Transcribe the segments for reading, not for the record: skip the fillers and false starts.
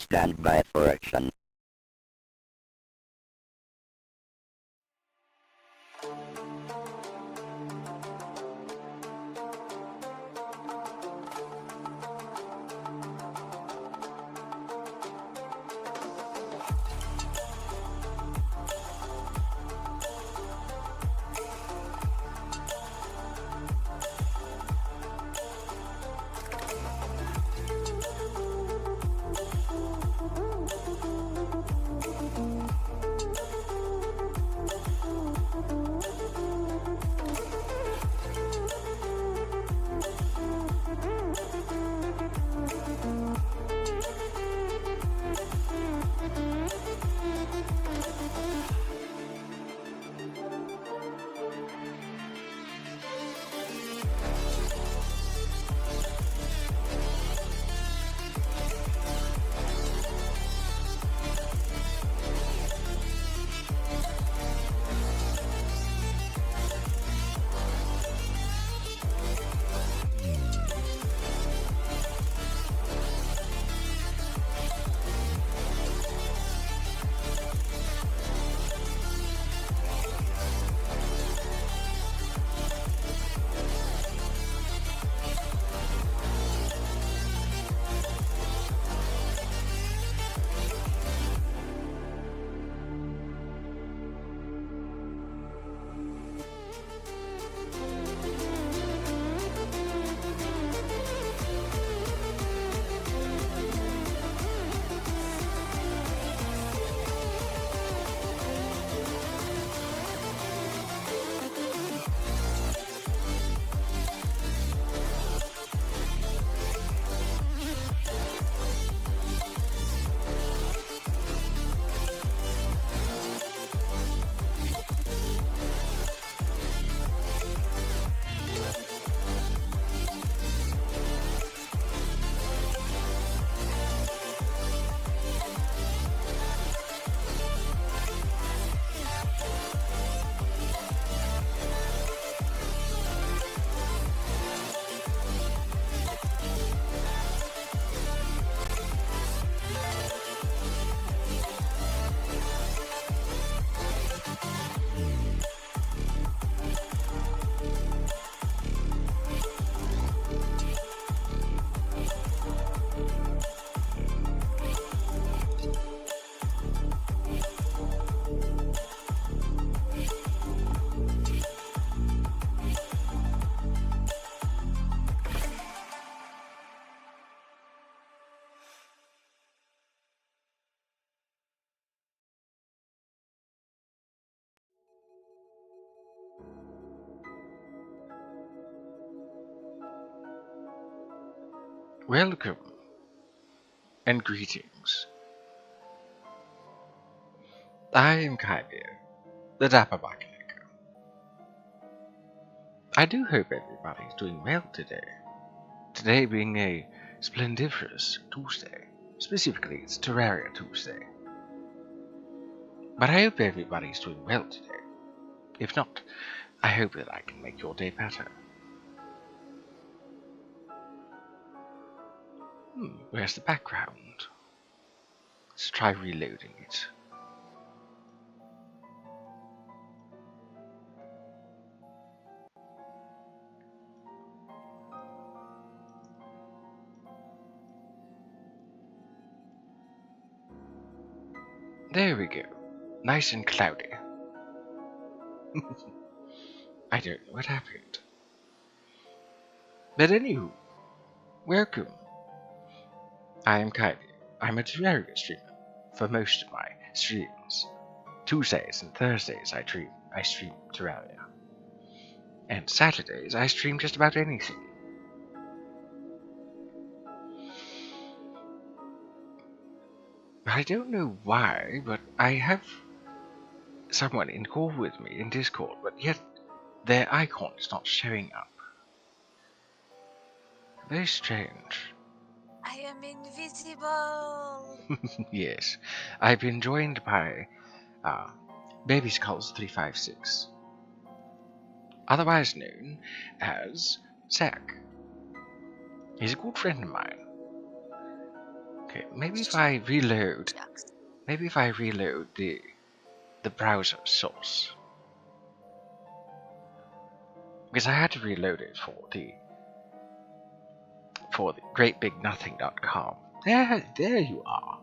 stand by for action. Welcome and greetings. I am Calamity, the dapper biker. I do hope everybody's doing well today. Today being a splendiferous Tuesday. Specifically, it's Terraria Tuesday. But I hope everybody's doing well today. If not, I hope that I can make your day better. Where's the background? Let's try reloading it. There we go. Nice and cloudy. I don't know what happened. But anywho, welcome. I am Kylie. I'm a Terraria streamer for most of my streams. Tuesdays and Thursdays I stream Terraria. And Saturdays I stream just about anything. I don't know why, but I have someone in call with me in Discord, but yet their icon is not showing up. Very strange. I am invisible! Yes, I've been joined by Baby Skulls 356, otherwise known as Zach. He's a good friend of mine. Okay, maybe if Shit, I reload, shucks. the browser source, because I had to reload it for the greatbignothing.com. There you are.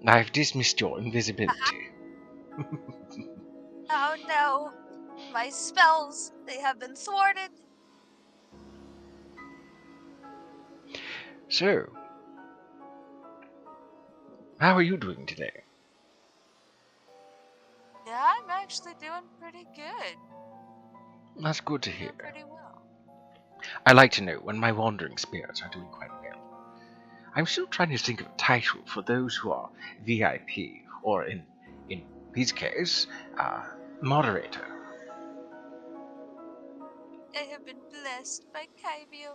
I've dismissed your invisibility. Oh no, my spells, they have been thwarted. So, how are you doing today? Yeah, I'm actually doing pretty good. That's good to I'm hear. doing pretty well. I like to know when my wandering spirits are doing quite well. I'm still trying to think of a title for those who are VIP, or in his case, moderator. I have been blessed by Kaibio.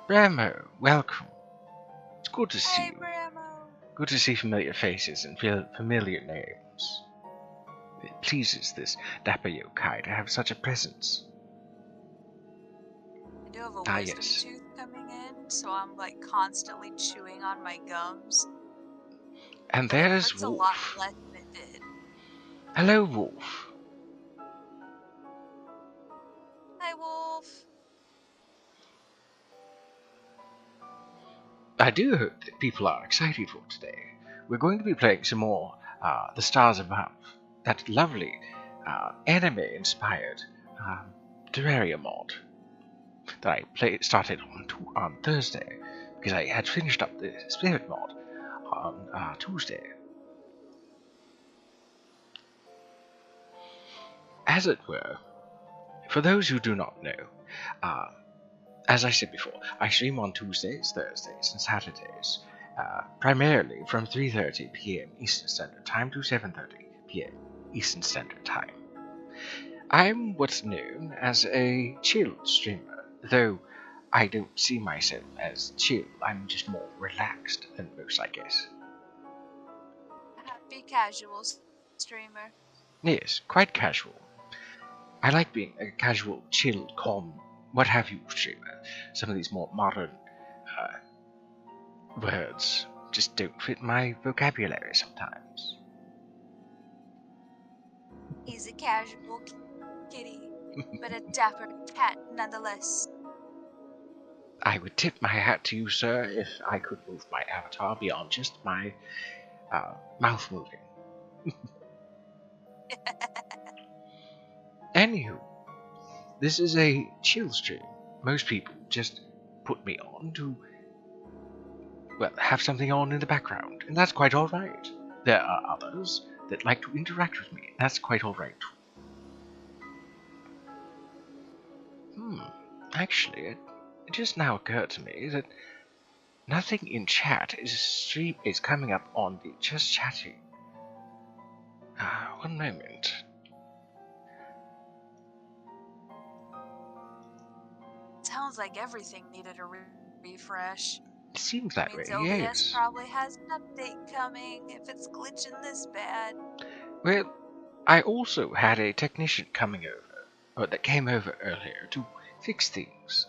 Bramo, welcome. It's good to see Hi, you. Bramo. Good to see familiar faces and feel familiar names. It pleases this dapper yokai to have such a presence. I do have a Ah, wisdom yes. tooth coming in, so I'm like constantly chewing on my gums, And but it there's hurts a lot Wolf. less than it did. Hello, Wolf. Hi, Wolf. I do hope that people are excited for today. We're going to be playing some more The Stars Above. That lovely anime-inspired Terraria mod that started on Thursday because I had finished up the Spirit mod on Tuesday. As it were, for those who do not know, uh, as I said before, I stream on Tuesdays, Thursdays, and Saturdays, primarily from 3:30 p.m. Eastern Standard Time to 7:30 p.m. Eastern Standard Time. I'm what's known as a chill streamer, though I don't see myself as chill. I'm just more relaxed than most, I guess. Happy casual streamer. Yes, quite casual. I like being a casual, chill, calm, what have you streamer. Some of these more modern uh, words just don't fit my vocabulary sometimes. He's a casual kitty, but a dapper cat nonetheless. I would tip my hat to you, sir, if I could move my avatar beyond just my mouth moving. Anywho, this is a chill stream. Most people just put me on to, well, have something on in the background, and that's quite alright. There are others that like to interact with me, and that's quite alright too. Actually, it just now occurred to me that nothing in chat is coming up on the just chatting. One moment. Sounds like everything needed a refresh. It seems Which that way, means OBS yes. probably has an update coming if it's glitching this bad. Well, I also had a technician coming over, or that came over earlier to fix things.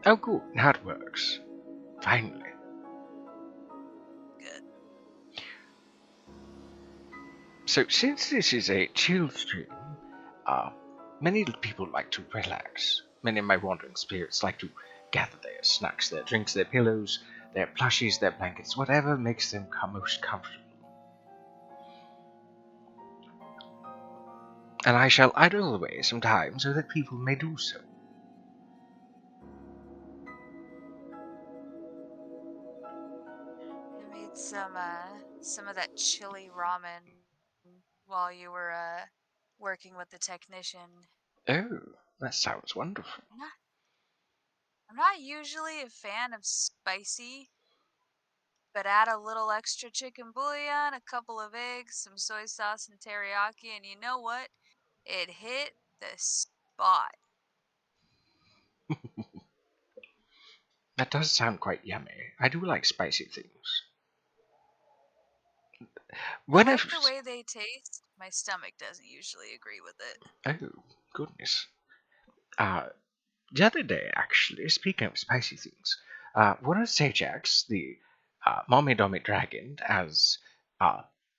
Oh, cool, now it works. Finally. Good. So, since this is a chill stream, many people like to relax. Many of my wandering spirits like to gather their snacks, their drinks, their pillows, their plushies, their blankets, whatever makes them most comfortable. And I shall idle away some time so that people may do so. I made some of that chili ramen while you were working with the technician. Oh, that sounds wonderful. I'm not, I'm not usually a fan of spicy, but add a little extra chicken bouillon, a couple of eggs, some soy sauce and teriyaki, and you know what? It hit the spot. That does sound quite yummy. I do like spicy things. I When like I've... the way they taste. My stomach doesn't usually agree with it. Oh, goodness. The other day, actually, speaking of spicy things, one of Sajak's, the mommy dommy dragon, as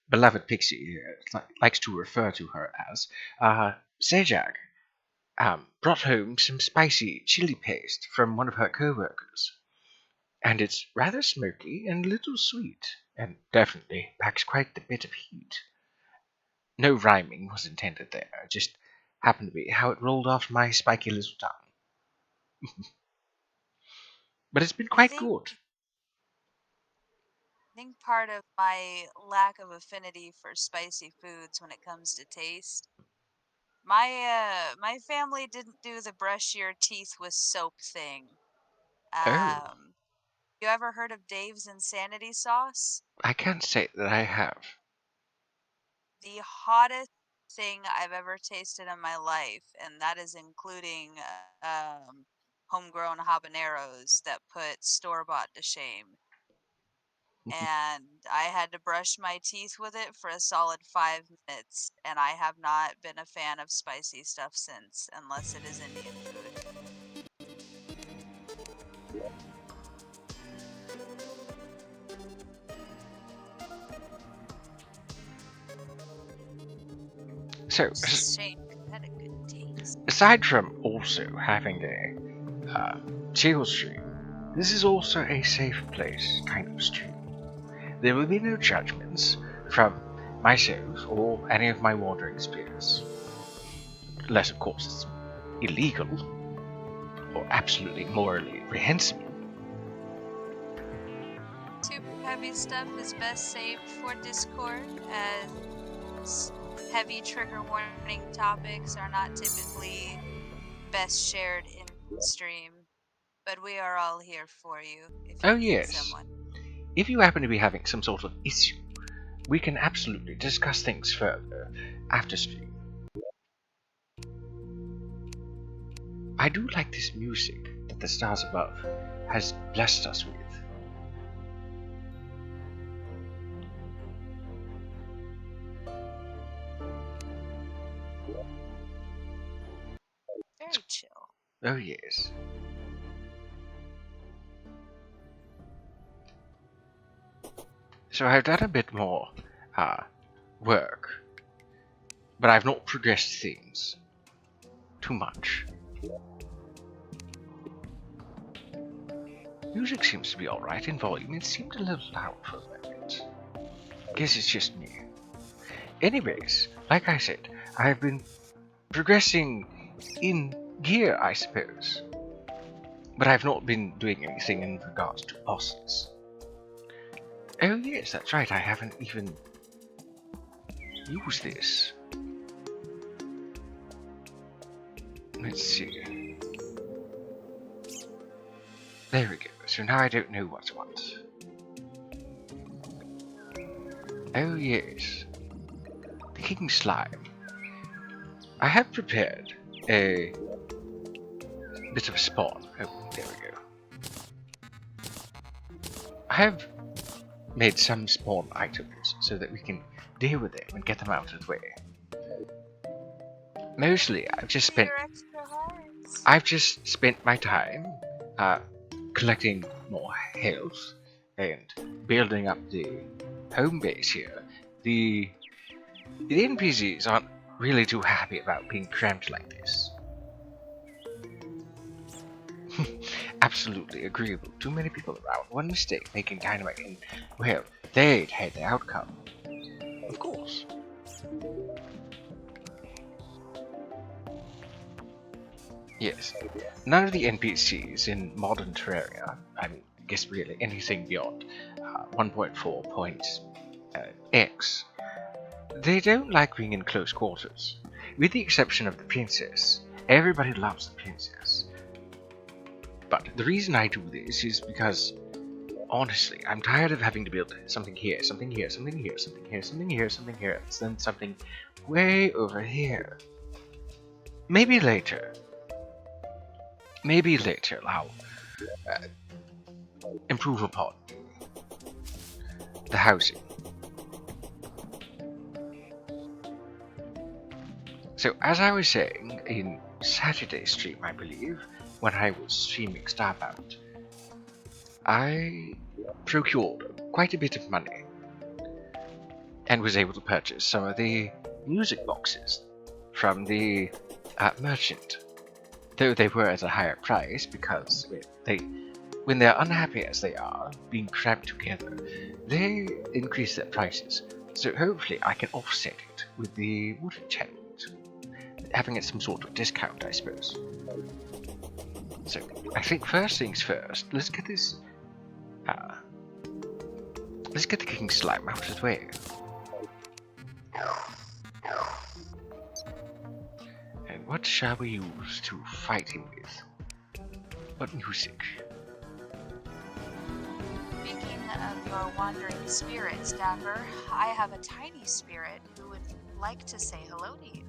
beloved Pixie likes to refer to her as, Sajak brought home some spicy chili paste from one of her co-workers. And it's rather smoky and a little sweet, and definitely packs quite the bit of heat. No rhyming was intended there, it just happened to be how it rolled off my spiky little tongue. But it's been I quite think good. I think part of my lack of affinity for spicy foods when it comes to taste, my family didn't do the brush your teeth with soap thing. Oh, You ever heard of Dave's insanity sauce? I can't say that I have. The hottest thing I've ever tasted in my life, and that is including homegrown habaneros that put store bought to shame. And I had to brush my teeth with it for a solid 5 minutes, and I have not been a fan of spicy stuff since, unless it is Indian food. So, It's a shame 'cause it had a good taste. aside from also having a chill stream, this is also a safe place kind of stream. There will be no judgments from myself or any of my wandering spirits. Unless, of course, it's illegal or absolutely morally reprehensible. Super heavy stuff is best saved for Discord, as heavy trigger warning topics are not typically best shared in stream. But we are all here for you if Oh you need yes, someone. if you happen to be having some sort of issue, we can absolutely discuss things further after stream. I do like this music that the stars above has blessed us with. Very chill. Oh yes. So I've done a bit more work, but I've not progressed things too much. Music seems to be alright in volume. It seemed a little loud for a moment. Guess it's just me. Anyways, like I said, I've been progressing in gear, I suppose. But I've not been doing anything in regards to bosses. Oh yes, that's right, I haven't even used this. Let's see. There we go, so now I don't know what's what. Oh yes, the King Slime. I have prepared a bit of a spawn. Oh, there we go. I have made some spawn items so that we can deal with them and get them out of the way. Mostly, I've just spent my time collecting more health and building up the home base here. The NPCs aren't really too happy about being cramped like this. Absolutely agreeable. Too many people around. One mistake making dynamite and, well, they'd had the outcome. Of course. Yes. None of the NPCs in modern Terraria, I mean, I guess really anything beyond 1.4.x, they don't like being in close quarters. With the exception of the princess. Everybody loves the princess. But the reason I do this is because, honestly, I'm tired of having to build something here, something here, something here, something here, something here, something here, and then something way over here. Maybe later. Maybe later I'll improve upon the housing. So, as I was saying in Saturday's stream, I believe, when I was streaming Starbound, I procured quite a bit of money and was able to purchase some of the music boxes from the merchant. Though they were at a higher price because when they're unhappy as they are, being cramped together, they increase their prices. So hopefully I can offset it with the wood enchantment, having it some sort of discount, I suppose. So I think first things first, let's get this. Let's get the king slime out of the way. And what shall we use to fight him with? What music? Speaking of your wandering spirits, Dapper, I have a tiny spirit who would like to say hello to you.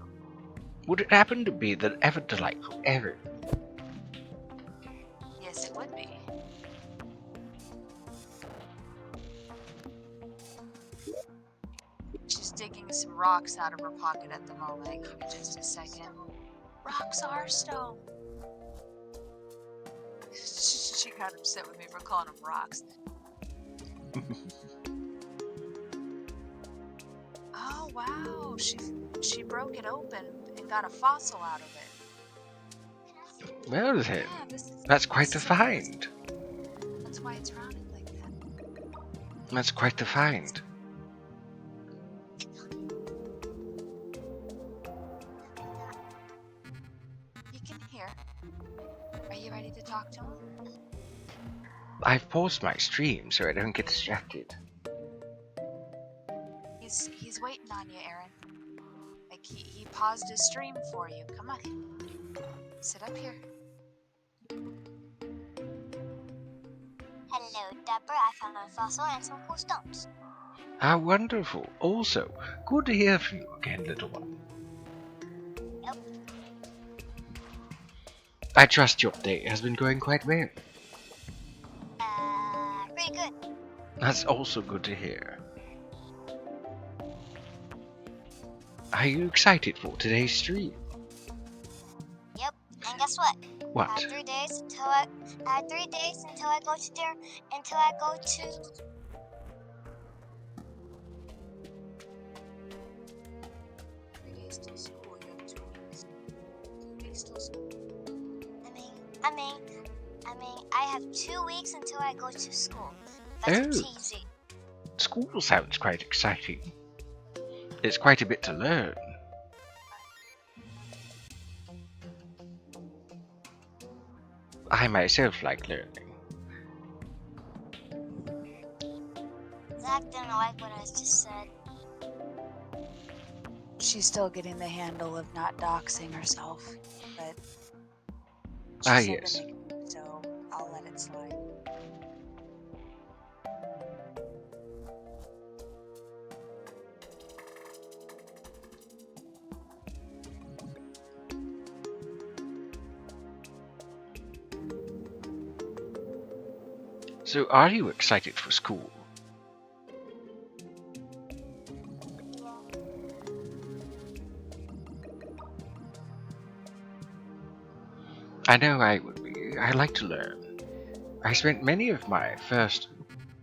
Would it happen to be the ever delightful Erin? Yes, it would be. She's digging some rocks out of her pocket at the moment. Give me just a second. Rocks are stone. She got upset with me for calling them rocks. Oh wow, she broke it open and got a fossil out of it. Well then, Yeah, that's quite the find. That's why it's rounded like that. That's quite the find. You can hear. Are you ready to talk to him? I've paused my stream so I don't get distracted. He's waiting on you, Aaron. Like he paused his stream for you. Come on. Sit up here. Hello, Dapper. I found a fossil and some cool stones. How wonderful. Also, good to hear from you again, little one. Yep. I trust your day has been going quite well. Pretty good. That's also good to hear. Are you excited for today's stream? Yep. And guess what? What? I had 3 days until I go to there. Until I go to. 3 days till school. You have 2 weeks. 2 weeks till school. I have 2 weeks until I go to school. That's easy. School sounds quite exciting. It's quite a bit to learn. I myself like learning. Zach didn't like what I just said. She's still getting the handle of not doxing herself, but Yes. So I'll let it slide. So, are you excited for school? I know I would be. I like to learn. I spent many of my first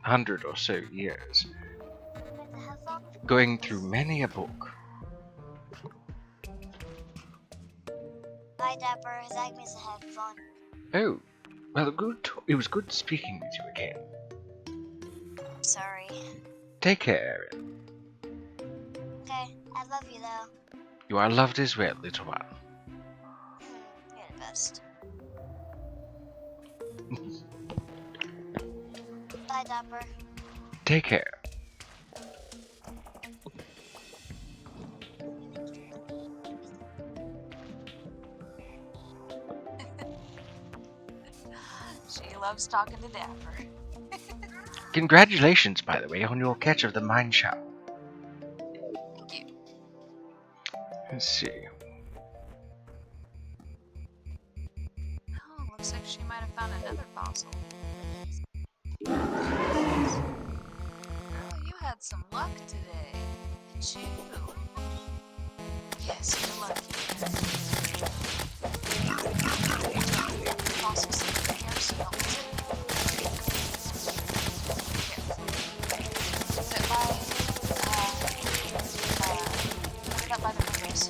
100 or so years going through many a book. Bye, Dapper. Zach needs to have fun. Oh, well, good. It was good speaking with you again. Sorry. Take care, Erin. Okay, I love you though. You are loved as well, little one. You're the best. Bye, Dapper. Take care. She loves talking to Dapper. Congratulations, by the way, on your catch of the mine shaft. Thank you. Let's see. Oh, looks like she might have found another fossil. luck today. It's you. Yes, you're lucky. Also, sit here so you don't lose it. Here. Sit by, put it up by the windows.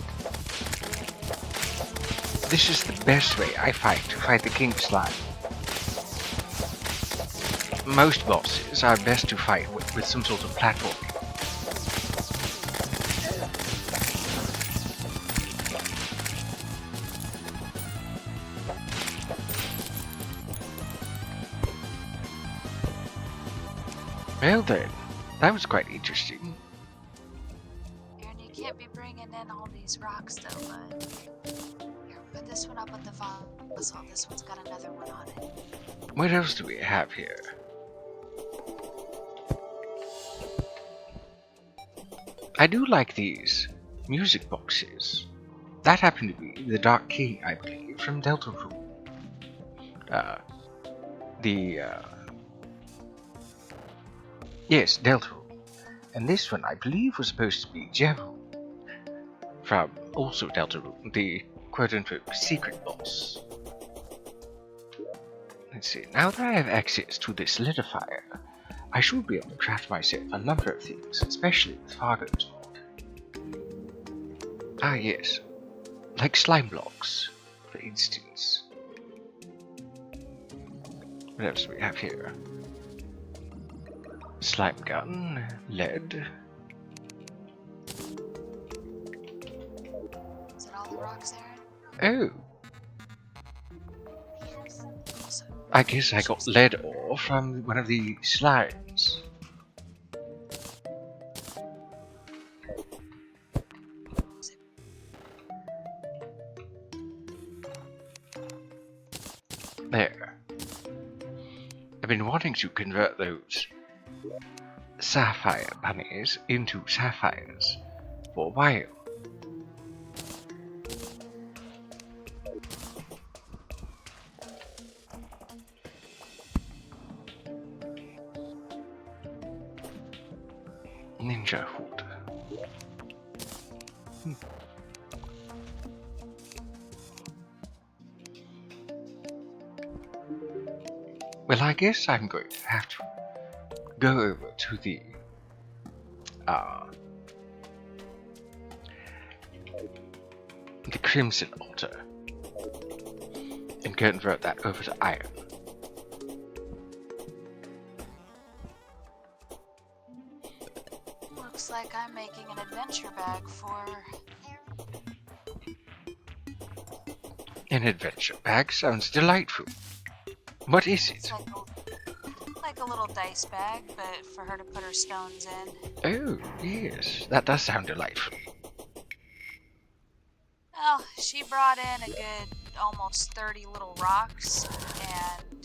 This is the best way I find to fight the king slime. Most bosses are best to fight with some sort of platform. Well then, that was quite interesting. And you can't be bringing in all these rocks though, bud. Here, put this one up with the fossil. This one's got another one on it. What else do we have here? I do like these music boxes. That happened to be the Dark Key, I believe, from Delta Rune. Yes, Delta Rune. And this one, I believe, was supposed to be Jeru from also Delta Rune, the quote-unquote secret boss. Let's see, now that I have access to this solidifier, I should be able to craft myself a number of things, especially with Fargo's mod. Ah yes, like slime blocks, for instance. What else do we have here? Slime gun, lead. Is that all the rocks there? Oh, I guess I got lead ore from one of the slimes. There. I've been wanting to convert those sapphire bunnies into sapphires for a while. Ninja hood. Well, I guess I'm going to have to go over to the Crimson Altar and convert that over to iron. Looks like I'm making an adventure bag for... An adventure bag sounds delightful. What is It's it? like a little dice bag, but for her to put her stones in. Oh, yes, that does sound delightful. Well, she brought in a good almost 30 little rocks, and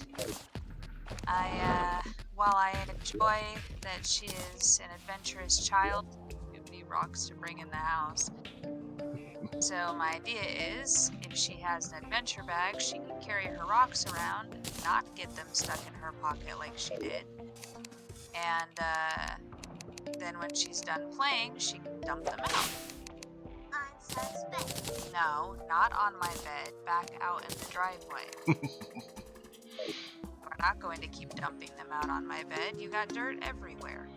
while I enjoy that she is an adventurous child, give me rocks to bring in the house. So my idea is, if she has an adventure bag, she can carry her rocks around, not get them stuck in her pocket like she did. And then when she's done playing, she can dump them out. On suspect. No, not on my bed, back out in the driveway. We're not going to keep dumping them out on my bed. You got dirt everywhere.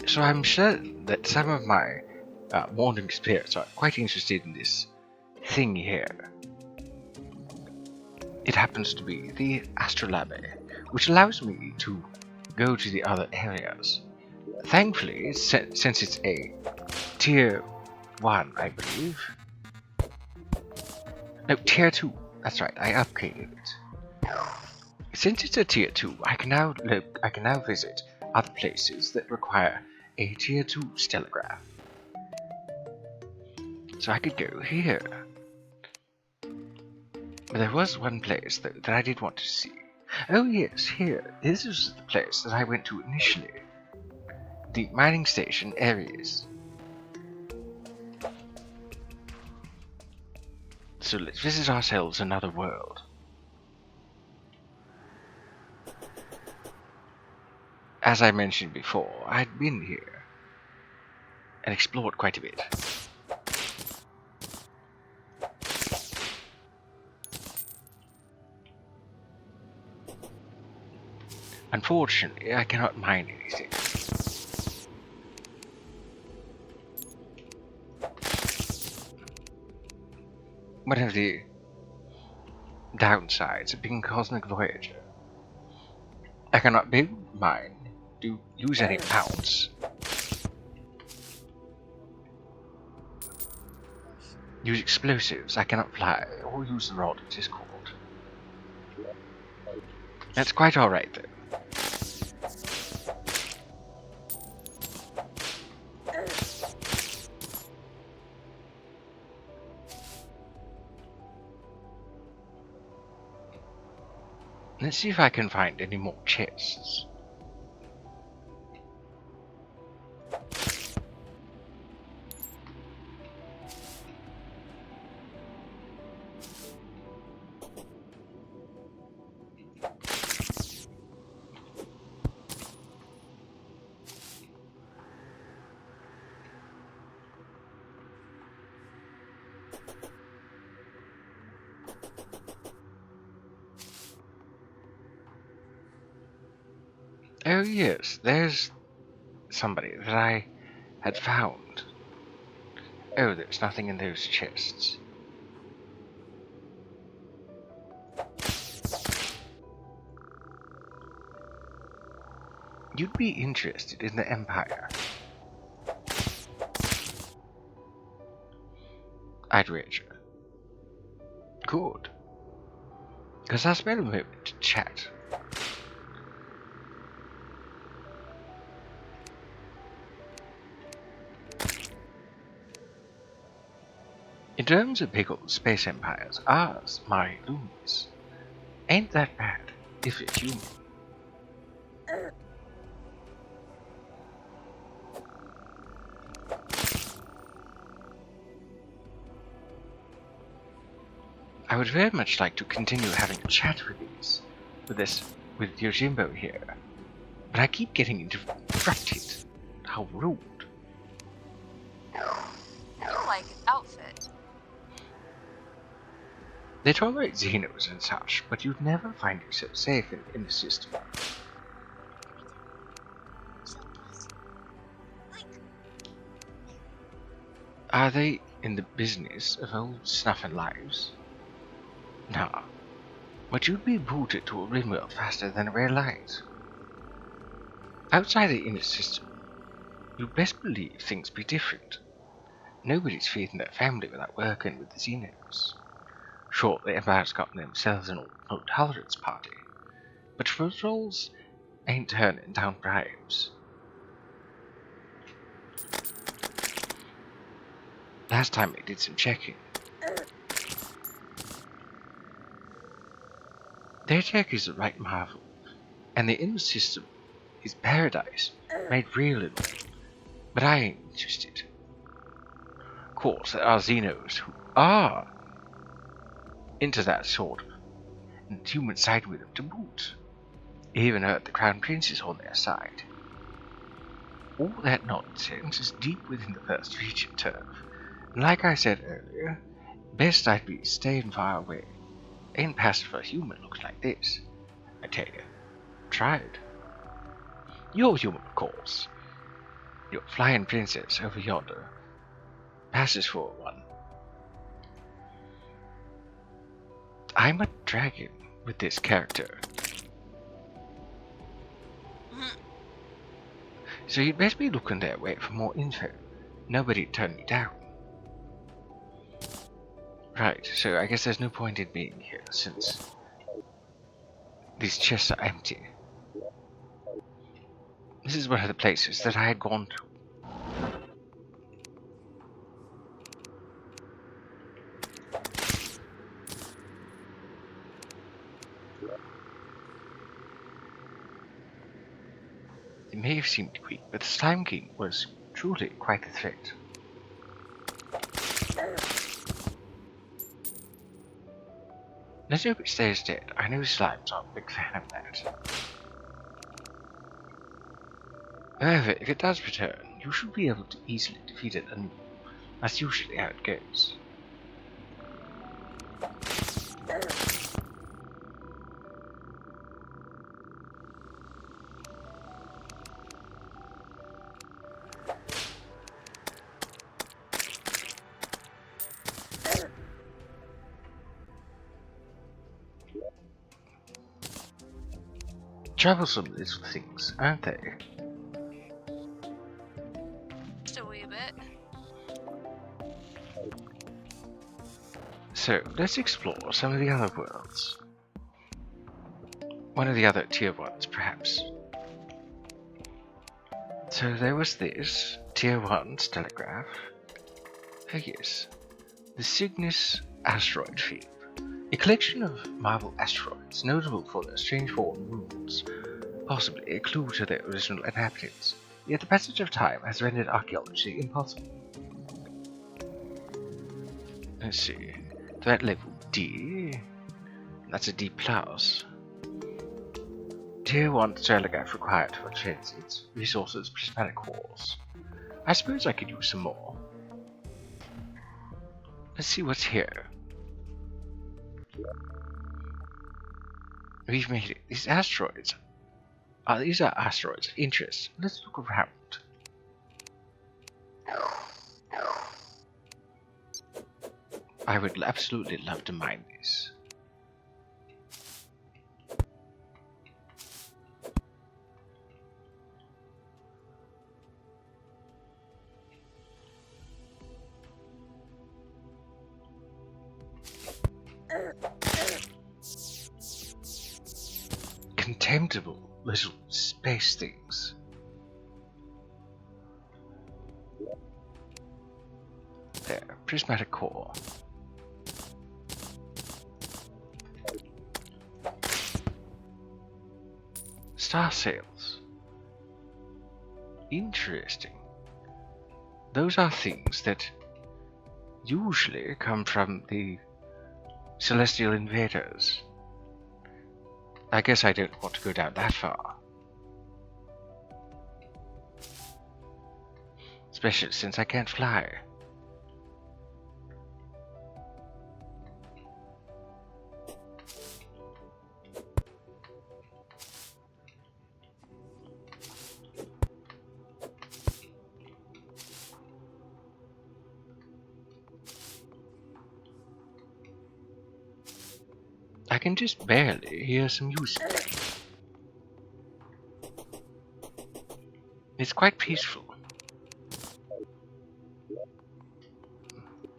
So I'm sure that some of my morning spirits are quite interested in this thing here. It happens to be the astrolabe, which allows me to go to the other areas. Thankfully, since it's a tier 1, I believe. No, tier 2. That's right, I upgraded it. Since it's a tier 2, I can now visit other places that require a tier 2 stellograph. So I could go here. But there was one place that I did want to see. Oh yes, here. This is the place that I went to initially. The mining station Ares. So let's visit ourselves another world. As I mentioned before, I'd been here and explored quite a bit. Unfortunately, I cannot mine anything. One of the downsides of being a cosmic voyager. I cannot build mine to use any mounts. Use explosives, I cannot fly, or use the rod it is called. That's quite alright though. Let's see if I can find any more chests. Oh yes, there's somebody that I had found. Oh, there's nothing in those chests. You'd be interested in the Empire. I'd wager. Good. Because I spent a moment to chat. In terms of big old space empires, ours, my Loomis, ain't that bad if it's human. I would very much like to continue having a chat with Yojimbo here, but I keep getting interrupted. How rude. You like an outfit. They tolerate Xenos and such, but you'd never find yourself safe in the system. Are they in the business of old snuffing lives? Nah, but you'd be booted to a rimworld faster than a red light. Outside the inner system, you'd best believe things be different. Nobody's feeding their family without working with the Xenos. Sure, the Empire's got themselves an no-tolerance party, but patrols ain't turning down bribes. Last time I did some checking. Their tech is a right marvel, and the inner system is paradise, made real and all, but I ain't interested. Of course, there are Xenos who are into that sort of and human side with them to boot. Even heard the Crown Prince is on their side. All that nonsense is deep within the First Region turf, and like I said earlier, best I'd be staying far away. Ain't passed for a human looks like this. I tell you, tried. You're human, of course. Your flying princess over yonder passes for one. I'm a dragon with this character. So you'd best be looking their way for more info. Nobody'd turn me down. Right, so I guess there's no point in being here since these chests are empty. This is one of the places that I had gone to. It may have seemed weak, but the Slime King was truly quite a threat. Let's hope it stays dead. I know slimes aren't a big fan of that. However, if it does return, you should be able to easily defeat it anew. That's usually how it goes. Troublesome little things, aren't they? Just a wee bit. So, let's explore some of the other worlds. One of the other tier 1s, perhaps. So there was this, tier 1 stellograph. Oh yes, the Cygnus asteroid field. A collection of marble asteroids notable for their strange form rules, possibly a clue to their original inhabitants. Yet the passage of time has rendered archaeology impossible. Let's see. Threat level D. That's a D+. Tier 1 stellograph required for transits. Resources prismatic cores. I suppose I could use some more. Let's see what's here. We've made it. These are asteroids of interest. Let's look around. I would absolutely love to mine these. Contemptible little space things. There, prismatic core. Star sails. Interesting. Those are things that usually come from the celestial invaders. I guess I don't want to go down that far. Especially since I can't fly. I can just barely hear some music. It's quite peaceful.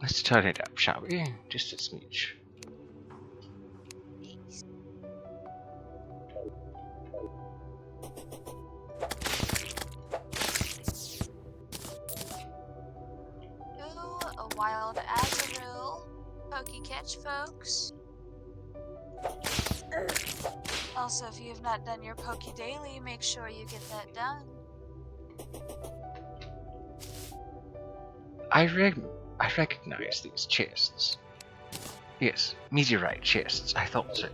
Let's turn it up, shall we? Just a smidge. Ooh, a wild azaril. Pokey catch, folks. Also, if you have not done your Poke Daily, make sure you get that done. I recognize these chests. Yes, meteorite chests, I thought so.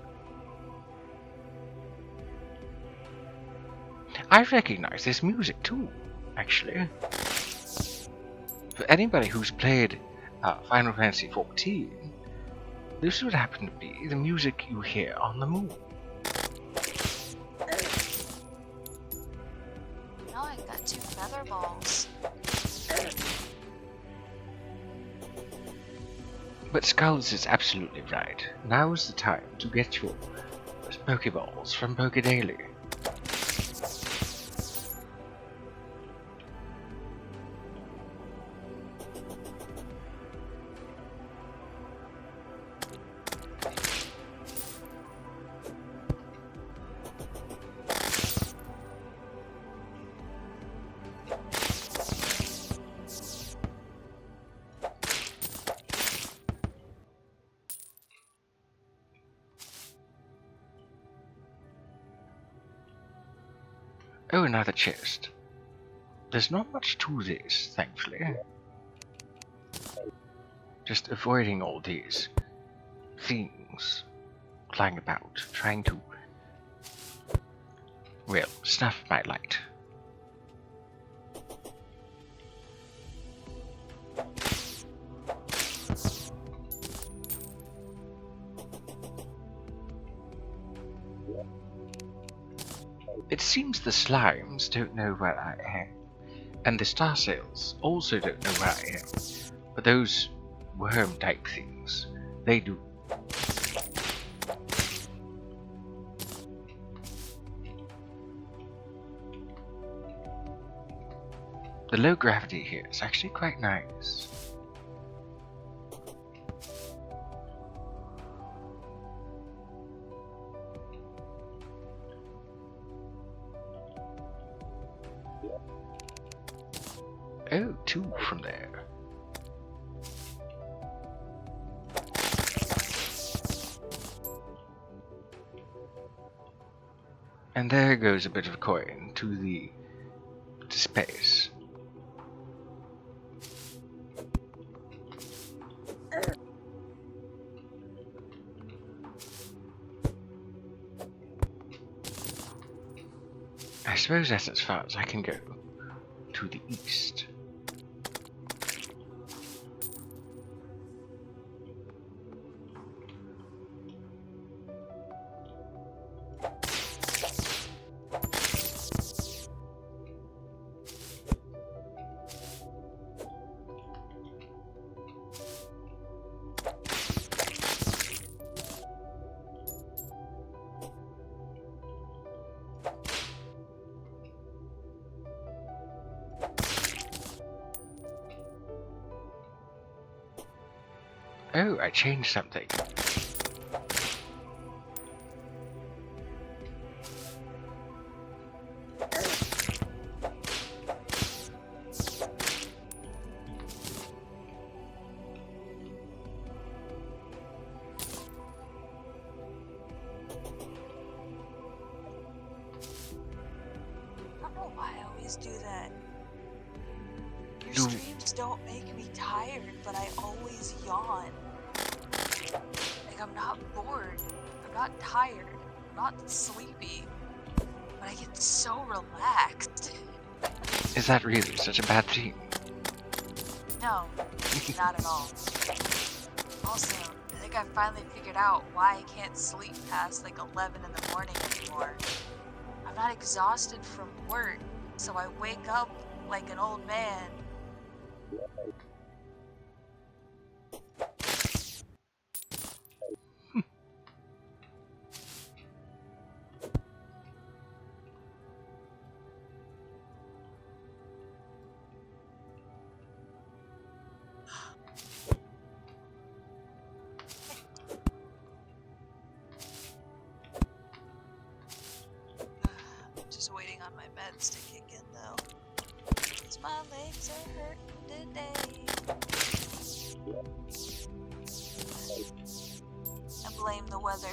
I recognize this music too, actually. For anybody who's played Final Fantasy XIV, this would happen to be the music you hear on the moon. Now I've got 2 feather balls. But Skulls is absolutely right. Now is the time to get your Pokeballs from Poke Daily. Oh, another chest. There's not much to this, thankfully. Just avoiding all these things flying about, trying to, well, snuff my light. It seems the slimes don't know where I am, and the star sails also don't know where I am, but those worm-type things, they do. The low gravity here is actually quite nice. Oh, 2 from there. And there goes a bit of a coin to space. I suppose that's as far as I can go. To the east. Oh, I changed something. I don't know why I always do that. Your Do- streams don't make me tired, but I always yawn. Like, I'm not bored, I'm not tired, I'm not sleepy, but I get so relaxed. Is that really such a bad thing? No, not at all. Also, I think I finally figured out why I can't sleep past like 11 in the morning anymore. I'm not exhausted from work, so I wake up like an old man. Just waiting on my meds to kick in though. 'Cause my legs are hurting today. I blame the weather.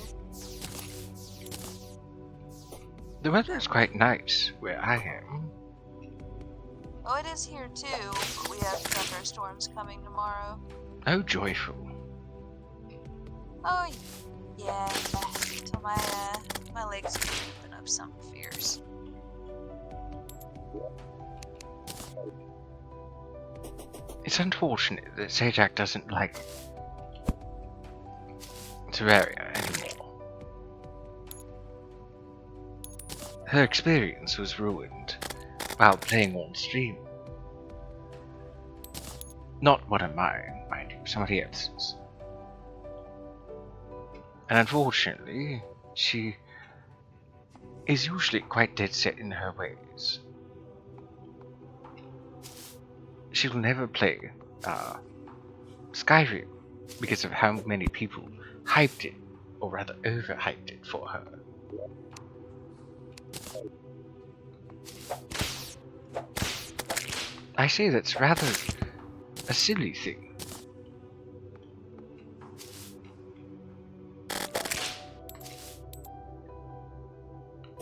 The weather is quite nice where I am. Oh, it is here too, but we have thunderstorms coming tomorrow. Oh, joyful. Oh, yeah. So my legs are creeping up some fears. It's unfortunate that Sajak doesn't like Terraria anymore. Her experience was ruined while playing on stream. Not one of mine, mind you, somebody else's. And unfortunately, she is usually quite dead set in her ways. She'll never play Skyrim because of how many people hyped it, or rather overhyped it for her. I say that's rather a silly thing.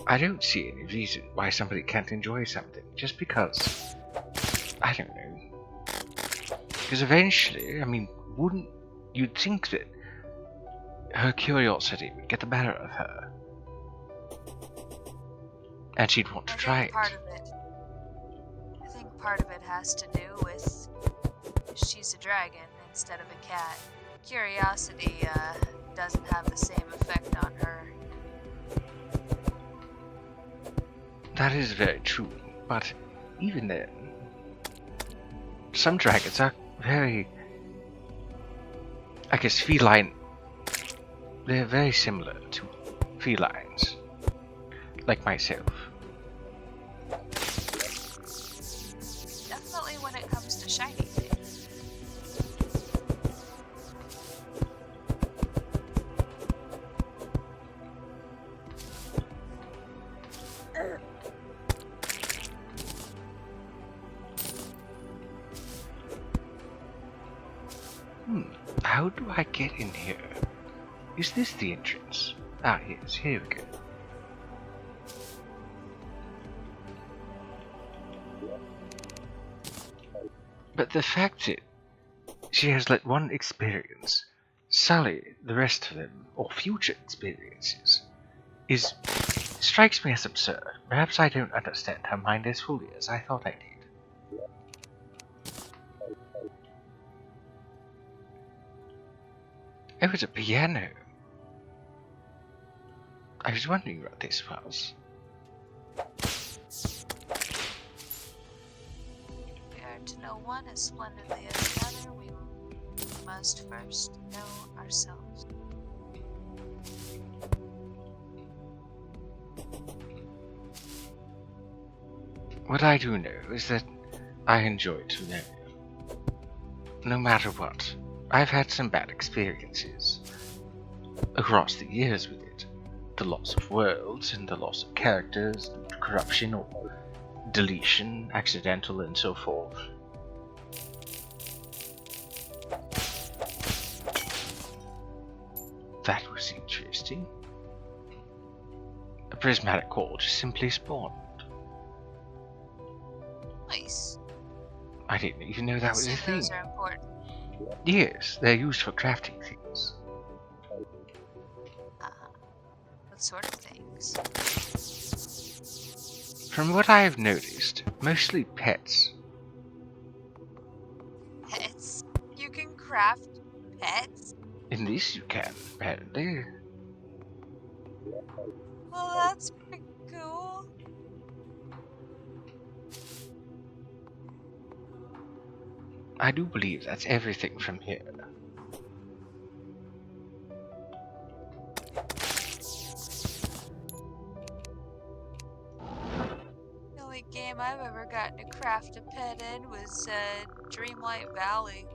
I don't see any reason why somebody can't enjoy something just because, I don't know. Because eventually, I mean, wouldn't you think that her curiosity would get the better of her? And she'd want to try it. I think part of it has to do with she's a dragon instead of a cat. Curiosity doesn't have the same effect on her. That is very true, but even then, some dragons are very, I guess, feline. They're very similar to felines, like myself. Definitely when it comes to shiny things. How do I get in here? Is this the entrance? Ah, yes, here we go. But the fact that she has let one experience sully the rest of them, or future experiences, strikes me as absurd. Perhaps I don't understand her mind as fully as I thought I did. Oh, it's a piano. I was wondering what this was. We are to know one as splendidly as another, we must first know ourselves. What I do know is that I enjoy to know. No matter what, I've had some bad experiences across the years with it. The loss of worlds and the loss of characters, corruption or deletion, accidental and so forth. That was interesting. A prismatic core just simply spawned. Nice. I didn't even know that was a thing. Those are important. Yes, they're used for crafting things. What sort of things? From what I have noticed, mostly pets. Pets? You can craft pets? In this you can, apparently. Well, that's pretty cool. I do believe that's everything from here. The only game I've ever gotten to craft a pet in was Dreamlight Valley.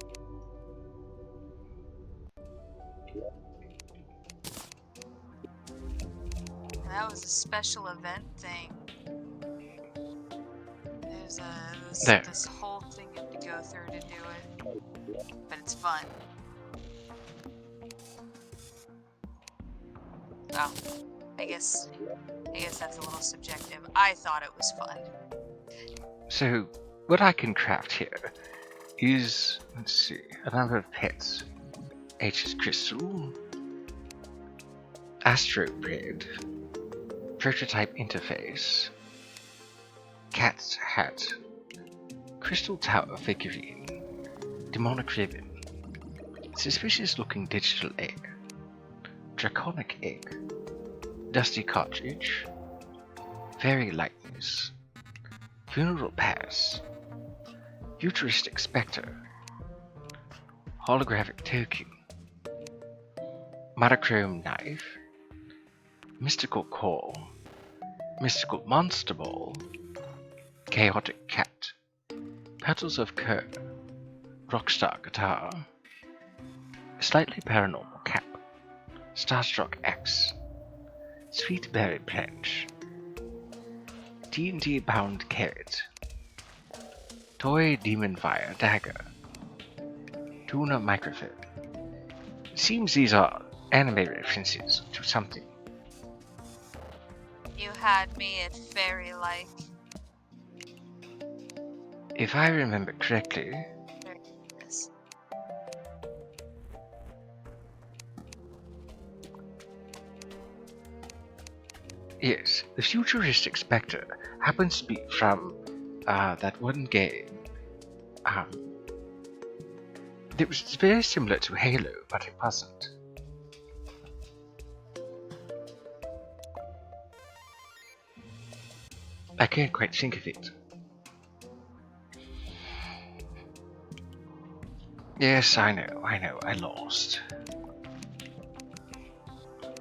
And that was a special event thing. There's this whole thing you have to go through to do it. But it's fun. Well, I guess that's a little subjective. I thought it was fun. So, what I can craft here is, let's see, a number of pets. H's Crystal, Astro Bread, Prototype Interface, Cat's Hat, Crystal Tower Figurine, Demonic Ribbon, Suspicious Looking Digital Egg, Draconic Egg, Dusty Cartridge, Fairy Likeness, Funeral Pass, Futuristic Spectre, Holographic Token, Monochrome Knife, Mystical Core, Mystical Monster Ball, Chaotic Cat, Petals of Kerr, Rockstar Guitar, Slightly Paranormal Cap, Starstruck X, Sweet Berry Branch, TNT Bound Carrot, Toy Demon Fire Dagger, Tuna Microphone. It seems these are anime references to something. You had me at fairy-like. If I remember correctly, Yes. yes, the Futuristic Spectre happens to be from that one game. It was very similar to Halo, but it wasn't. I can't quite think of it. Yes, I know, I lost.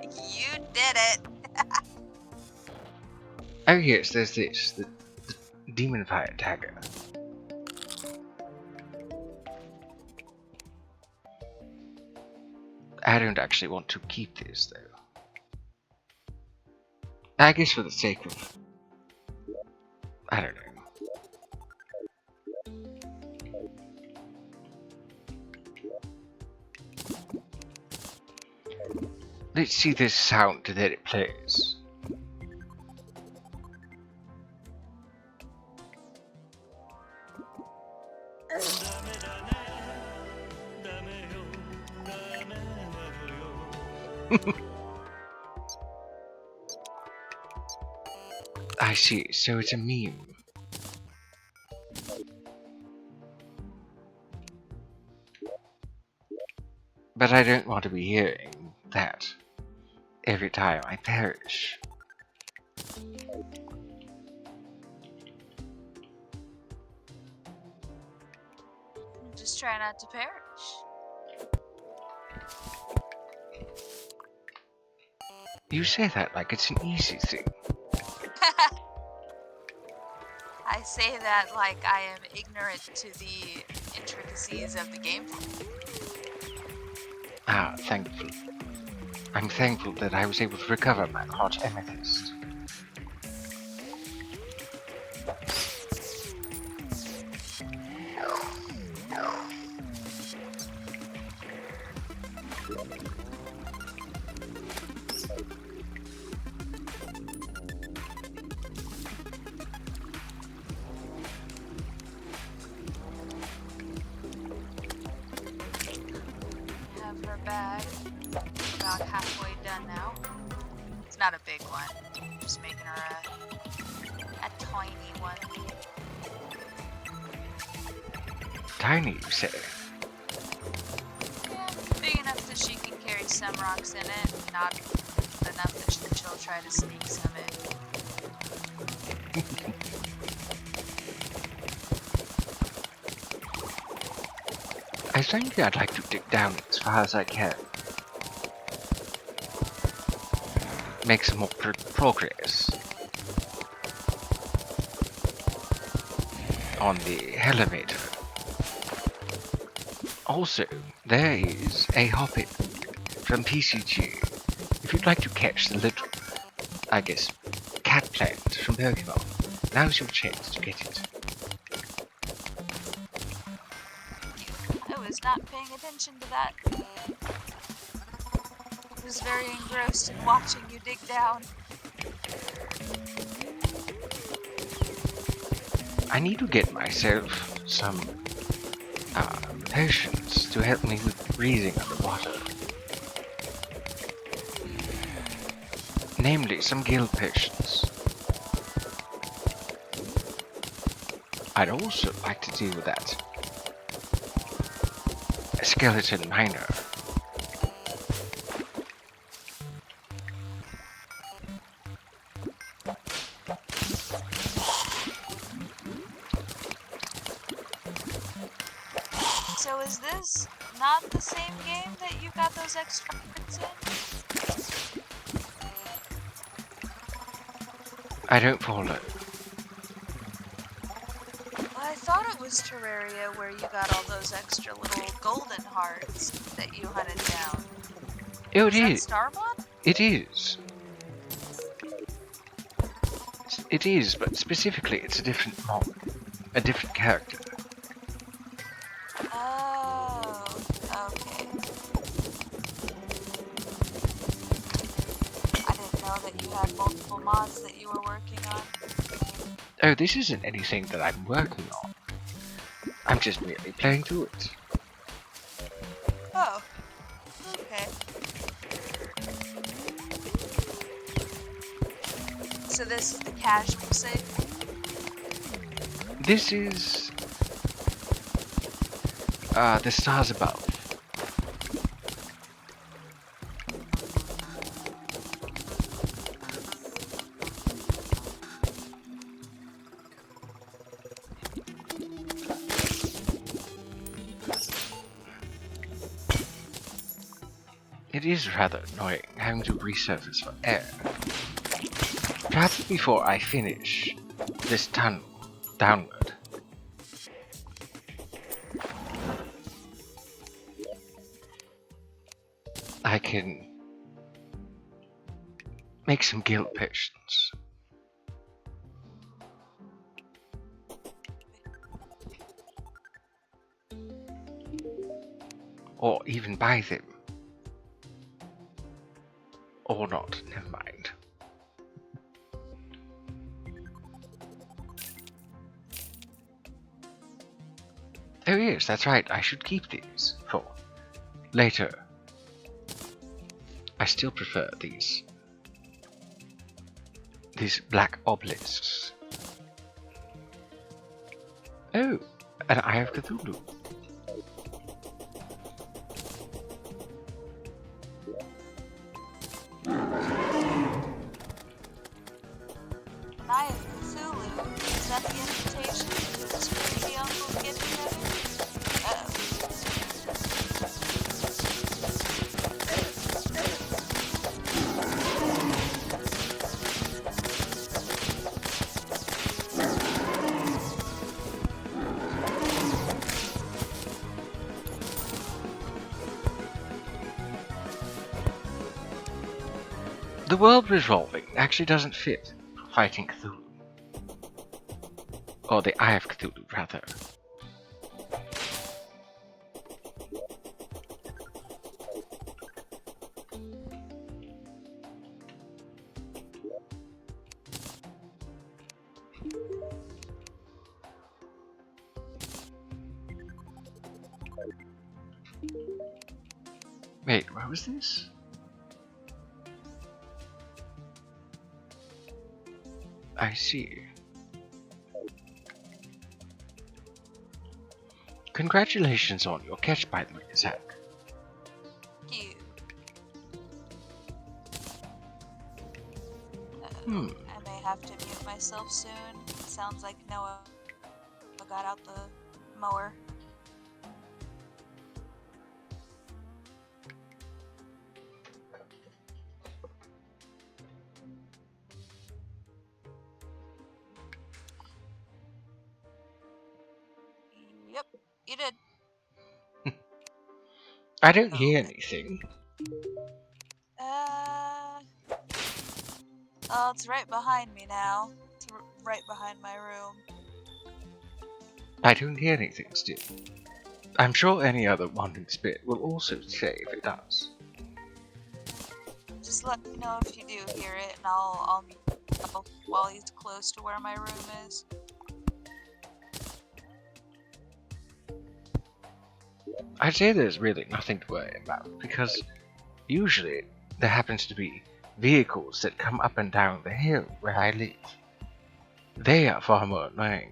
You did it. Oh yes, there's this, the Demon Fire Dagger. I don't actually want to keep this though. I guess for the sake of, I don't know. Let's see this sound that it plays. I see, so it's a meme. But I don't want to be hearing that every time I perish. Just try not to perish. You say that like it's an easy thing. I say that like I am ignorant to the intricacies of the gameplay. Ah, thankful. I'm thankful that I was able to recover my hot amethyst. Have her bag. About halfway done now. It's not a big one. Just making her a tiny one. Tiny, you say? Yeah, big enough that she can carry some rocks in it, not enough that she'll try to sneak some in. I think I'd like to dig down as far as I can. Make some more progress on the elevator. Also, there is a hoppit from PCG. If you'd like to catch the little, I guess, cat plant from Pokemon, now's your chance to get it. I was not paying attention to that. I was very engrossed in watching you dig down. I need to get myself some potions to help me with breathing underwater. Namely, some guild potions. I'd also like to deal with that skeleton miner. So is this not the same game that you got those extra cards in? I don't follow. Well, I thought it was Terraria where you got all those extra little golden hearts that you hunted down. Oh, Is that Starbond? It is. It is, but specifically it's a different mob. A different character. Oh, okay. I didn't know that you had multiple mods that you were working on. Oh, this isn't anything that I'm working on. I'm just merely playing through it. Oh, okay. So this is the casual save? This is the stars above. It is rather annoying having to resurface for air. Perhaps before I finish this tunnel downward, I can make some guild potions. Or even buy them. Or not, never mind. Oh yes, that's right, I should keep these for later. I still prefer these black obelisks. Oh, and Eye of Cthulhu. Eye of Cthulhu? Is that the invitation to this crazy uncle's get together? Uh-oh. The world revolving actually doesn't fit for fighting Cthulhu. Or the Eye of Cthulhu, rather. Wait, what was this? I see. Congratulations on your catch, by the way, Zach. Thank you. I may have to mute myself soon. It sounds like Noah got out the mower. Yep, you did. I don't hear anything. Oh, it's right behind me now. It's right behind my room. I don't hear anything still. I'm sure any other wandering spirit will also say if it does. Just let me know if you do hear it, and I'll while he's close to where my room is. I'd say there's really nothing to worry about, because usually there happens to be vehicles that come up and down the hill where I live. They are far more annoying.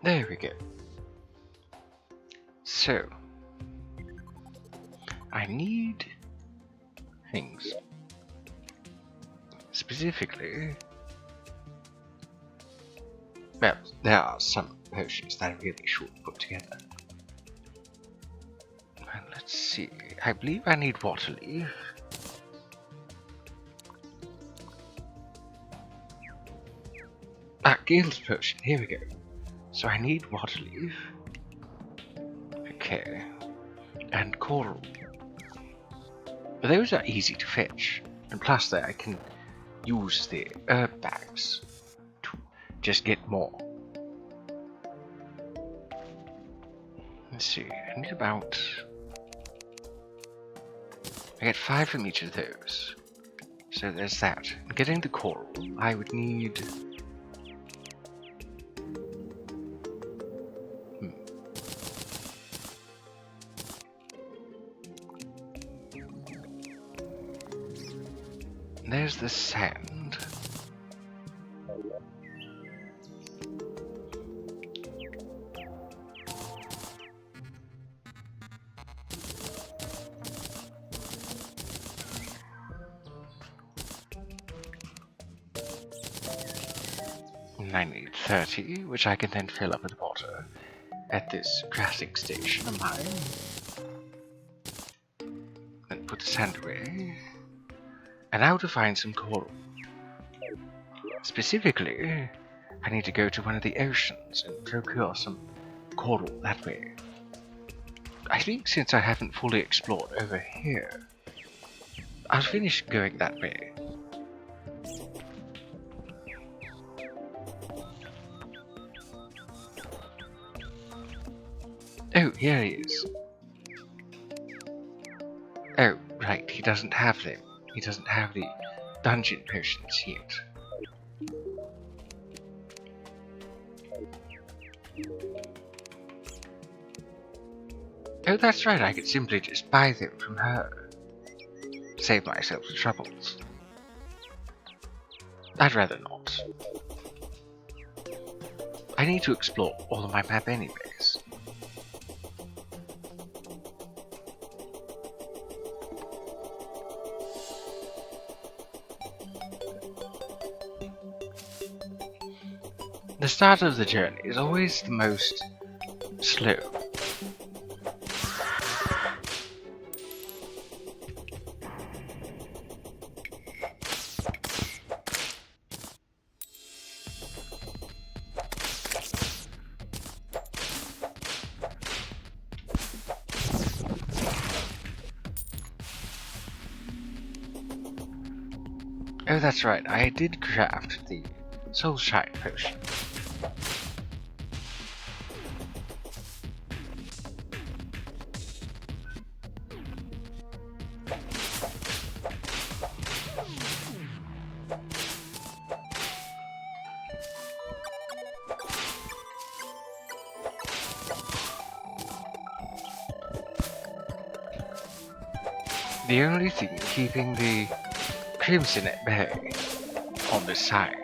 There we go. So, I need things. Specifically, well, there are some potions that I really should put together. Well, let's see. I believe I need water leaf. Ah, guild potion. Here we go. So I need water leaf. Okay. And coral. But those are easy to fetch. And plus that I can use the herb bags to just get more. Let's see. I need about... I get 5 from each of those. So there's that. And getting the coral, I would need... There's the sand. And I need 30, which I can then fill up with water at this crafting station of mine. Then put the sand away. And now to find some coral. Specifically, I need to go to one of the oceans and procure some coral that way. I think since I haven't fully explored over here, I'll finish going that way. Oh, here he is. Oh, right, he doesn't have them. He doesn't have the dungeon potions yet. Oh, that's right, I could simply just buy them from her. Save myself the troubles. I'd rather not. I need to explore all of my map anyways. The start of the journey is always the most slow. Oh, that's right, I did craft the Soul Shine potion. The only thing keeping the crimson at bay on this side.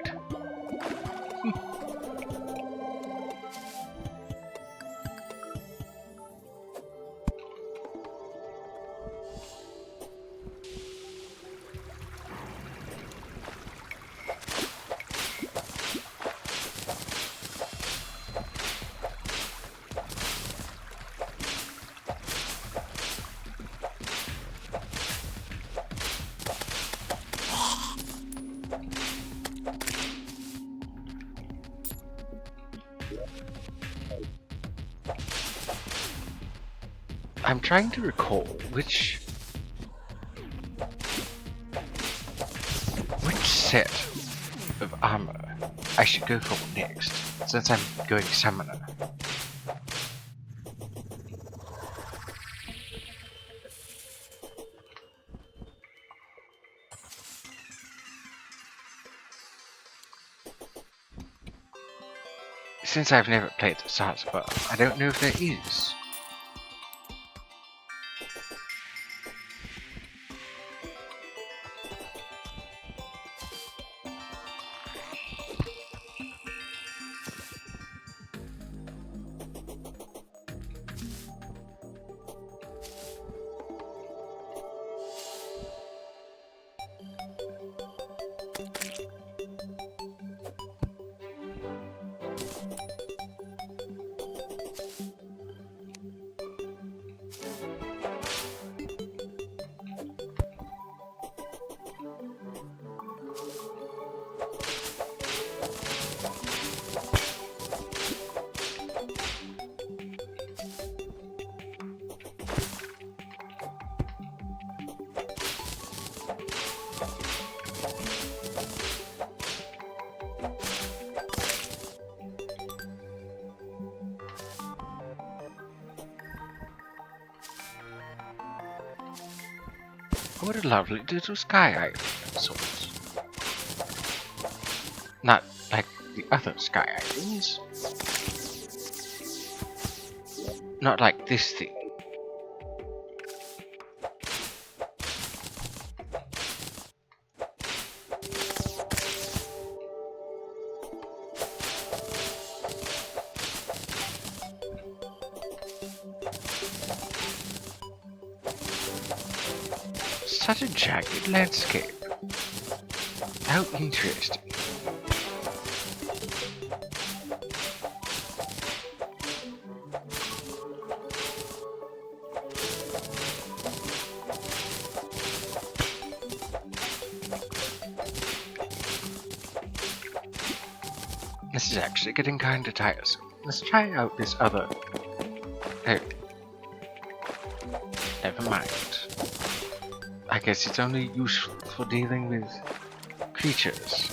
I'm trying to recall which set of armor I should go for next, since I'm going summoner. Since I've never played the Salzburg, I don't know if there is. What a lovely little sky island of sorts. Not like the other sky islands. Not like this thing. Such a jagged landscape. How interesting. This is actually getting kinda tiresome. Let's try out this other... Oh. Never mind. I guess it's only useful for dealing with creatures.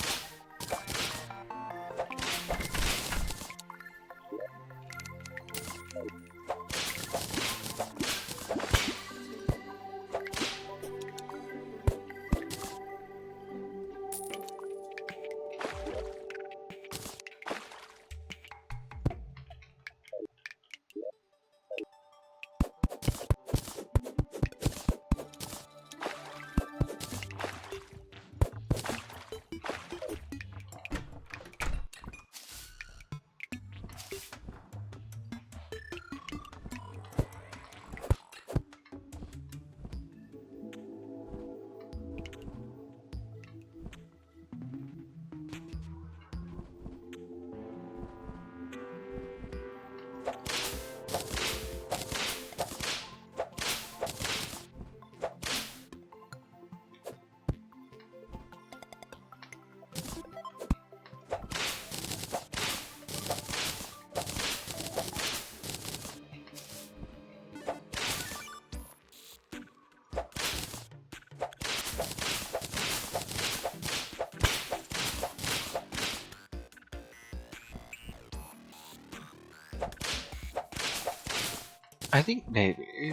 I think maybe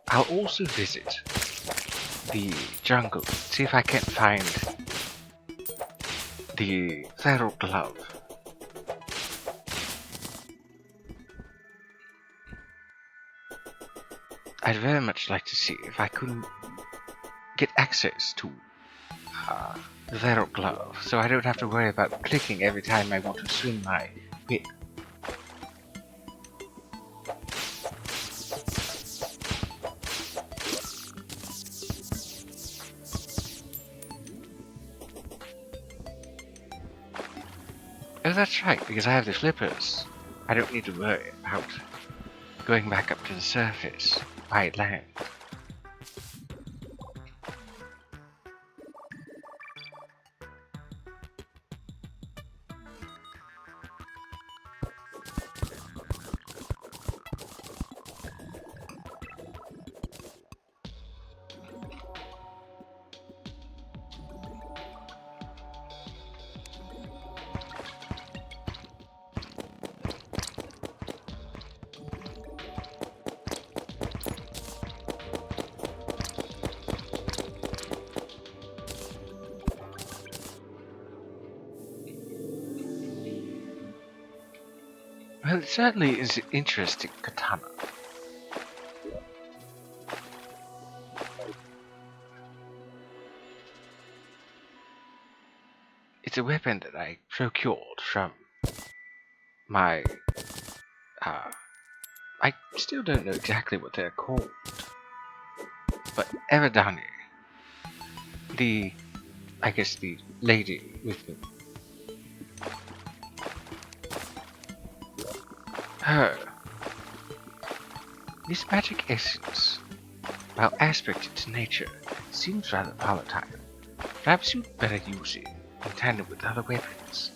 I'll also visit the jungle, see if I can't find the feral glove. I'd very much like to see if I couldn't get access to the feral glove, so I don't have to worry about clicking every time I want to swing my whip. Oh, that's right, because I have the flippers. I don't need to worry about going back up to the surface by land. Well, it certainly is an interesting katana. It's a weapon that I procured from my... I still don't know exactly what they're called. But Eridani, I guess the lady with me. Her. This magic essence, while aspected to nature, seems rather volatile. Perhaps you'd better use it in tandem with other weapons.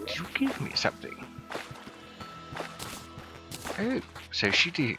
Did you give me something? Oh, so she did.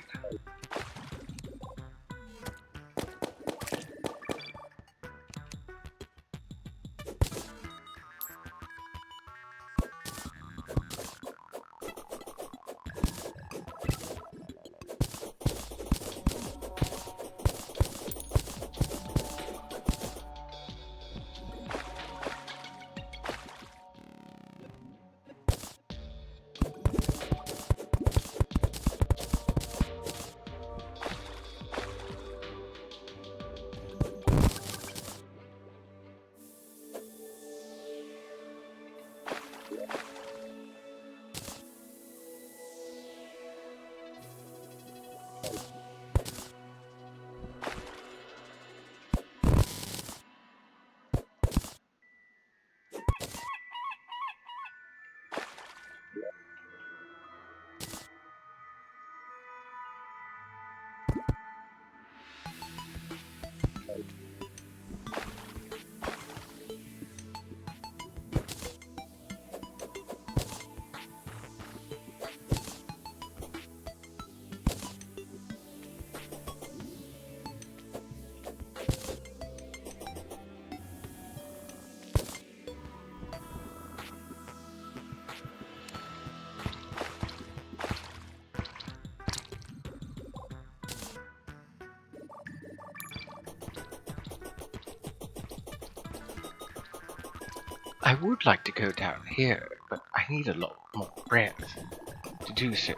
I would like to go down here, but I need a lot more breath to do so.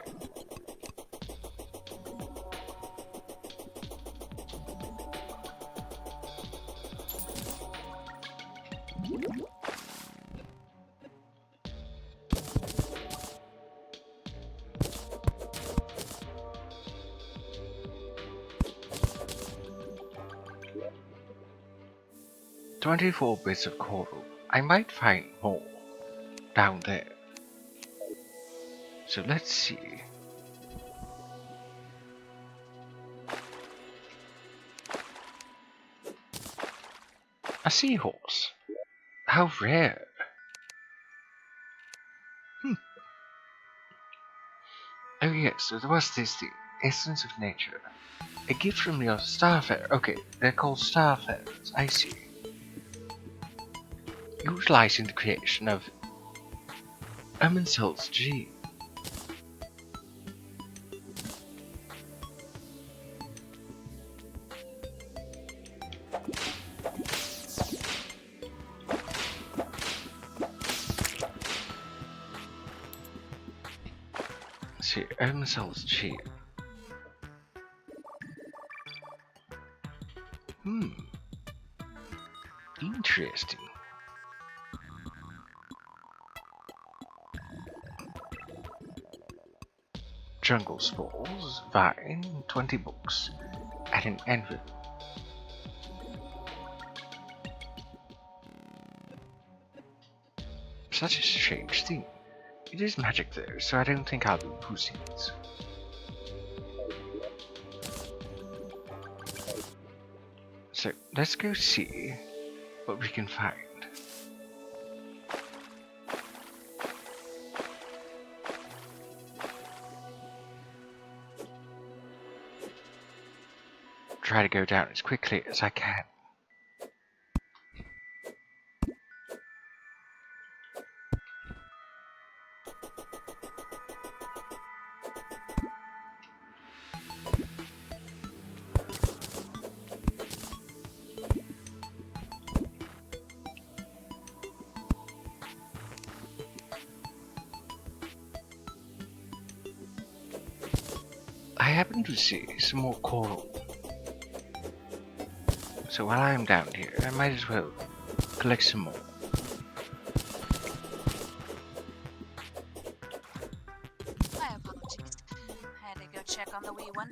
"24 bits of coral. I might find more down there. So let's see. A seahorse. How rare. Oh yes, so there was this thing. Essence of nature. A gift from your starfare. Okay, they're called starfares. I see. Utilizing the creation of Eminsol's gene. See, Eminsol's gene. Interesting. Jungle spores, vine, 20 books, and an envelope. Such a strange thing. It is magic though, so I don't think I'll be losing it. So let's go see what we can find. Try to go down as quickly as I can. I happen to see some more coral. So while I'm down here, I might as well collect some more. My apologies. I had to go check on the wee one.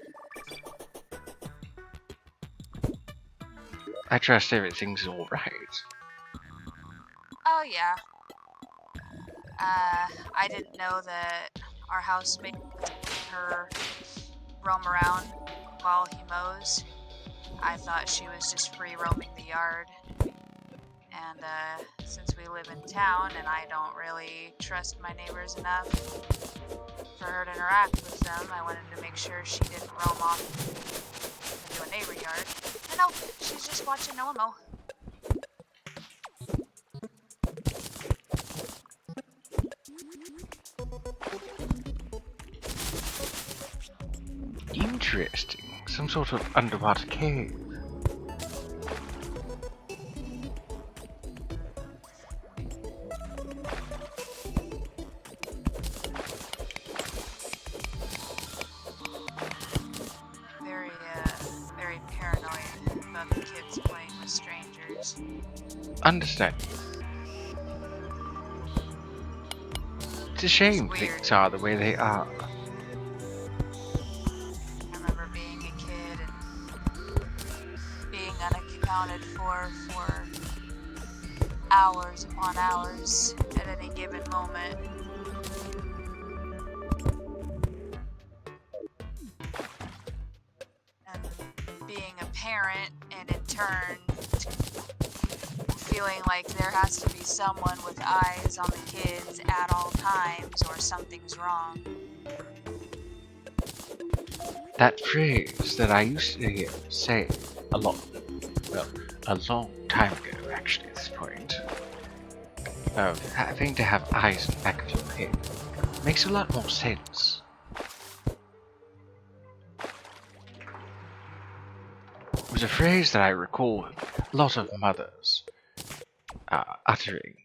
I trust everything's alright. Oh yeah. I didn't know that our housemate was letting her roam around while he mows. I thought she was just free roaming the yard. And since we live in town and I don't really trust my neighbors enough for her to interact with them, I wanted to make sure she didn't roam off into a neighbor yard. And no, she's just watching Noah mow. Interesting. Some sort of underwater cave. Very paranoid about the kids playing with strangers. Understand. It's a shame things are the way they are. I remember being a kid and being unaccounted for hours upon hours at any given moment. And being a parent and in turn feeling like there has to be someone with eyes on the kids at all times or something's wrong. That phrase that I used to hear say a lot, well, a long time ago actually at this point, of having to have eyes in the back of your head, makes a lot more sense. It was a phrase that I recall a lot of mothers uttering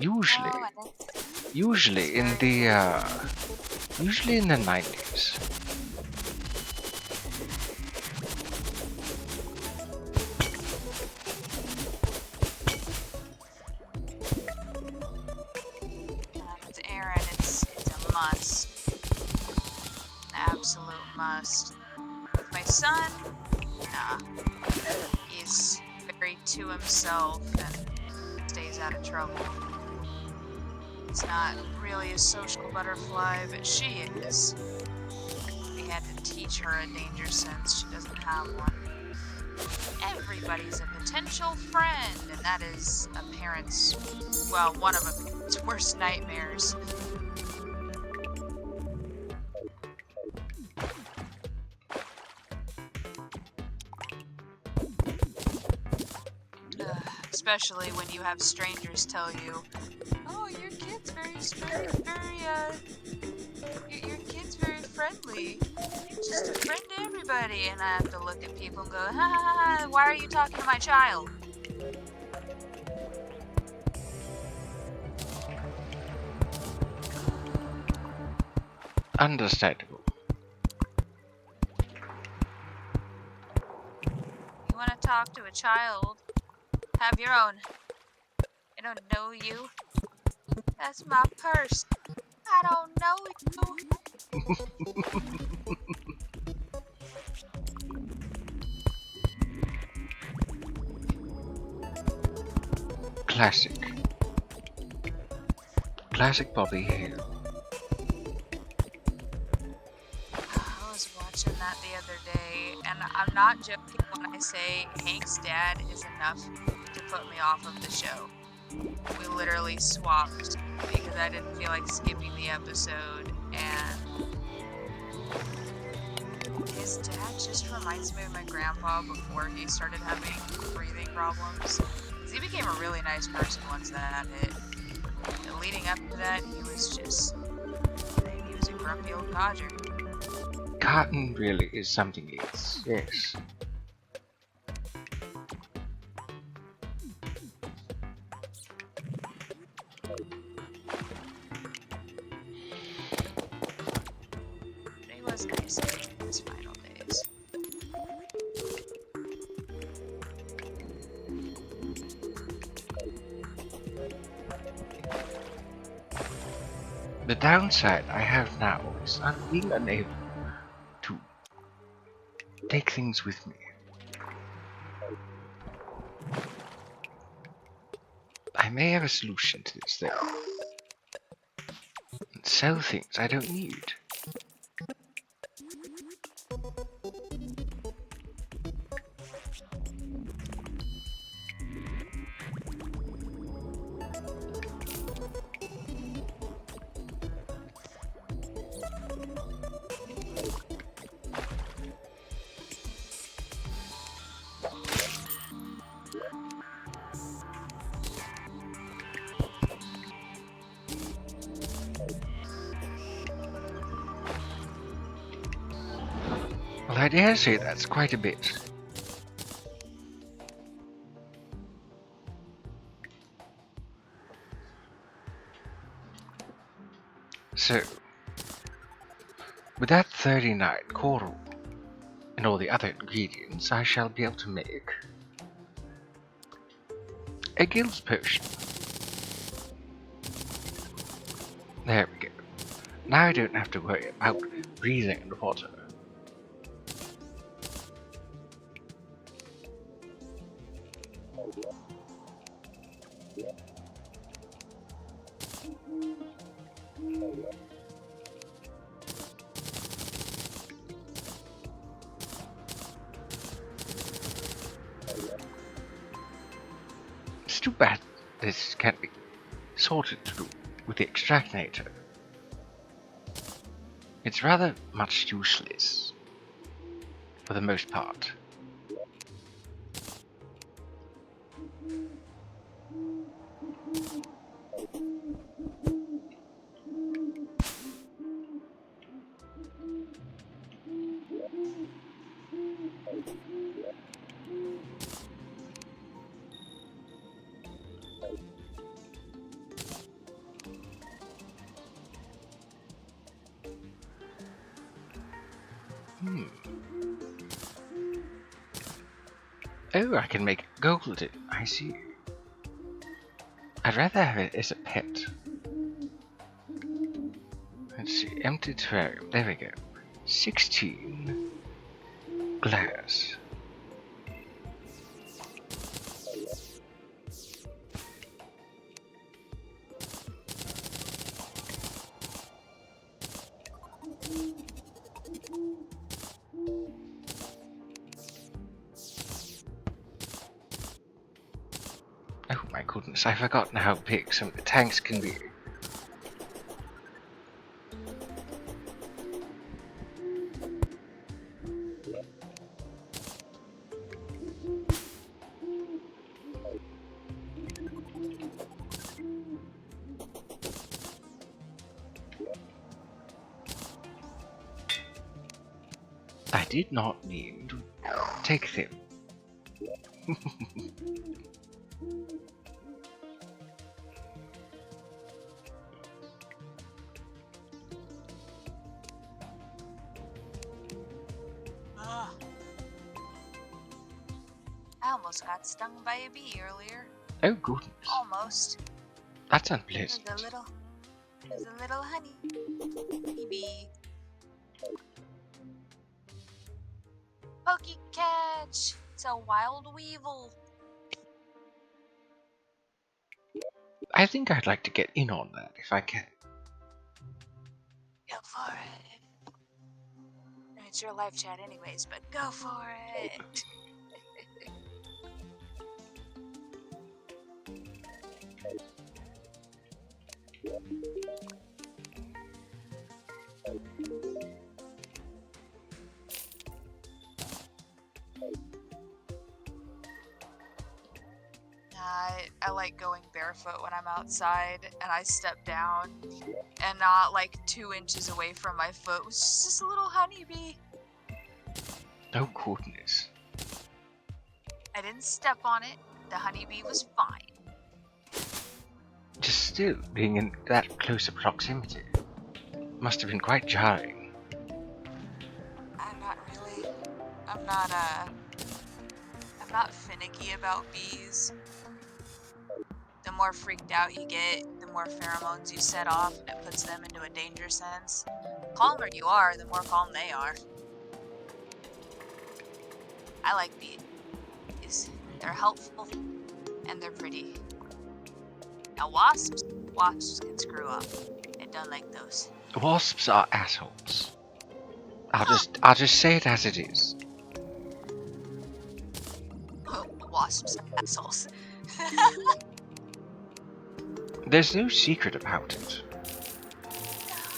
Usually, Oh, I didn't. usually in the usually in the 90s. With Aaron, it's a must. An absolute must. With my son, nah. He's very to himself and stays out of trouble. He's not really a social butterfly, but she is. We had to teach her a danger sense. She doesn't have one. Everybody's a potential friend, and that is a parent's, well, one of a parent's worst nightmares. Especially when you have strangers tell you, "Oh, your kid's your kid's very friendly. Just a friend to everybody." And I have to look at people and go, "Ha ha ha! Why are you talking to my child?" Understandable. You want to talk to a child? Have your own. I don't know you. That's my purse. I don't know you. Classic. Classic Bobby Hill. I was watching that the other day, and I'm not joking when I say Hank's dad is enough to put me off of the show. We literally swapped because I didn't feel like skipping the episode, and his dad just reminds me of my grandpa before he started having breathing problems. 'Cause he became a really nice person once that hit. And leading up to that, he was a grumpy old codger. Cotton really is something else, yes. But he was nice in his final days. The downside I have now is being unable to take things with me. I may have a solution to this though. Sell things I don't need. Well, I dare say that's quite a bit. So, with that 39 coral and all the other ingredients, I shall be able to make a guild potion. There we go. Now I don't have to worry about breathing underwater. It's too bad this can't be sorted through with the extractinator. It's rather much useless, for the most part. Hmm. Oh, I can make golden. I see. I'd rather have it as a pet. Let's see. Empty terrarium. There we go. 16 glass. Oh my goodness, I've forgotten how big some of the tanks can be. I did not mean to take them. Ugh. I almost got stung by a bee earlier. Oh goodness, Almost. that's There's unpleasant. there's a little honey bee. Pokey catch! It's a wild weevil. I think I'd like to get in on that if I can. Go for it. It's your live chat anyways, but go for it. I like going barefoot when I'm outside, and I step down, and not like 2 inches away from my foot was just a little honeybee. Oh goodness. I didn't step on it. The honeybee was fine. Just still, being in that close a proximity must have been quite jarring. I'm not really. I'm not finicky about bees. The more freaked out you get, the more pheromones you set off, and it puts them into a danger sense. Calmer you are, the more calm they are. I like bees. They're helpful, and they're pretty. Now wasps can screw up. I don't like those. Wasps are assholes. I'll just say it as it is. Wasps are assholes. There's no secret about it.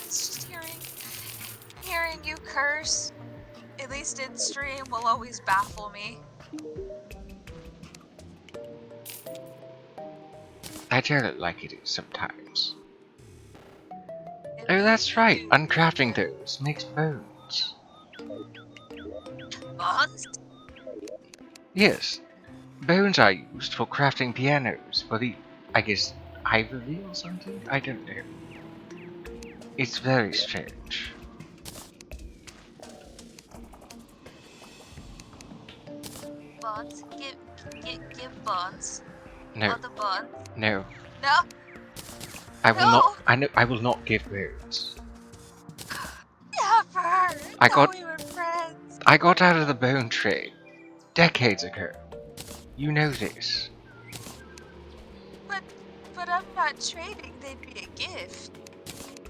It's just hearing you curse, at least in stream, will always baffle me. I tell it like it is sometimes. Oh, that's right. Uncrafting those makes bones. Bones? Yes, bones are used for crafting pianos for the, I guess, ivory or something? I don't know. It's very strange. Bones? Give bones. No, Oh, the bones. no, No. I will No. not. I will not give bones. Never. I got- We were friends. I got out of the bone trade decades ago. You know this. But I'm not trading. They'd be a gift,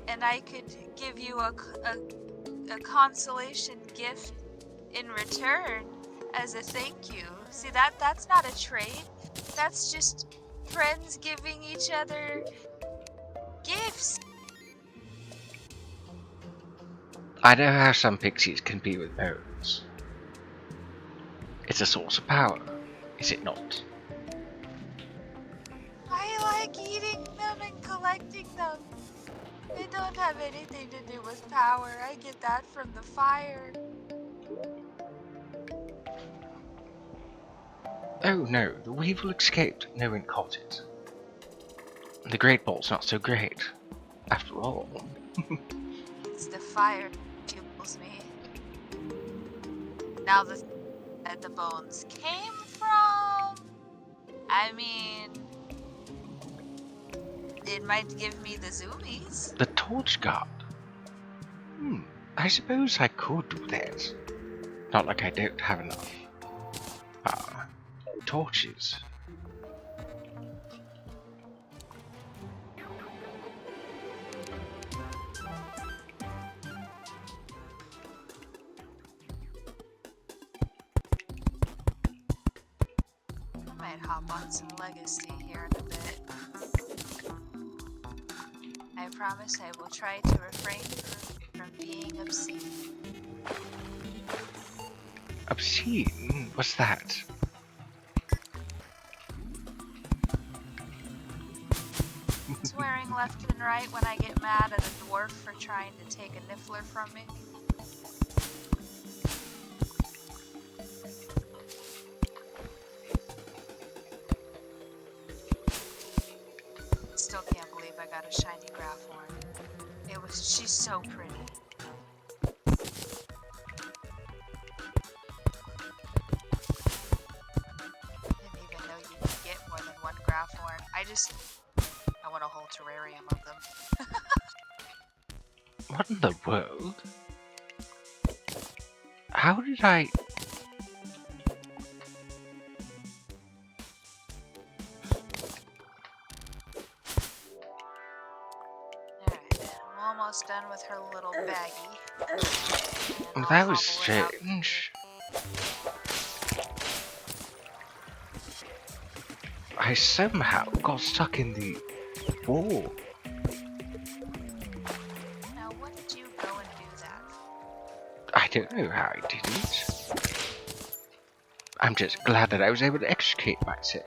and I could give you a consolation gift in return as a thank you. See, that's not a trade. That's just friends giving each other gifts. I know how some pixies can be with bones. It's a source of power, is it not? I like eating them and collecting them. They don't have anything to do with power. I get that from the fire. Oh no, the weevil escaped. No one caught it. The great ball's not so great, after all. It's the fire that fuels me. Now the bones came from, I mean, it might give me the zoomies. The torch guard. I suppose I could do that. Not like I don't have enough. Torches. I might hop on some legacy here in a bit. I promise I will try to refrain from being obscene. Obscene? What's that? Swearing left and right when I get mad at a dwarf for trying to take a niffler from me. Still can't believe I got a shiny Graphorn. She's so pretty. Didn't even know you could get more than one Graphorn. I want a whole terrarium of them. What in the world? How did I... Alright, I'm almost done with her little baggie. And That I'll was hobble it out. strange. I somehow got stuck in the wall. Now, what did you go and do that for? I don't know how I did it. I'm just glad that I was able to extricate myself.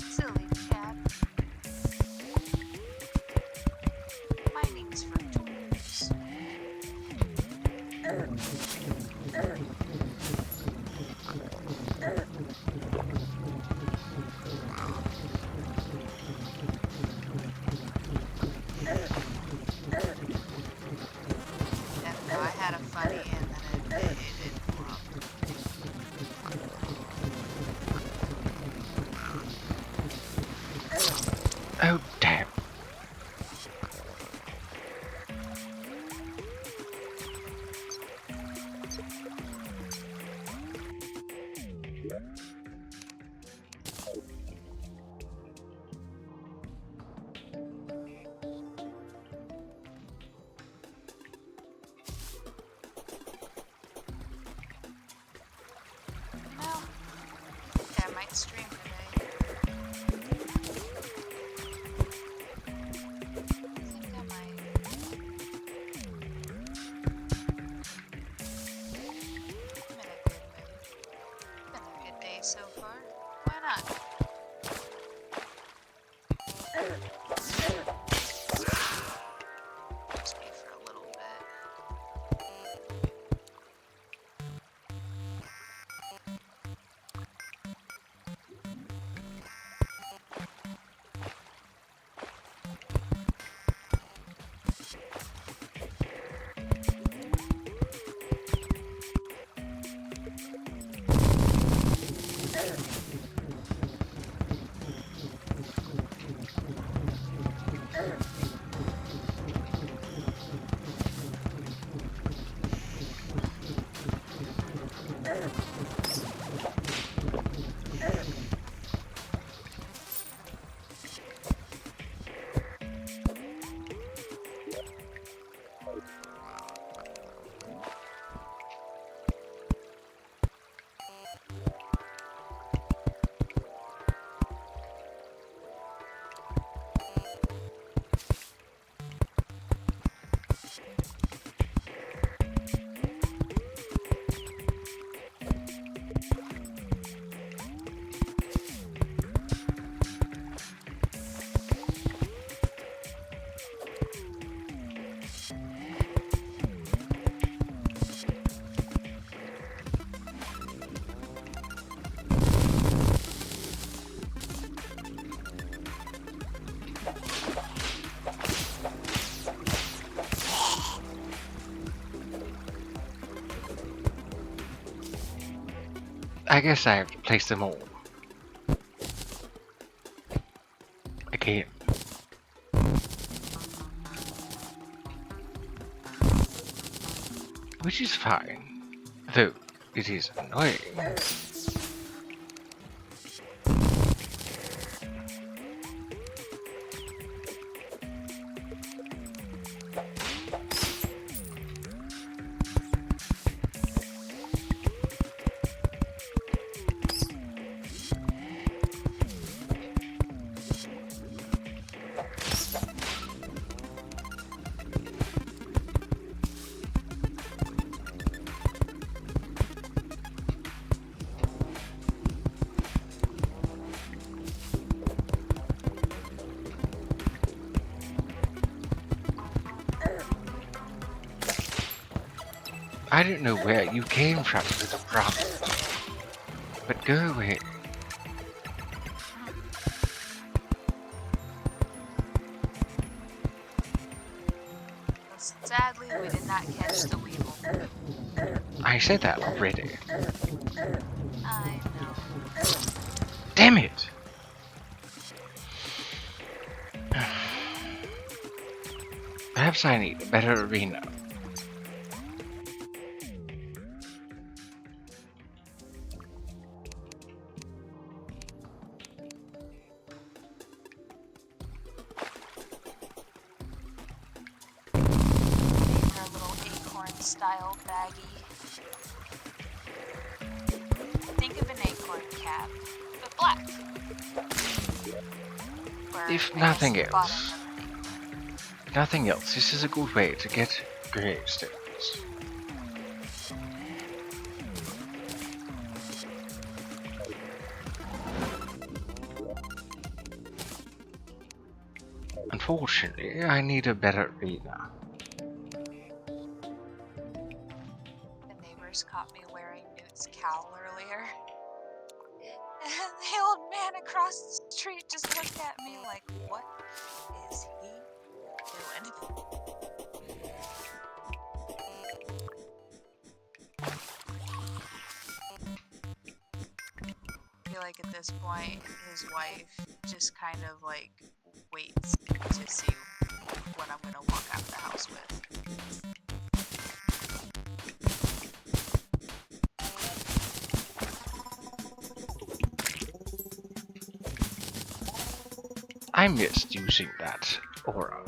Silly cat. Mining's for tools. Yeah, no, I had a funny and then it didn't come up. Oh, damn. No, I think I might stream today. I think I might. I'm in a good mood. Been a good day so far. Why not? Just be for a little bit. I guess I have to place them all. Again. Which is fine, though it is annoying. I don't know where you came from, little prophet, but go away. Sadly, we did not catch the weevil. I said that already. I know. Damn it! Perhaps I need a better arena. Our little acorn-style baggie. Think of an acorn cap, but black. Or, If I nothing guess, else. Nothing else, this is a good way to get gravestones. Unfortunately, I need a better arena. The neighbors caught me wearing Newt's cowl earlier. And the old man across the street just looked at me like, what is he doing? I feel like at this point, his wife just kind of like waits to see what I'm gonna walk out the house with. I missed using that aura.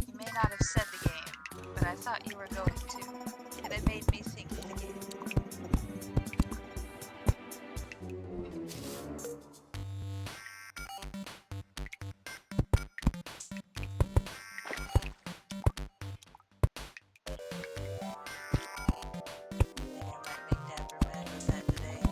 You may not have said the game, but I thought you were going to, and it made me think of the game. I might make Dapper mad with that today.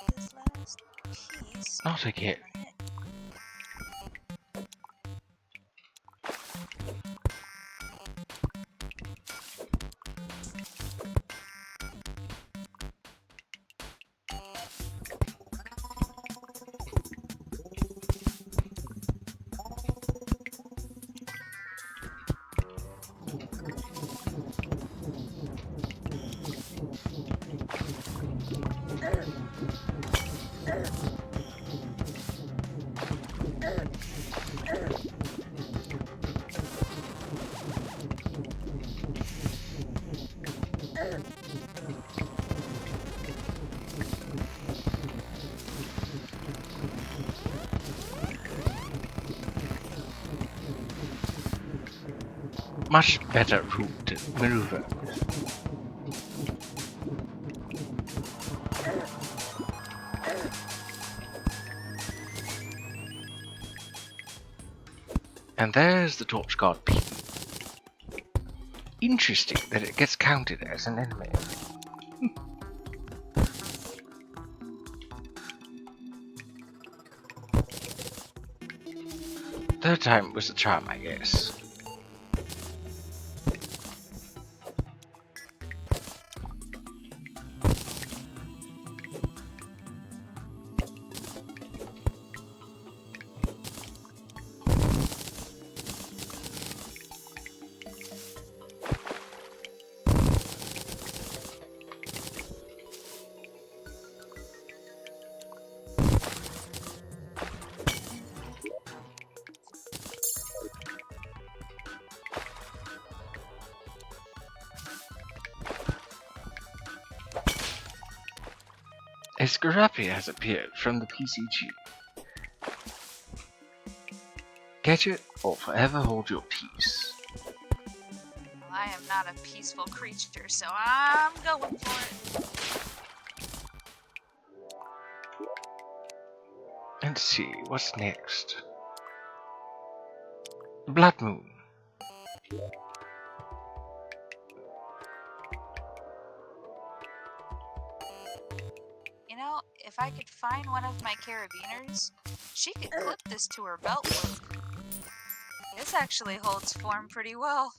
Get this last piece. Not again. Much better route to maneuver. And there's the torch god P. Interesting that it gets counted as an enemy. Third time was the charm, I guess. A Scarappy has appeared from the PCG. Get it, or forever hold your peace. Well, I am not a peaceful creature, so I'm going for it. Let's see, what's next? Blood Moon. You know, if I could find one of my carabiners, she could clip this to her belt loop. This actually holds form pretty well.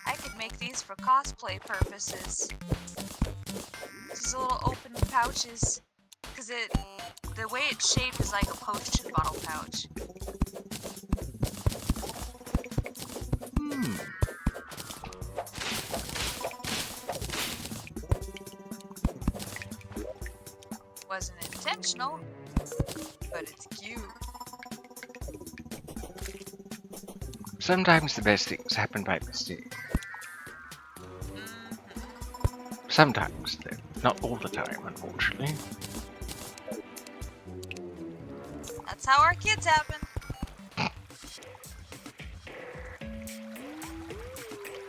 I could make these for cosplay purposes. Just little open pouches, because the way it's shaped is like a potion bottle pouch. Wasn't intentional, but it's cute. Sometimes the best things happen by mistake. Sometimes, though. Not all the time, unfortunately. That's how our kids happen.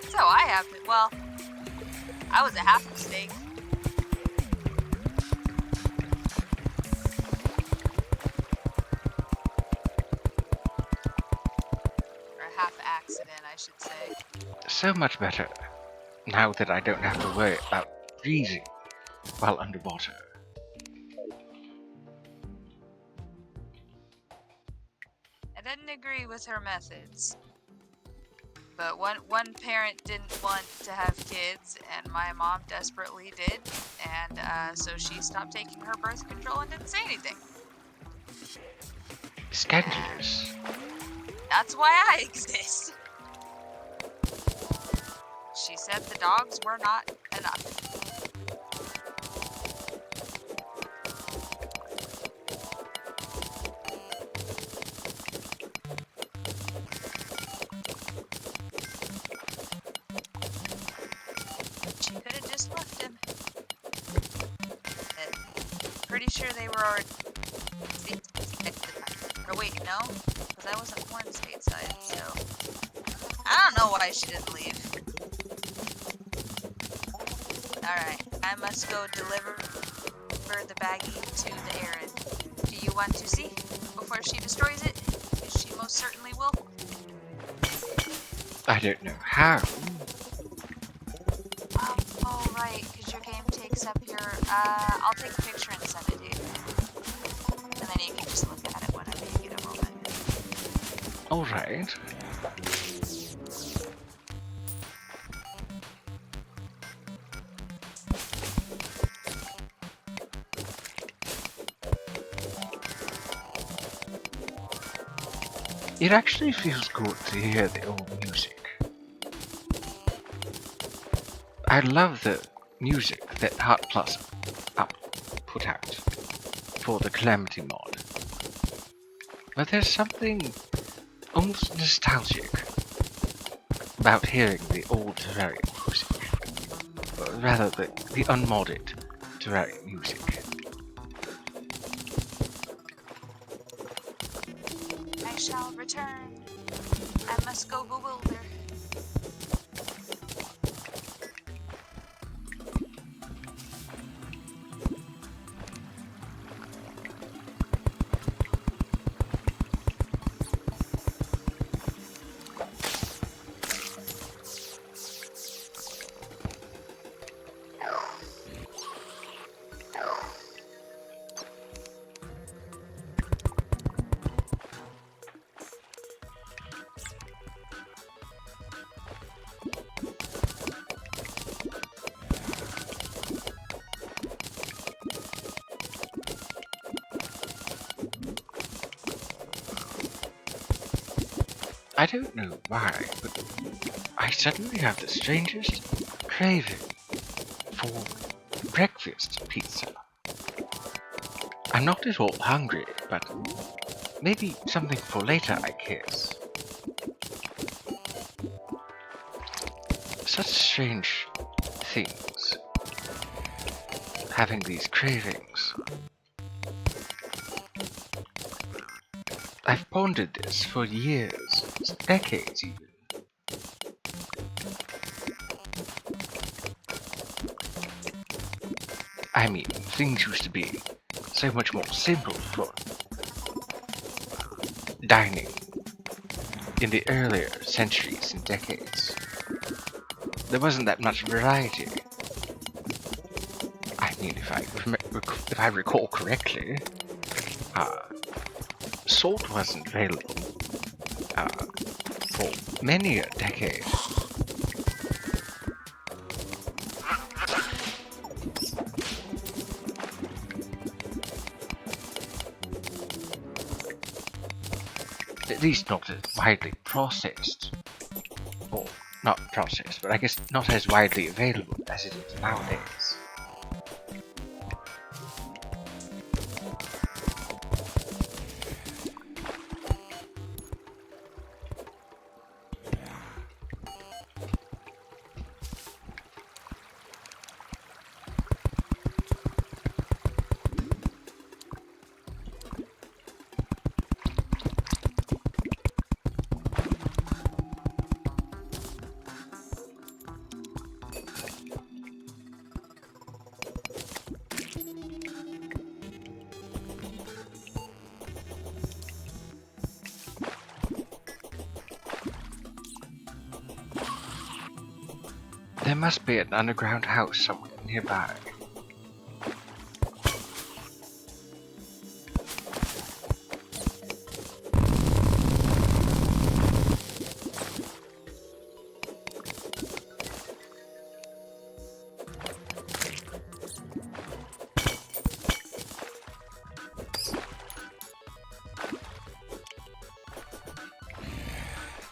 That's how I happen. Well, I was a half mistake. Or a half accident, I should say. So much better, now that I don't have to worry about freezing while underwater. I didn't agree with her methods. But one parent didn't want to have kids, and my mom desperately did, and so she stopped taking her birth control and didn't say anything. Scandalous. That's why I exist. She said the dogs were not enough. She could have just left him. Pretty sure they were already. Or wait, no, because I wasn't born stateside, so I don't know why she didn't leave. Alright, I must go deliver the baggie to the errand. Do you want to see before she destroys it? Because she most certainly will. I don't know how. Oh right, because your game takes up your, I'll take a picture and send it to you. And then you can just look at it whenever you get a moment. Alright. It actually feels good to hear the old music. I love the music that Heart Plus put out for the Calamity mod. But there's something almost nostalgic about hearing the old Terraria music. Or rather, the unmodded Terraria music. I shall return. I must go bewilder. I don't know why, but I suddenly have the strangest craving for breakfast pizza. I'm not at all hungry, but maybe something for later, I guess. Such strange things. Having these cravings. I've pondered this for years, decades even. I mean, things used to be so much more simple for dining in the earlier centuries and decades. There wasn't that much variety. I mean, if I recall correctly, salt wasn't available for many a decade. At least not as widely processed. Or, not processed, but I guess not as widely available as it is nowadays. There must be an underground house somewhere nearby.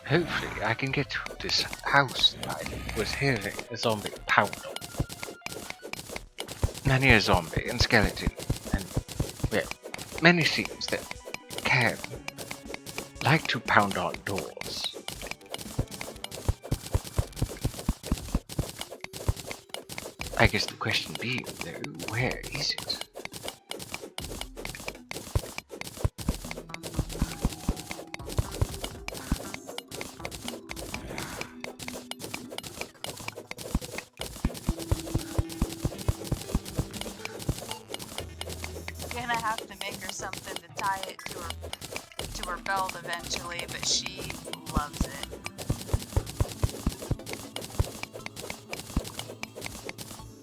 Hopefully I can get to this house that I was hearing a zombie pound on. Many a zombie and skeleton, and well, many things that can like to pound on doors. I guess the question being, though, where is it? Gonna have to make her something to tie it to her belt eventually, but she loves it.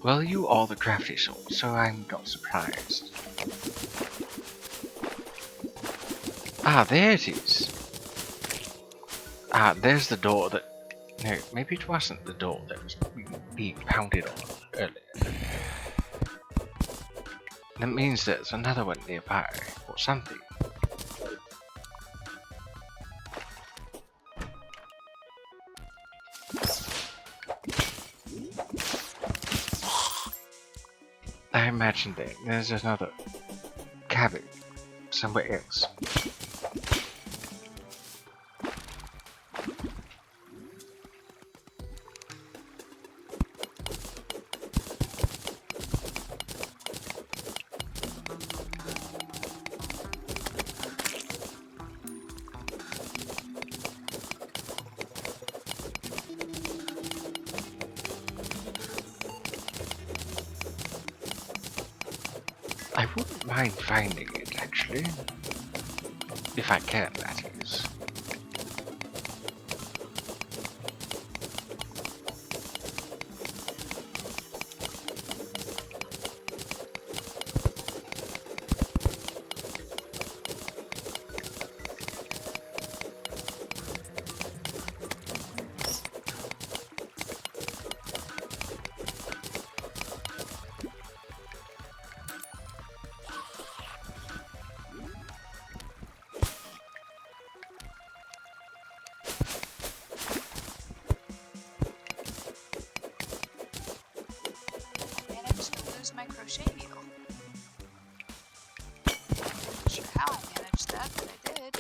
Well, you are the crafty sort, so I'm not surprised. Ah, there it is. Ah, there's the door that... No, maybe it wasn't the door that was being pounded on earlier. That means there's another one nearby, or something. I imagine there's another cabin somewhere else. I wouldn't mind finding it, actually. If I can, that is. how I managed that, but I did.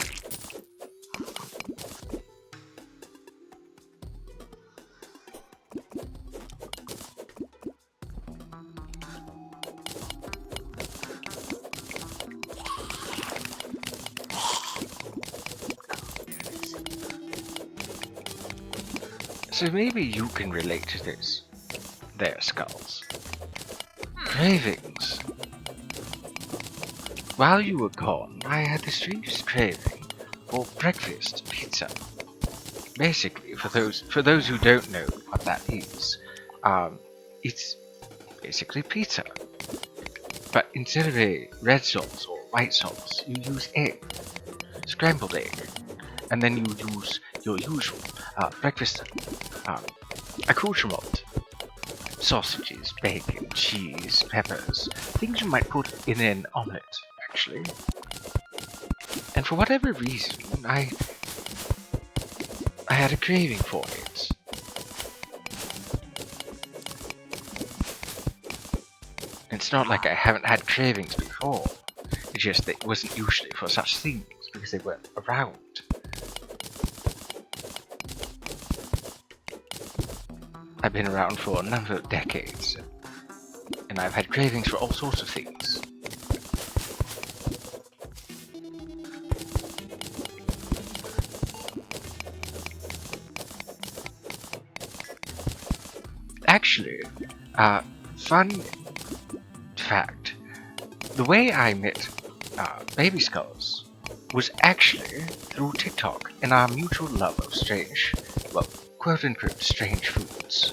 So maybe you can relate to this. There, Skulls. Cravings. While you were gone, I had the strangest craving for breakfast pizza. Basically, for those who don't know what that is, it's basically pizza. But instead of a red sauce or white sauce, you use egg, scrambled egg, and then you use your usual breakfast accoutrement. Sausages, bacon, cheese, peppers, things you might put in an omelette, actually. And for whatever reason, I had a craving for it. It's not like I haven't had cravings before. It's just that it wasn't usually for such things, because they weren't around. I've been around for a number of decades, and I've had cravings for all sorts of things. Actually, fun fact, the way I met Baby Skulls was actually through TikTok and our mutual love of strange, well, quote-unquote strange foods.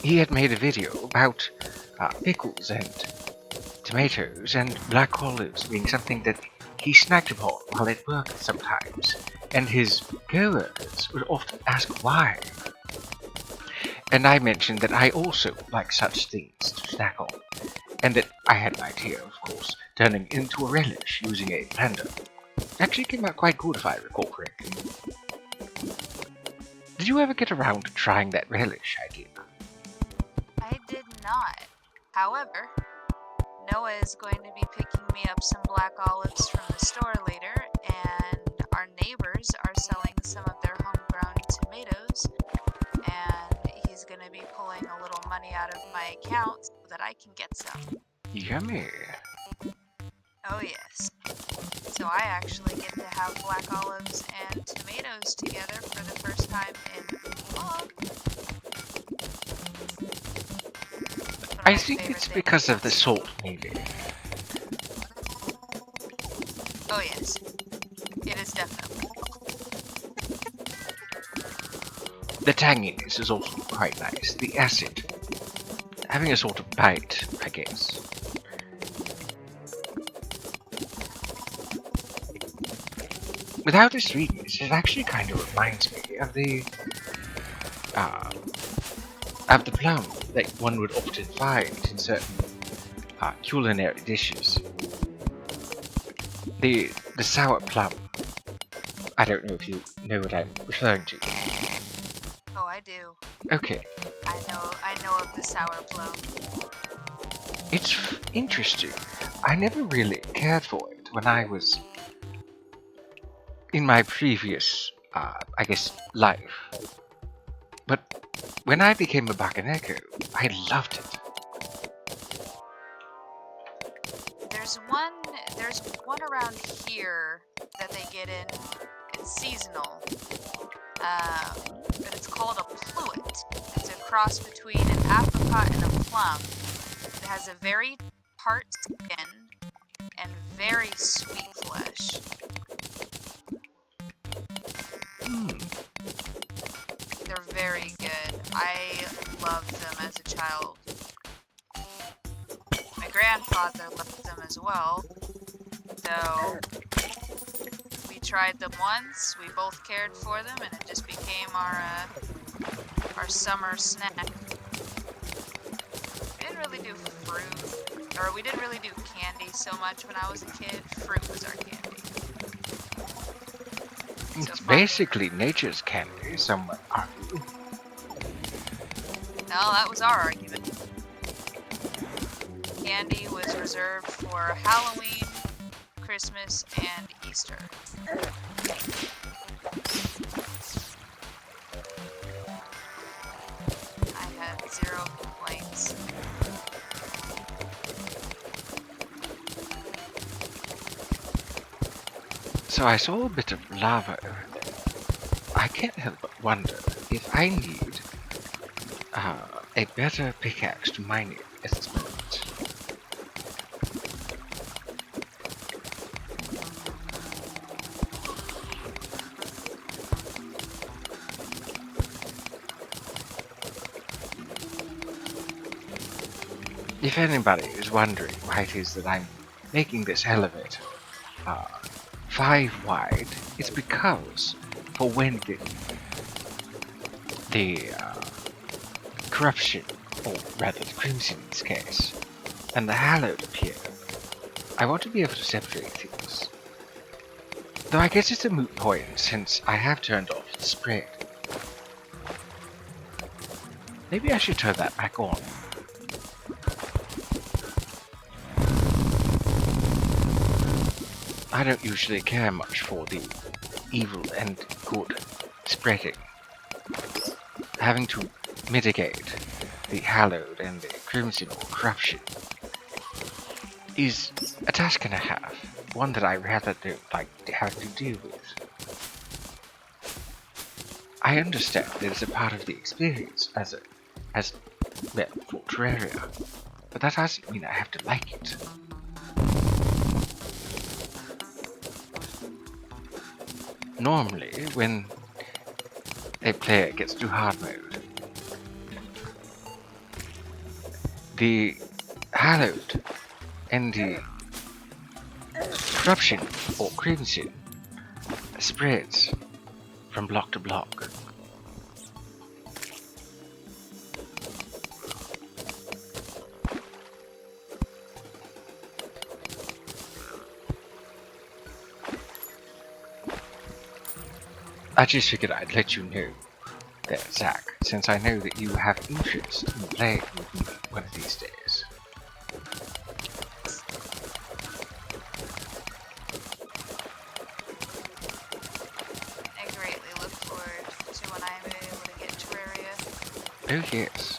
He had made a video about pickles and tomatoes and black olives being something that he snacked upon while at work sometimes, and his co-workers would often ask why. And I mentioned that I also like such things to snack on, and that I had an idea, of course, turning into a relish using a blender. Actually came out quite good if I recall correctly. Did you ever get around to trying that relish idea? I did not. However, Noah is going to be picking me up some black olives from the store later, and our neighbors are selling some of their homegrown tomatoes, and he's going to be pulling a little money out of my account so that I can get some. Yummy. Oh yes. So I actually get to have black olives and tomatoes together for the first time in long. I think it's because of the salt, maybe. Oh yes. It is definitely. The tanginess is also quite nice. The acid. Having a sort of bite, I guess. Without the sweetness, it actually kind of reminds me of the plum that one would often find in certain culinary dishes. The sour plum. I don't know if you know what I'm referring to. Oh, I do. Okay, I know of the sour plum. it's interesting. I never really cared for it when I was in my previous, I guess, life. But when I became a Bakaneko, I loved it. There's one around here that they get in. It's seasonal. But it's called a pluet. It's a cross between an apricot and a plum. It has a very tart skin and very sweet flesh. They're very good. I loved them as a child. My grandfather loved them as well. So we tried them once, we both cared for them, and it just became our summer snack. We didn't really do fruit, or we didn't really do candy so much when I was a kid. Fruit was our candy. It's basically nature's candy, some would argue. No, that was our argument. Candy was reserved for Halloween, Christmas, and Easter. I had 0 complaints. So I saw a bit of lava over there. I can't help but wonder if I need a better pickaxe to mine it at this moment. If anybody is wondering why it is that I'm making this elevator 5 wide, it's because for when the corruption, or rather the crimson in this case, and the hallowed appear, I want to be able to separate things. Though I guess it's a moot point since I have turned off the spread. Maybe I should turn that back on. I don't usually care much for the evil and good spreading. Having to mitigate the hallowed and the crimson or corruption is a task and a half, one that I rather don't like to have to deal with. I understand that it's a part of the experience as well, for Terraria, but that doesn't mean I have to like it. Normally, when a player gets to hard mode, the hallowed and the corruption or crimson spreads from block to block. I just figured I'd let you know there, Zach, since I know that you have interest in playing with me one of these days. I greatly look forward to when I am able to get Terraria. Oh yes.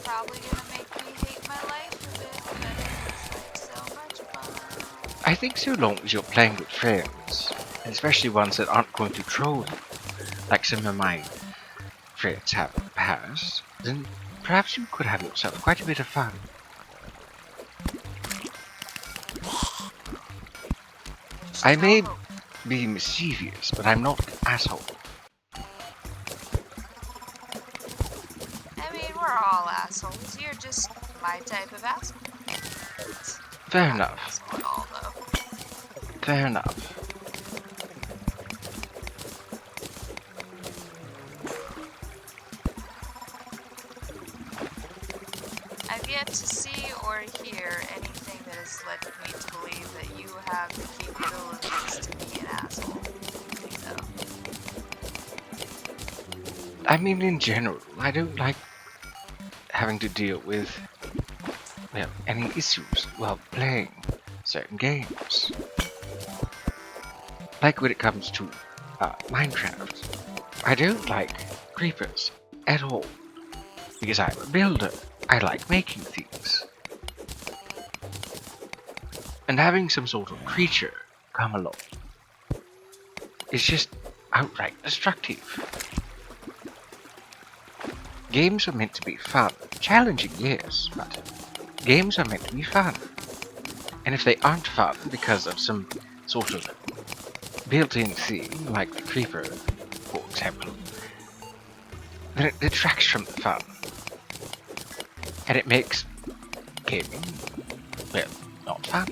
Probably gonna make me hate my life a bit, but it's like so much fun. I think so long as you're playing with friends, and especially ones that aren't going to troll you, like some of my friends have in the past, then perhaps you could have yourself quite a bit of fun. I may be mischievous, but I'm not an asshole. I mean, we're all assholes. You're just my type of asshole. Fair Not enough. asshole at all, though. Fair enough. I've yet to see or hear anything that has led me to believe that you have the capabilities to be an asshole. So, I mean, in general, I don't like having to deal with, well, any issues while playing certain games. Like when it comes to Minecraft, I don't like creepers at all, because I'm a builder. I like making things. And having some sort of creature come along is just outright destructive. Games are meant to be fun. Challenging, yes, but games are meant to be fun. And if they aren't fun because of some sort of built-in theme, like the creeper, for example, then it detracts from the fun. And it makes gaming, well, not fun.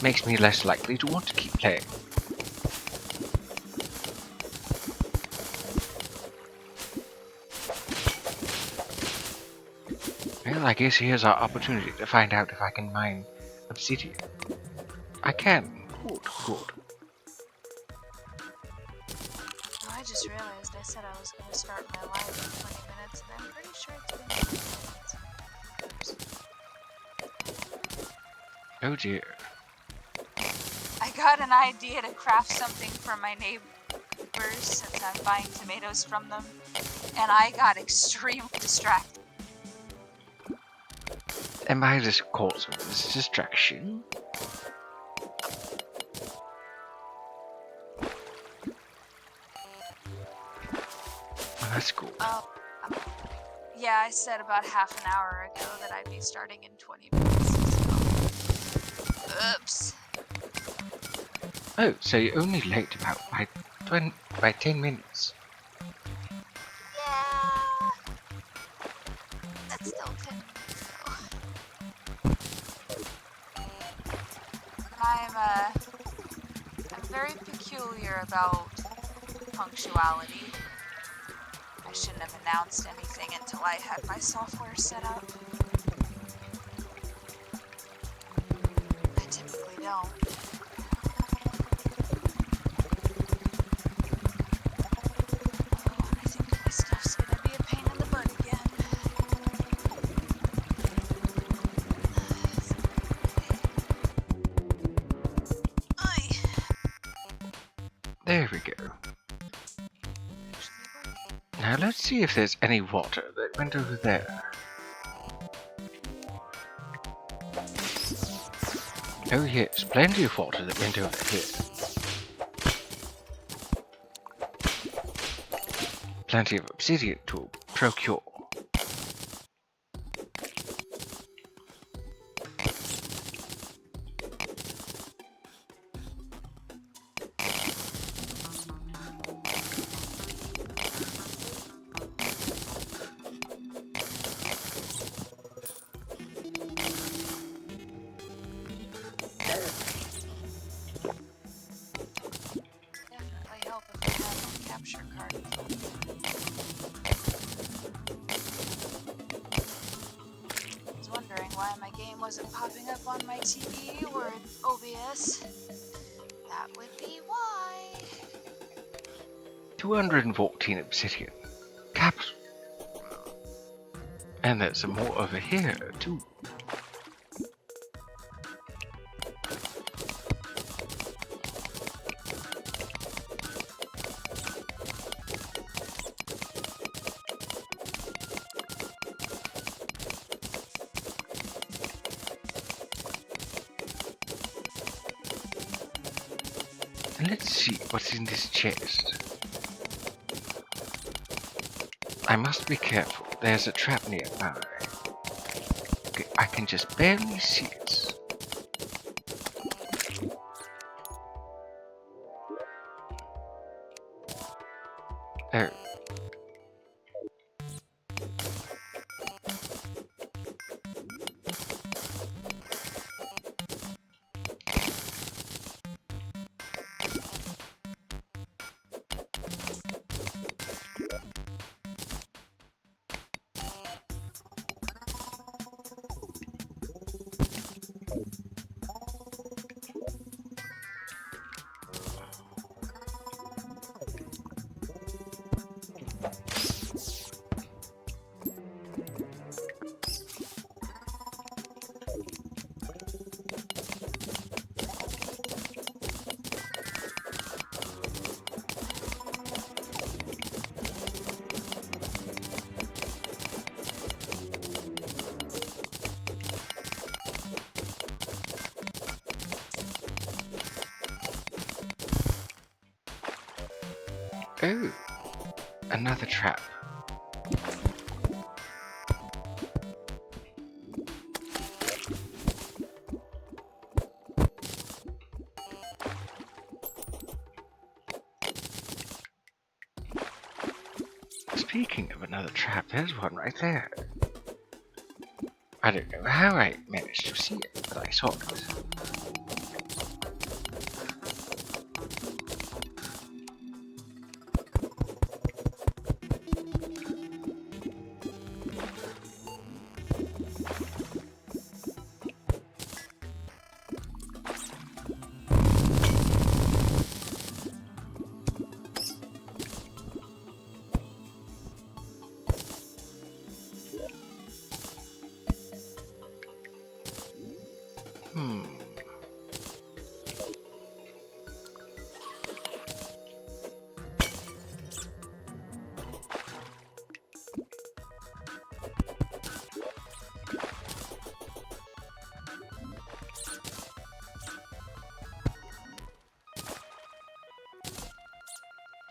Makes me less likely to want to keep playing. Well, I guess here's our opportunity to find out if I can mine obsidian. I can. Good, good. Oh, I just realized I said I was going to start my live in 20 minutes, and I'm pretty sure it's been 20 minutes. Oops. Oh dear. I got an idea to craft something for my neighbors since I'm buying tomatoes from them, and I got extremely distracted. Am I the cause of this distraction? Oh, that's cool. Yeah, I said about half an hour ago that I'd be starting in 20 minutes. So. Oops. Oh, so you're only late about by 10 minutes. Yeah. That's still 10 minutes though. I'm very peculiar about punctuality. I shouldn't have announced anything until I had my software set up. I typically don't. Oh, and I think my stuff's gonna be a pain in the butt again. There we go. Now let's see if there's any water that went over there. Oh yes, plenty of water that went over here. Plenty of obsidian to procure. Definitely help if I have a capture card. I was wondering why my game wasn't popping up on my TV or in OBS. That would be why. 214 obsidian. Capital. And there's some more over here too. Let's see what's in this chest. I must be careful. There's a trap nearby. Okay, I can just barely see it. Oh. Oh, another trap. Speaking of another trap, there's one right there. I don't know how I managed to see it, but I saw it.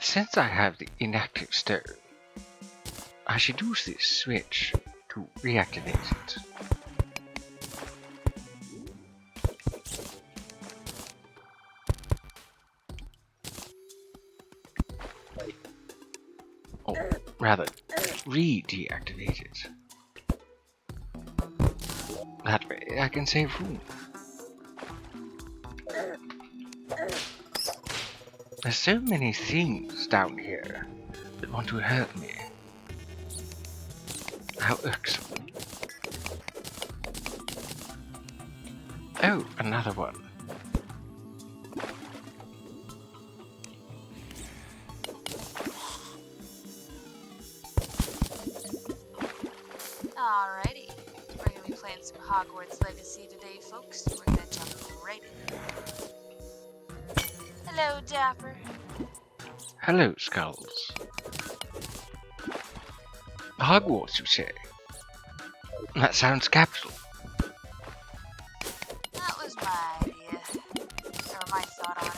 Since I have the inactive stone, I should use this switch to reactivate it. Or rather, re-deactivate it. That way I can save room. There's so many things down here that want to hurt me. How irksome. Oh, another one. Alrighty, we're gonna be playing some Hogwarts Legacy today, folks. We're gonna jump right in. Hello, Dapper. Hello, Skulls. Hogwarts, you say? That sounds capital. That was my idea, or my thought on it.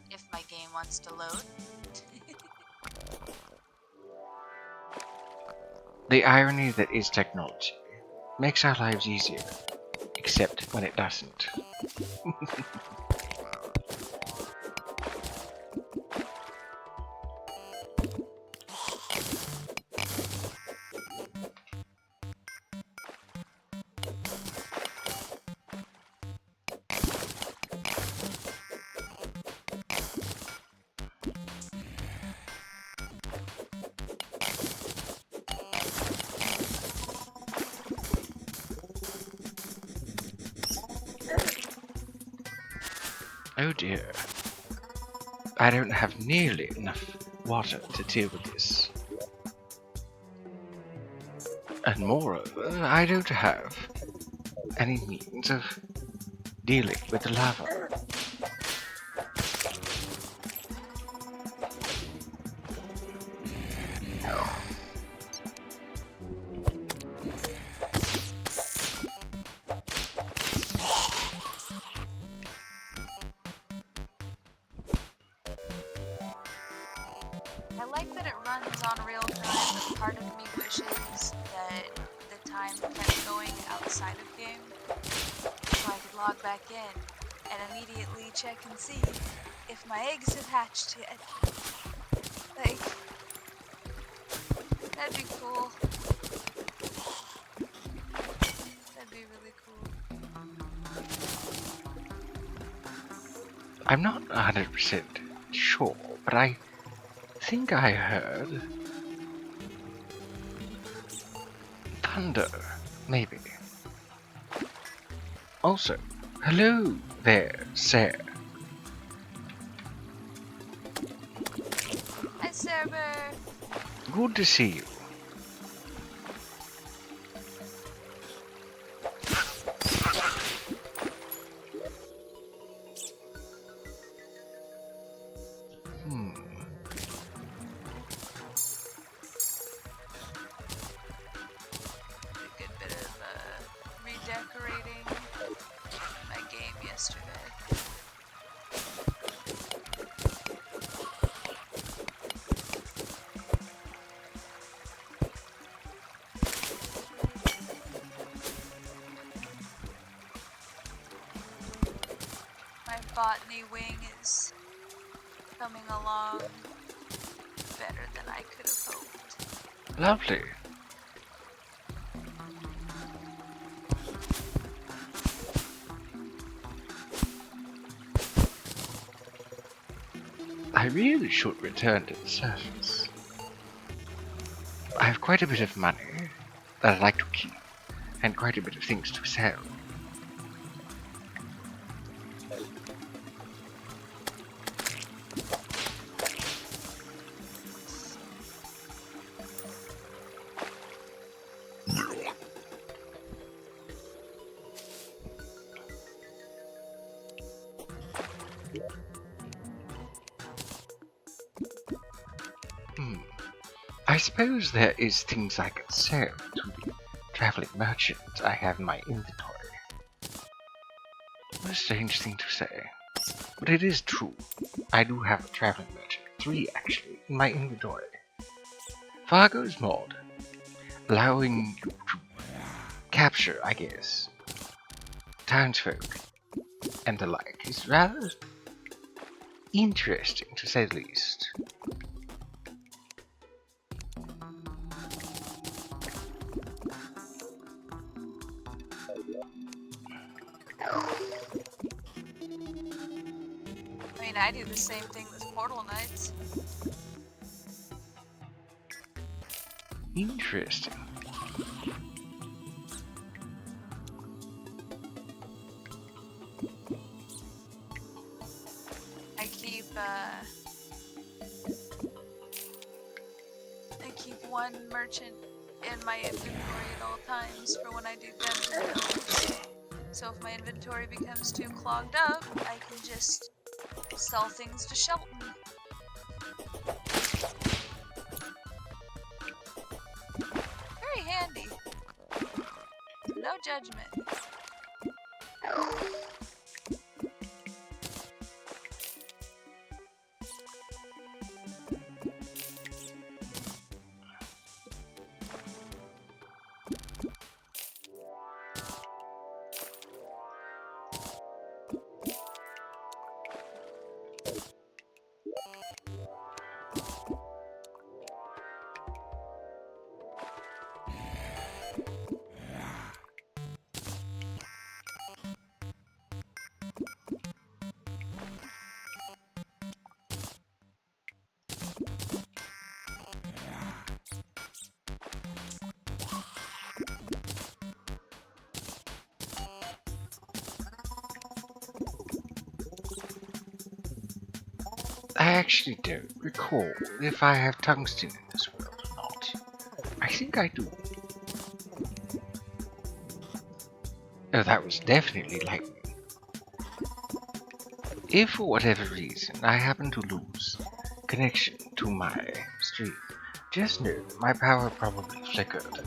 If my game wants to load. The irony that is technology makes our lives easier, except when it doesn't. Oh dear. I don't have nearly enough water to deal with this. And moreover, I don't have any means of dealing with the lava. I like that it runs on real time, but part of me wishes that the time kept going outside of game, so I could log back in and immediately check and see if my eggs have hatched yet. Like, that'd be cool. That'd be really cool. I'm not 100% sure, but I think I heard thunder, maybe. Also, hello there, sir. Hi, Cerber. Good to see you. Redecorating my game yesterday. My botany wing is coming along better than I could have hoped. Lovely. I really should return to the surface. I have quite a bit of money that I'd like to keep, and quite a bit of things to sell. I suppose there is things I can sell to the traveling merchant I have in my inventory. What a strange thing to say. But it is true. I do have a traveling merchant, 3 actually, in my inventory. Fargo's mod, allowing you to capture, I guess, townsfolk and the like, is rather interesting to say the least. I mean, I do the same thing with Portal Knights. Interesting. I keep one merchant in my inventory at all times for when I do dungeon builds. So if my inventory becomes too clogged up, I can just sell things to Shelton. Very handy. No judgment. I actually don't recall if I have tungsten in this world or not. I think I do. Oh, that was definitely lightning. If for whatever reason I happen to lose connection to my stream, just know my power probably flickered.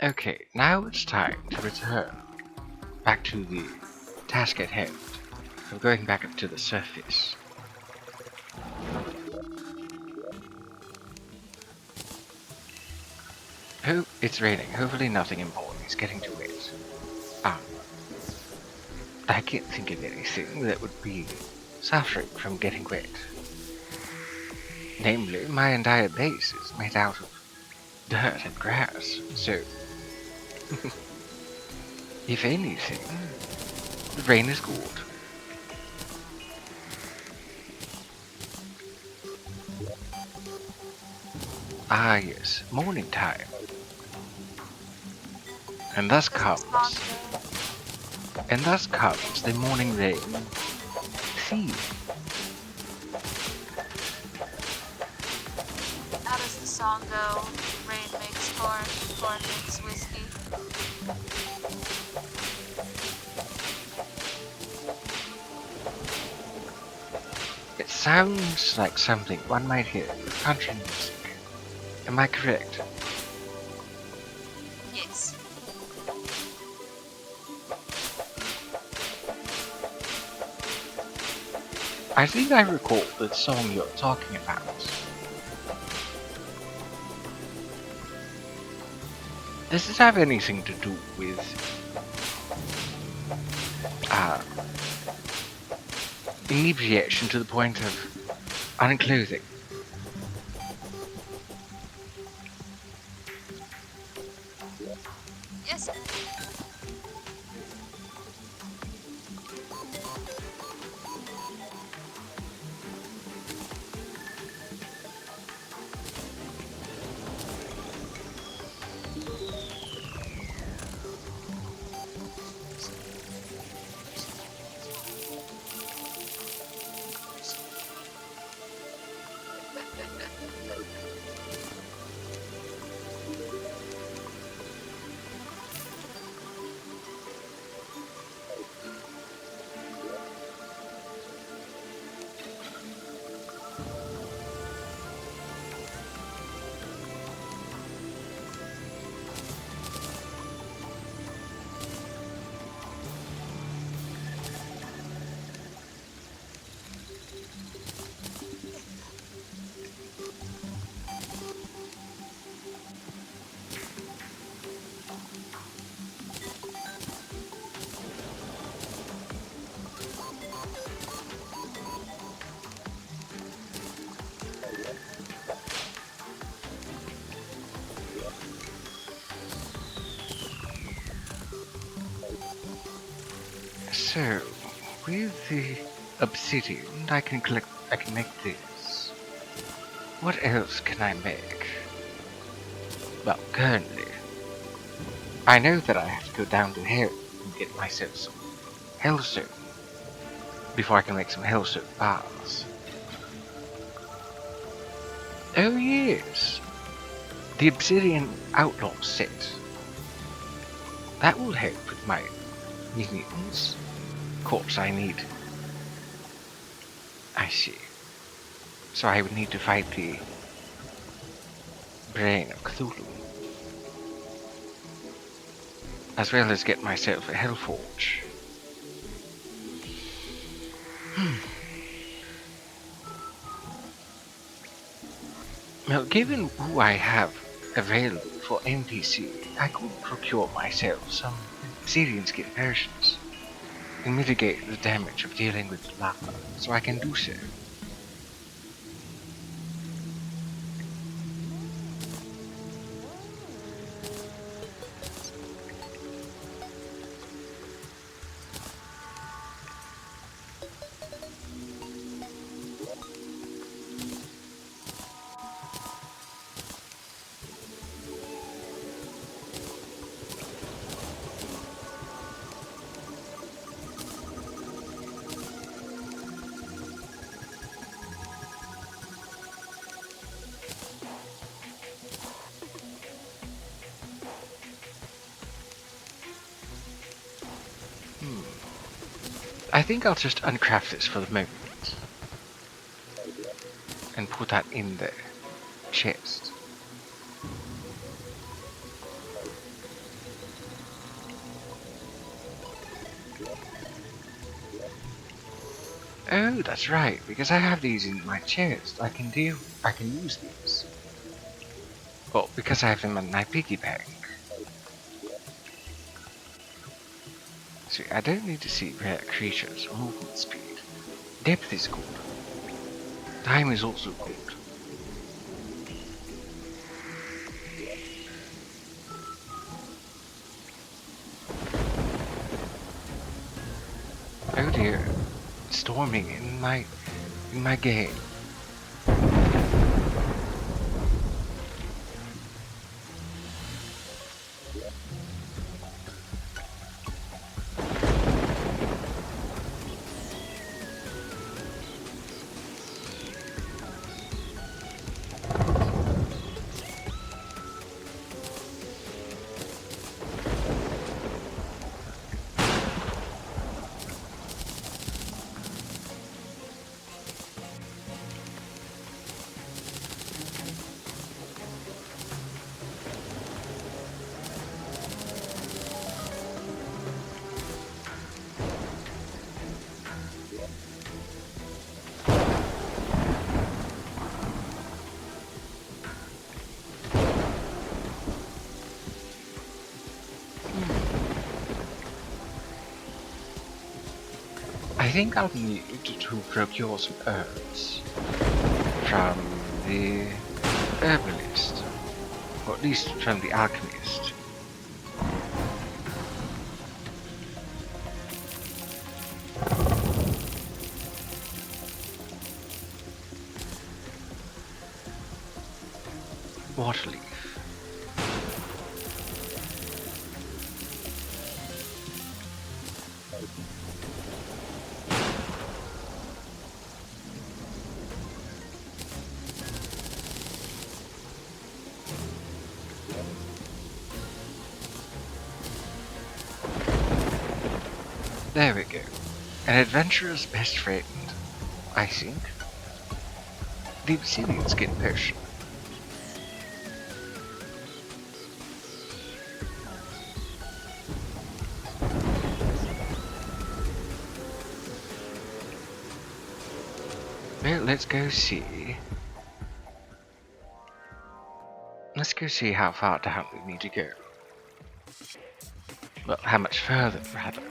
Okay, now it's time to return back to the task at hand of going back up to the surface. Oh, it's raining. Hopefully nothing important is getting too wet. I can't think of anything that would be suffering from getting wet. Namely, my entire base is made out of dirt and grass, so if anything, the rain is good. Ah yes, morning time. And thus comes the morning rain. See, How does the song go? Rain makes corn, corn makes whiskey. it sounds like something one might hear in country music. Am I correct? Yes. I think I recall the song you're talking about. Does this have anything to do with inebriation to the point of unclothing? Yes. So, with the obsidian, I can make this. What else can I make? Well, currently, I know that I have to go down to hell and get myself some hellstone before I can make some hellstone bars. Oh yes, the obsidian outlaw set. That will help with my minions. Of course, I see. So I would need to fight the brain of Cthulhu, as well as get myself a Hellforge. Well, given who I have available for NPC, I could procure myself some obsidian skin versions and mitigate the damage of dealing with lava, so I can do so. I think I'll just uncraft this for the moment and put that in the chest. Oh, that's right, because I have these in my chest. I can use these. Well, because I have them in my piggy bank. See, I don't need to see rare creatures or movement speed. Depth is good. Time is also good. Oh dear, it's storming in my game. I think I'll need to procure some herbs from the herbalist, or at least from the alchemist. Water leaf. There we go. An adventurer's best friend, I think. The obsidian skin potion. Well, let's go see. Let's go see how far down we need to go. Well, how much further, rather.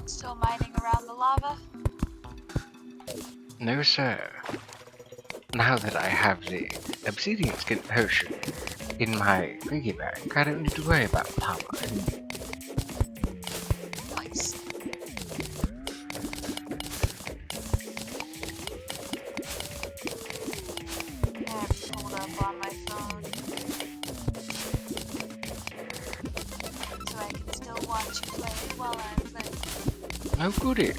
Still mining around the lava? No, sir. Now that I have the obsidian skin potion in my piggy bank, I don't need to worry about power anymore. Nice. I have you pulled up on my phone. So I can still watch you play while I play. Oh, goody.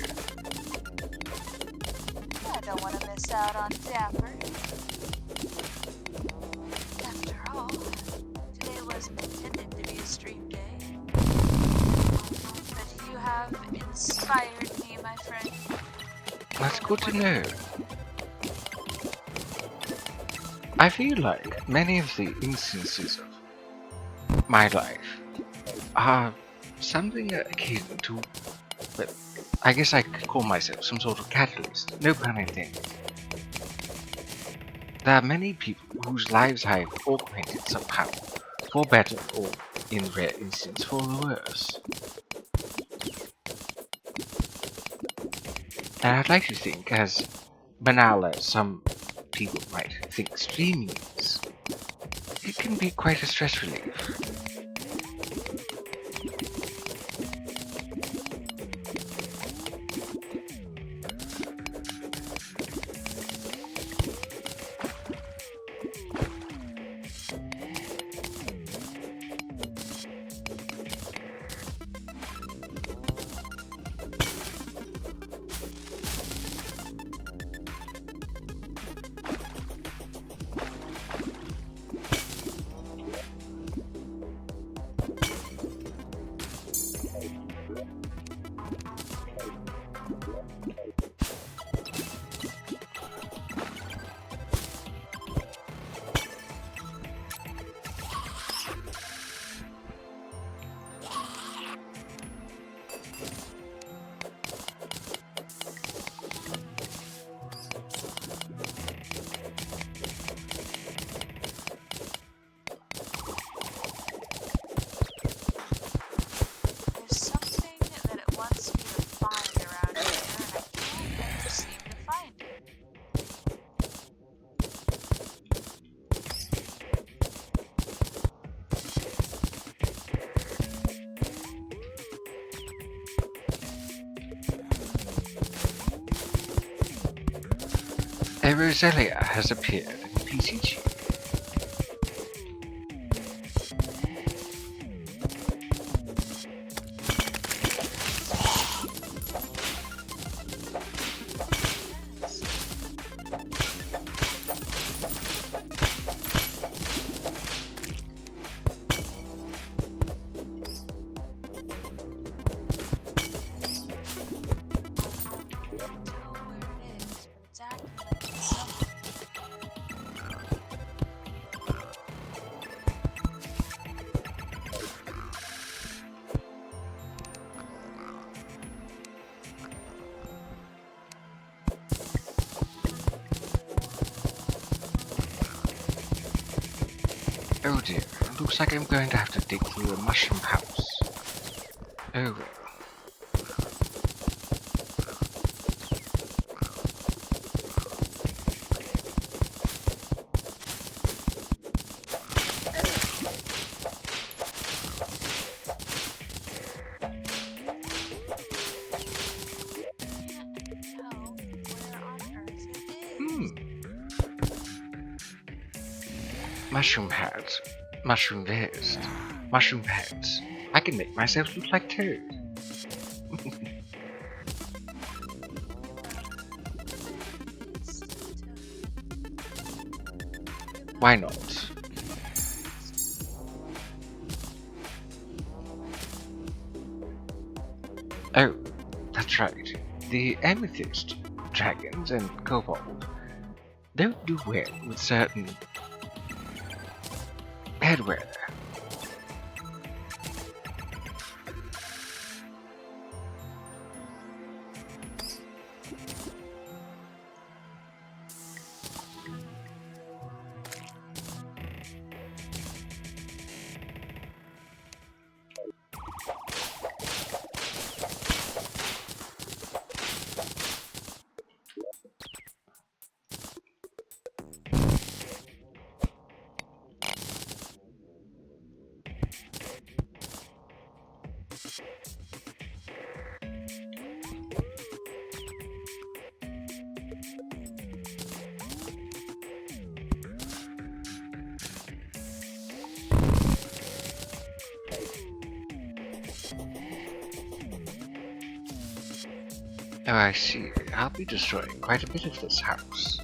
I don't want to miss out on Dapper. After all, today wasn't intended to be a stream day. But you have inspired me, my friend. That's good to know. I feel like many of the instances of my life are something akin to, well, I guess I could call myself some sort of catalyst, no pun intended. There are many people whose lives I have augmented somehow, for better or, in rare instance, for the worse. And I'd like to think, as banal as some people might think streaming is, it can be quite a stress relief. There's something that it wants me to find around here, and I can't ever seem to find it. A Roselia has appeared in PCG. Oh dear, looks like I'm going to have to dig through a mushroom house. Oh well. Mushroom hat, mushroom vest, mushroom pants. I can make myself look like Toad. Why not? Oh, that's right. The amethyst, dragons, and kobold don't do well with certain headwear. Oh, I see. I'll be destroying quite a bit of this house.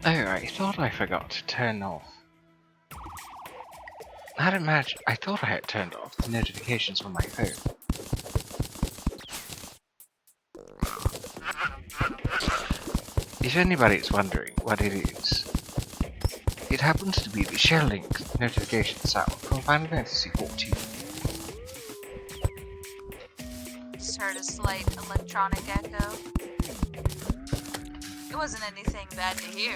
Oh, I thought I forgot to turn off. I thought I had turned off the notifications on my phone. If anybody's wondering what it is, it happens to be the shell link notification sound from Final Fantasy XIV. Just heard a slight electronic echo. It wasn't anything bad to hear.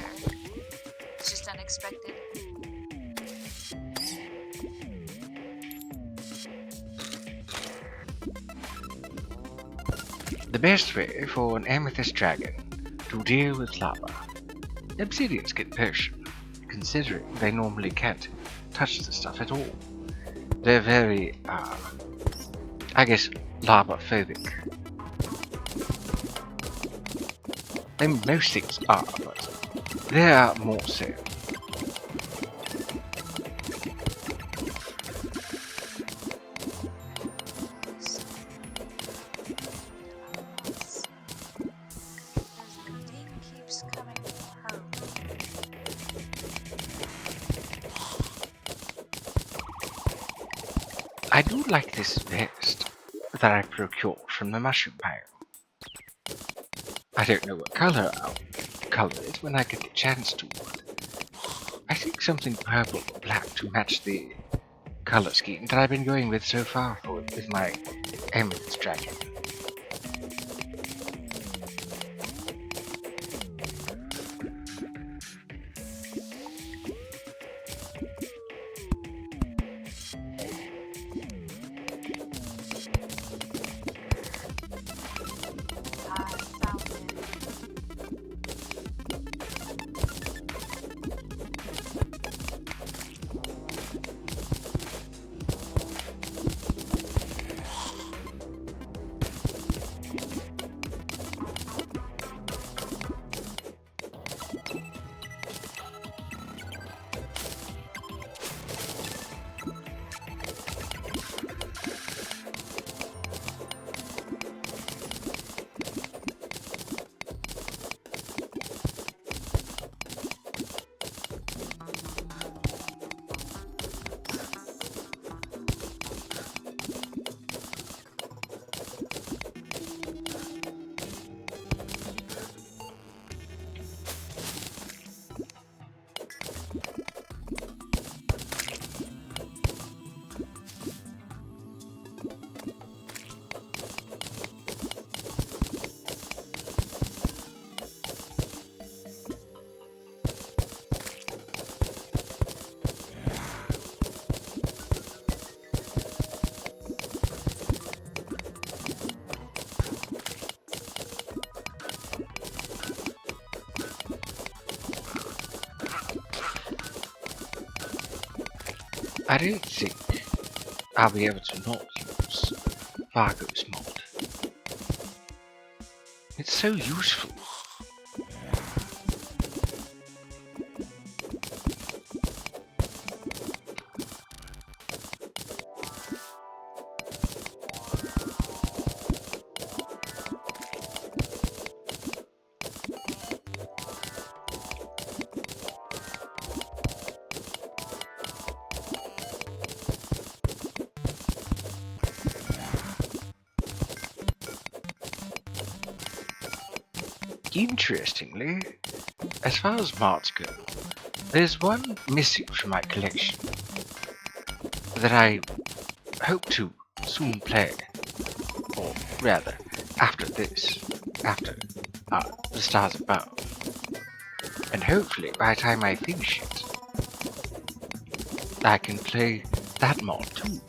It's just unexpected. The best way for an amethyst dragon to deal with lava. Obsidians get potion, considering they normally can't touch the stuff at all. They're very, I guess, lava-phobic. I mean, most things are, but they are more so. The ding keeps coming from her. I do like this vest that I procured from the mushroom pile. I don't know what color I'll color it when I get the chance to, but I think something purple or black to match the color scheme that I've been going with so far with my amethyst dragon. I found it. I don't think I'll be able to not use Fargo's mod. It's so useful. Interestingly, as far as mods go, there's one missing from my collection that I hope to soon play, or rather, after the stars above, and hopefully by the time I finish it, I can play that mod too.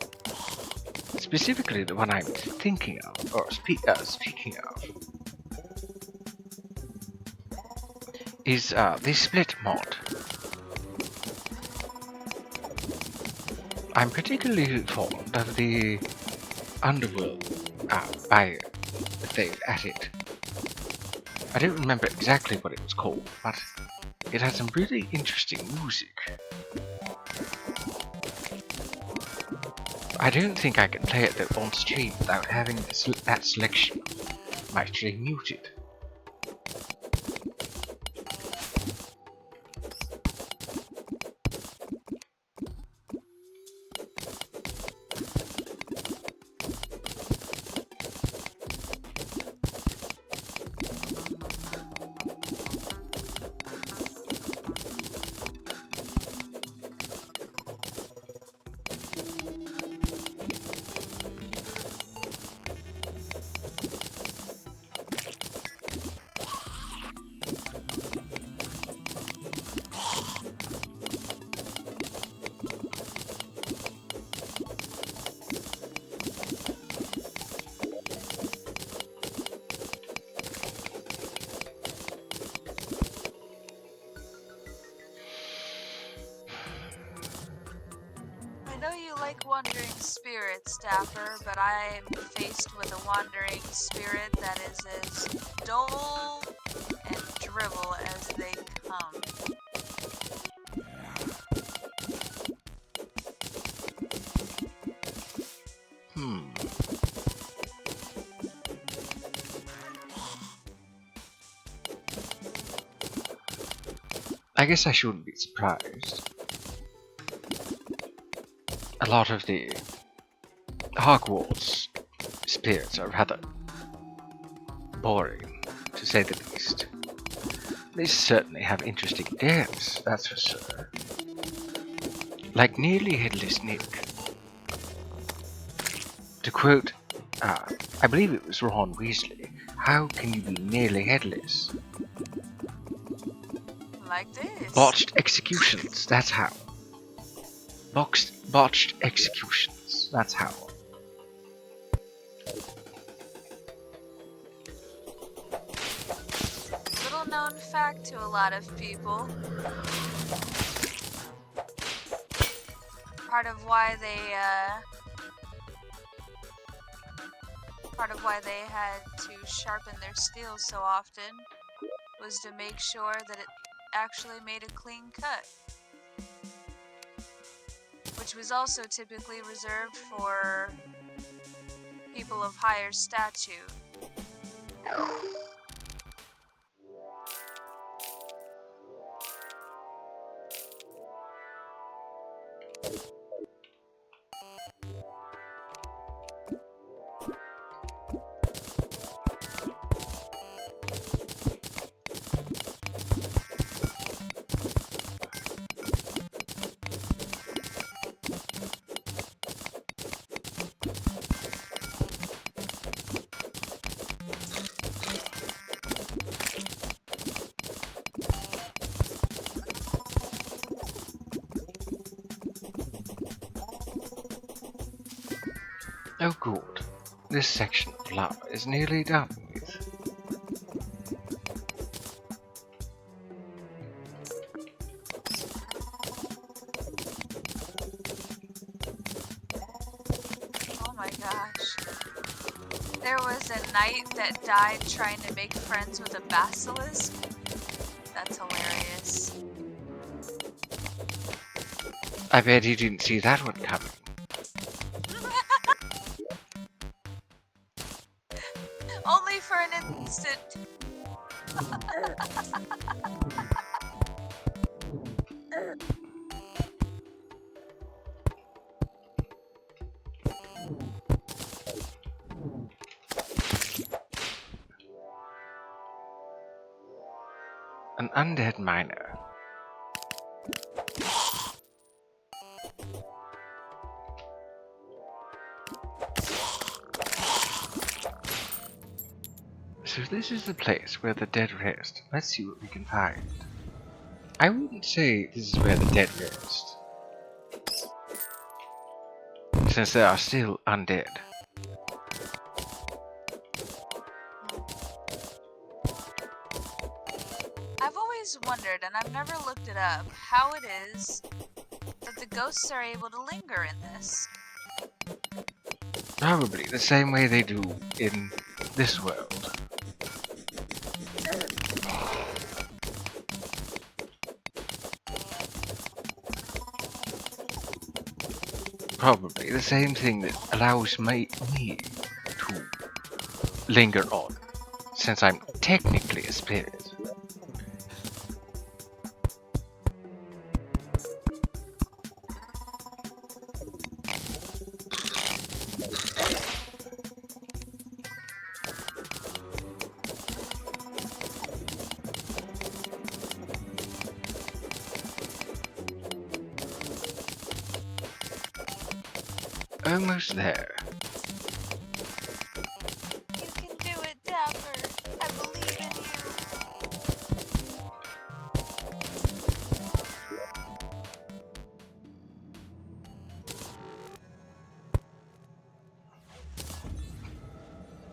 Specifically, the one I'm thinking of, or speaking of, is the split mod. I'm particularly fond of the underworld bio that they've added. I don't remember exactly what it was called, but it has some really interesting music. I don't think I can play it though on stream without having that selection of my stream muted. I know you like wandering spirits, Dapper, but I am faced with a wandering spirit that is as dull and drivel as they come. I guess I shouldn't be surprised. A lot of the Hogwarts spirits are rather boring, to say the least. They certainly have interesting deaths, that's for sure. Like Nearly Headless Nick. To quote, I believe it was Ron Weasley, how can you be nearly headless? Like this. Botched executions, that's how. Botched executions, that's how. Little known fact to a lot of people. Part of why they had to sharpen their steel so often was to make sure that it actually made a clean cut, which was also typically reserved for people of higher stature. Oh good, this section of lava is nearly done with. Oh my gosh. There was a knight that died trying to make friends with a basilisk. That's hilarious. I bet you didn't see that one coming. Only for an instant. An undead miner. So this is the place where the dead rest. Let's see what we can find. I wouldn't say this is where the dead rest. since they are still undead. I've always wondered, and I've never looked it up, how it is that the ghosts are able to linger in this. Probably the same way they do in this world. Probably the same thing that allows me to linger on, since I'm technically a spirit. Almost there. You can do it, Dapper. I believe in you.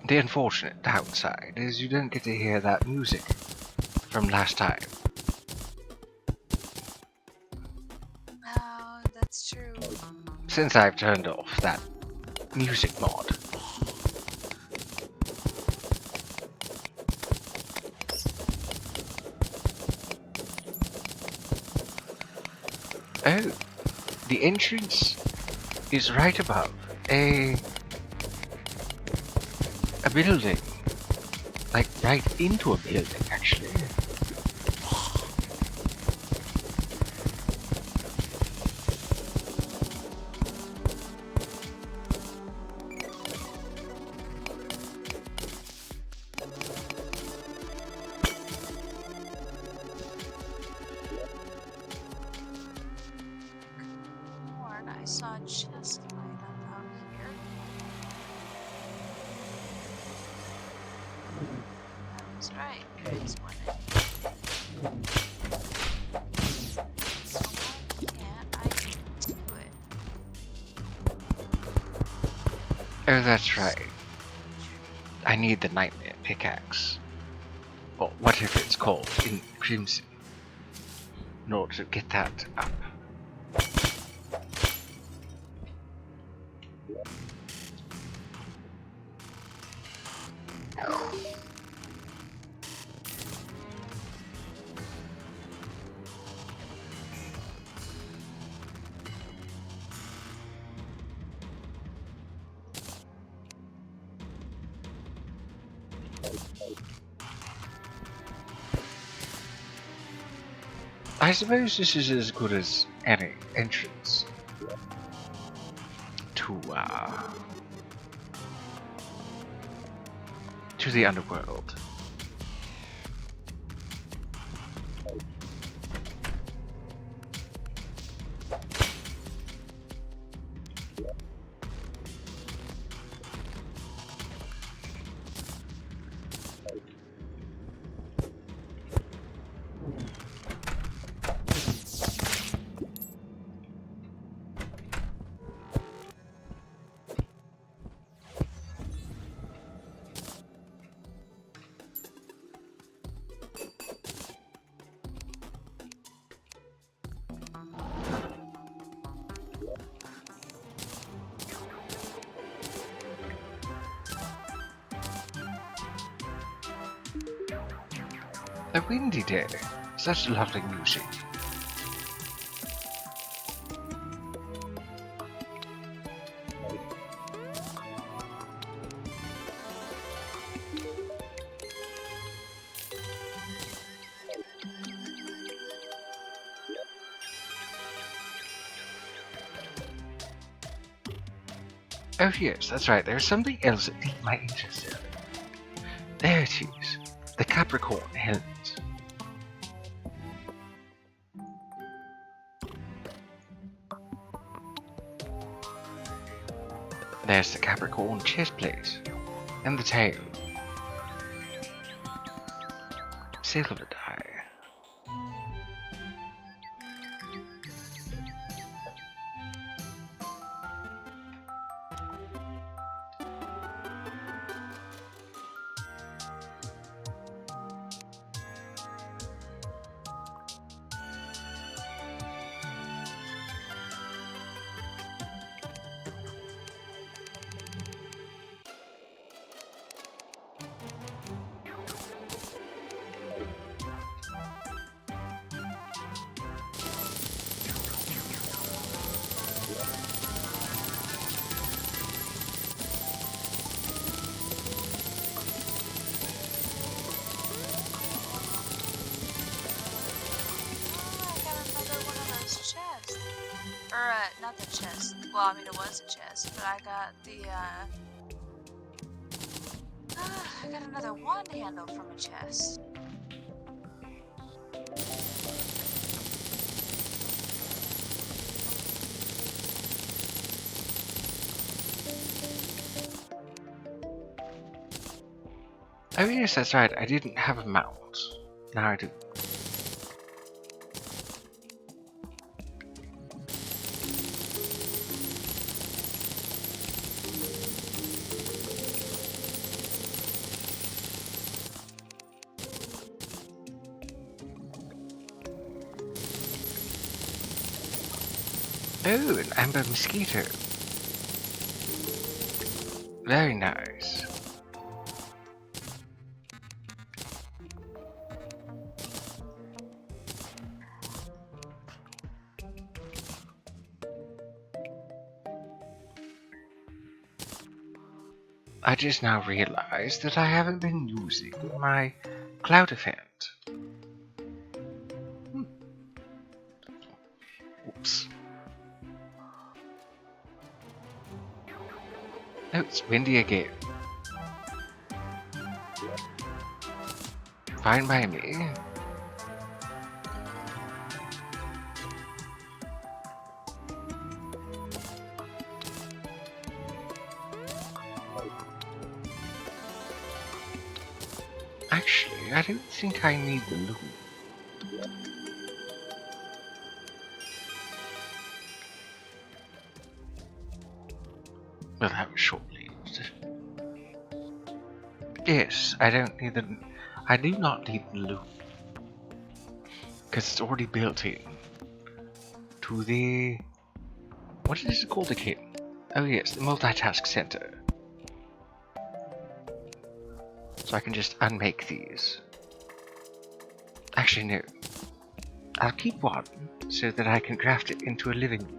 The unfortunate downside is you don't get to hear that music from last time. Oh, that's true. Since I've turned off that music mod. Oh, the entrance is right above a building. Like right into a building, actually. I saw a chest light up out here. I was right. There's one in here. So why can't I do it? Oh, that's right. I need the nightmare pickaxe. Or whatever it's called in Crimson. In order to get that up. I suppose this is as good as any entrance to the underworld. A windy day. Such lovely music. Oh yes, that's right, there's something else that piqued my interest earlier. There it is. The Capricorn helmet. There's the Capricorn chestplate. And the tail. Silver dye. not the chest. Well, I mean, it was a chest, but I got the, I got another wand handle from a chest. Oh yes, that's right. I didn't have a mount. Now I do. Oh, an amber mosquito. Very nice. I just now realized that I haven't been using my cloud effect. Oops. Oh, it's windy again. Fine by me. Actually, I don't think I need the loot. Well, that was short-lived. Yes, I don't need the... I do not need the loot. Because it's already built in. To the... What is it called again? Oh yes, the multitask center. So I can just unmake these. Actually, no. I'll keep one, so that I can craft it into a living room.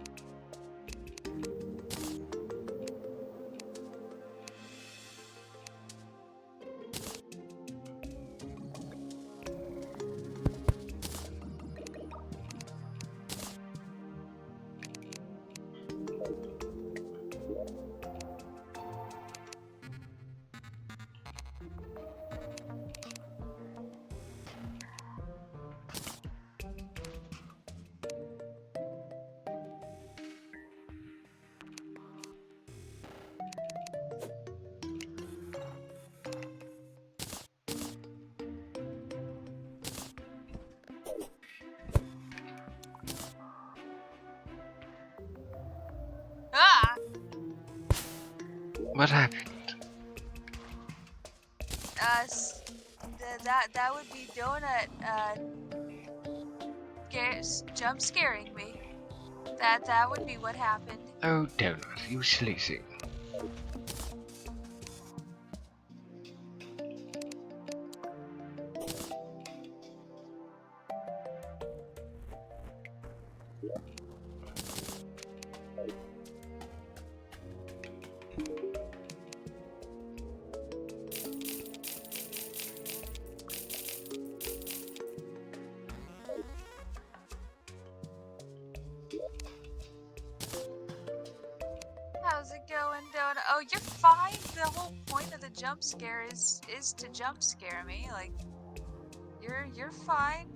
Ah! What happened? That would be Donut, jump scaring me. That would be what happened. Oh, Donut, you silly thing. How's it going, Donut? Oh, you're fine. The whole point of the jump scare is to jump scare me. Like, you're fine.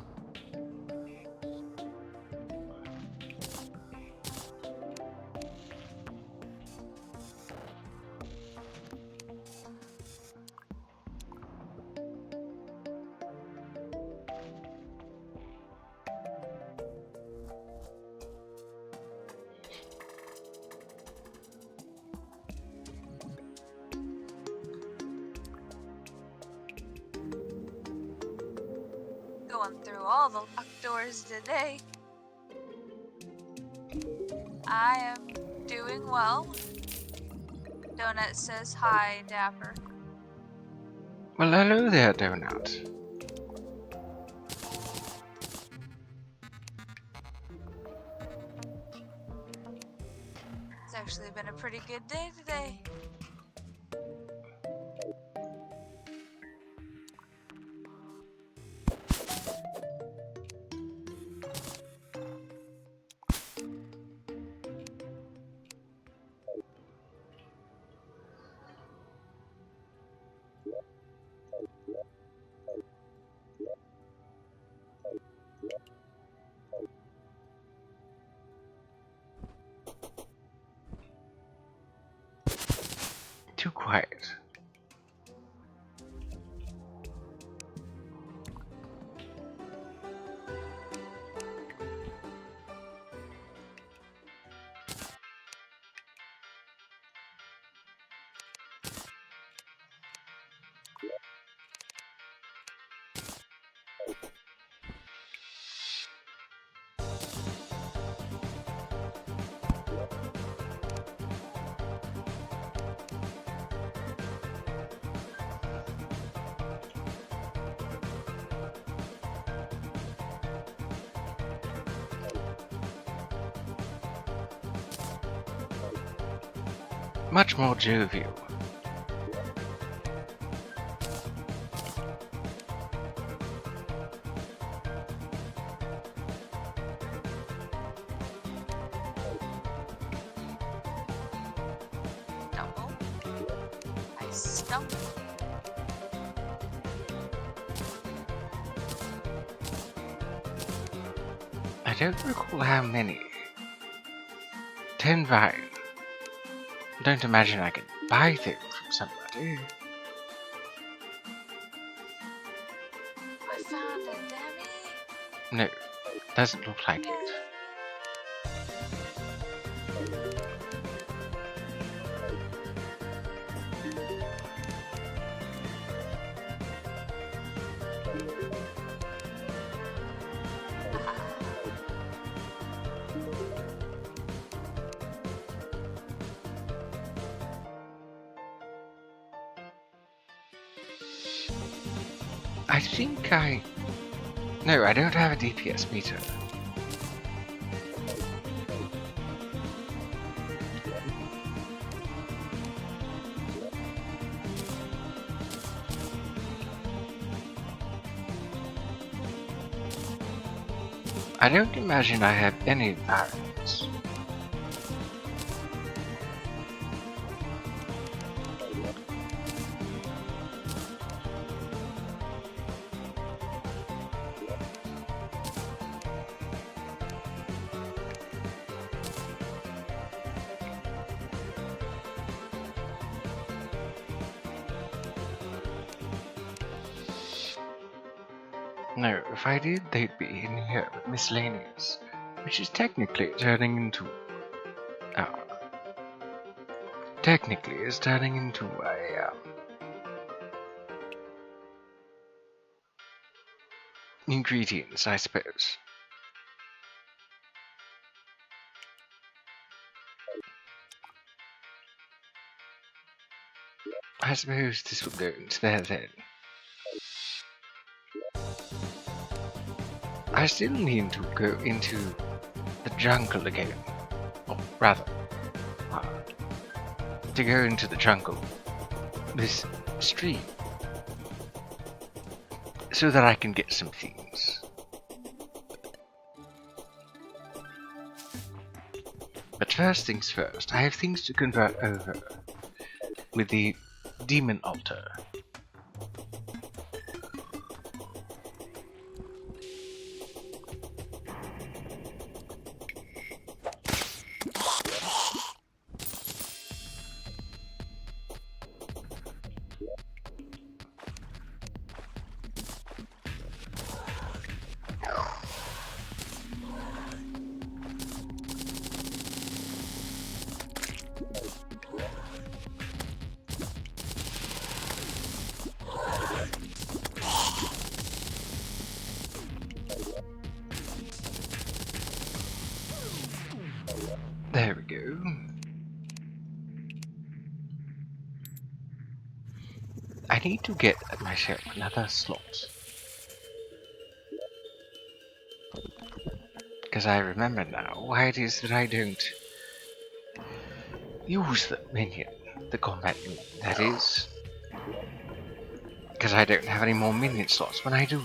Going through all the locked doors today. I am doing well. Donut says hi, Dapper. Well, hello there, Donut. It's actually been a pretty good day today. too quiet. Much more jovial. Stumble. I stumble. I don't recall how many. 10 vine. Don't imagine I can buy things from somebody. I found a Demi. No, doesn't look like it. I think No, I don't have a DPS meter. I don't imagine I have any variants. No, if I did, they'd be in here with miscellaneous, which is technically turning into... technically is turning into a... ingredients, I suppose. I suppose this will go into there then. I still need to go into the jungle again. Or rather, to go into the jungle, this stream, so that I can get some things. But first things first, I have things to convert over with the demon altar. There we go. I need to get myself another slot. Because I remember now why it is that I don't use the minion, the combat minion, that is. Because I don't have any more minion slots when I do.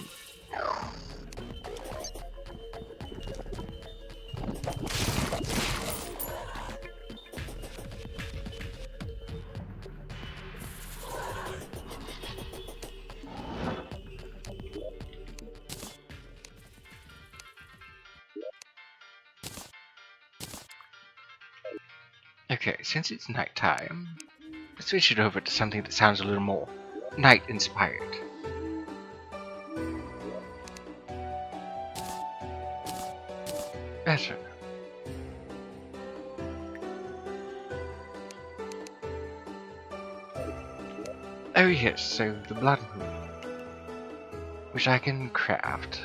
Okay, since it's nighttime, switch it over to something that sounds a little more night-inspired. Better. Oh yes, so the blood moon, which I can craft.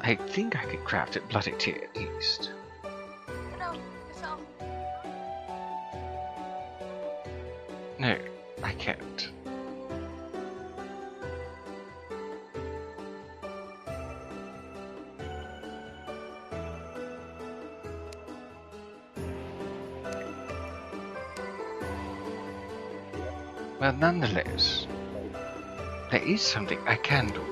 I think I could craft it bloody tier at least. Oh no, I fell. No, I can't. Well, nonetheless, there is something I can do.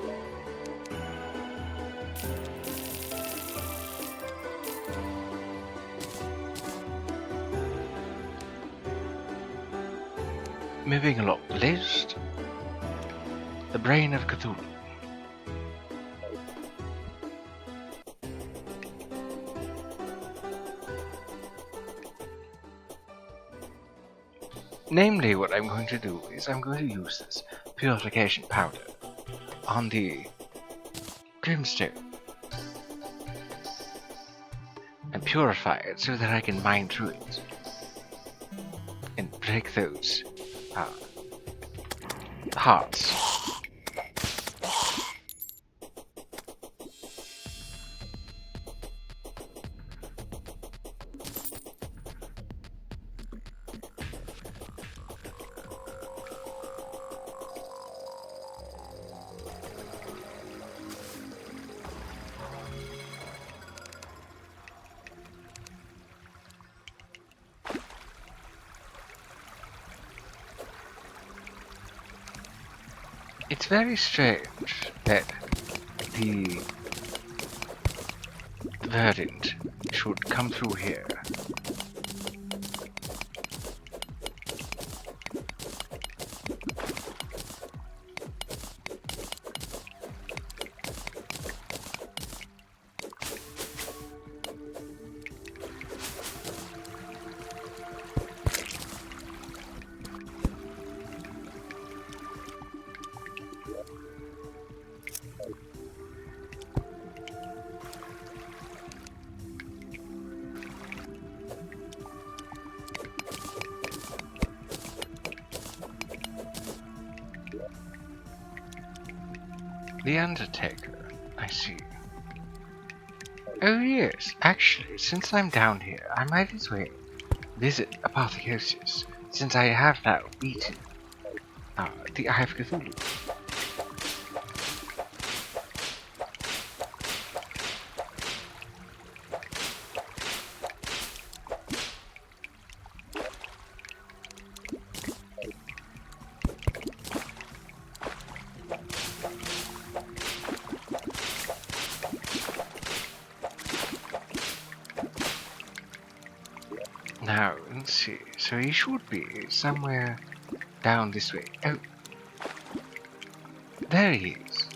Moving along the list, the brain of Cthulhu. Namely, what I'm going to do is I'm going to use this purification powder on the Grimstone and purify it so that I can mine through it and break those hearts. It's very strange that the verdant should come through here. The Undertaker, I see. Oh yes, actually, since I'm down here, I might as well visit Apotheosis, since I have now beaten the Eye of Cthulhu. Now, let's see. So he should be somewhere down this way. Oh, there he is.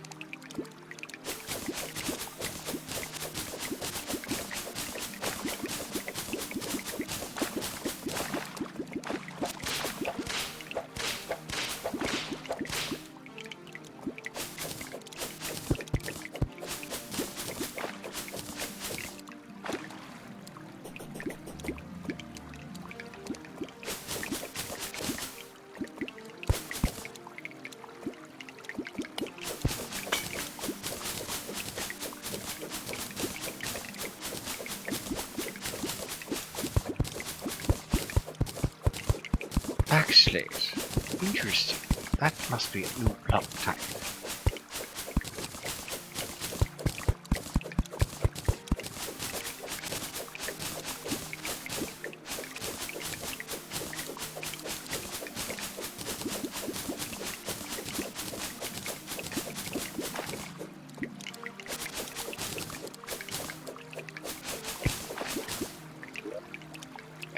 Backslate. Interesting. That must be a new block type.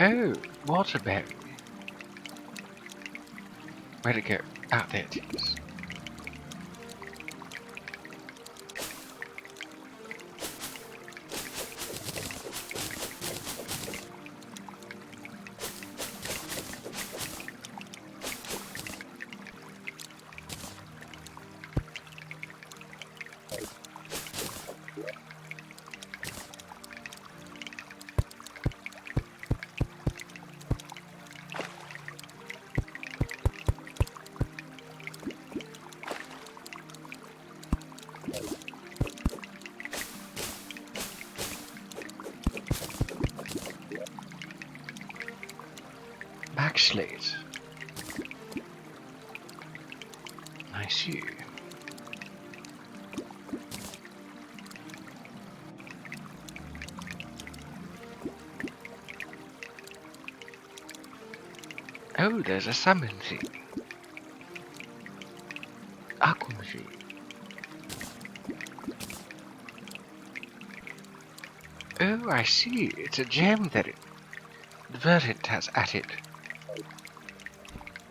Oh, waterberry. Where'd it go? Ah, there it is. blank slate. I see. Oh, there's a summon thing. Aquamarine. Oh, I see. It's a gem that the verdant has added.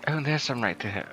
Oh, there's some right there.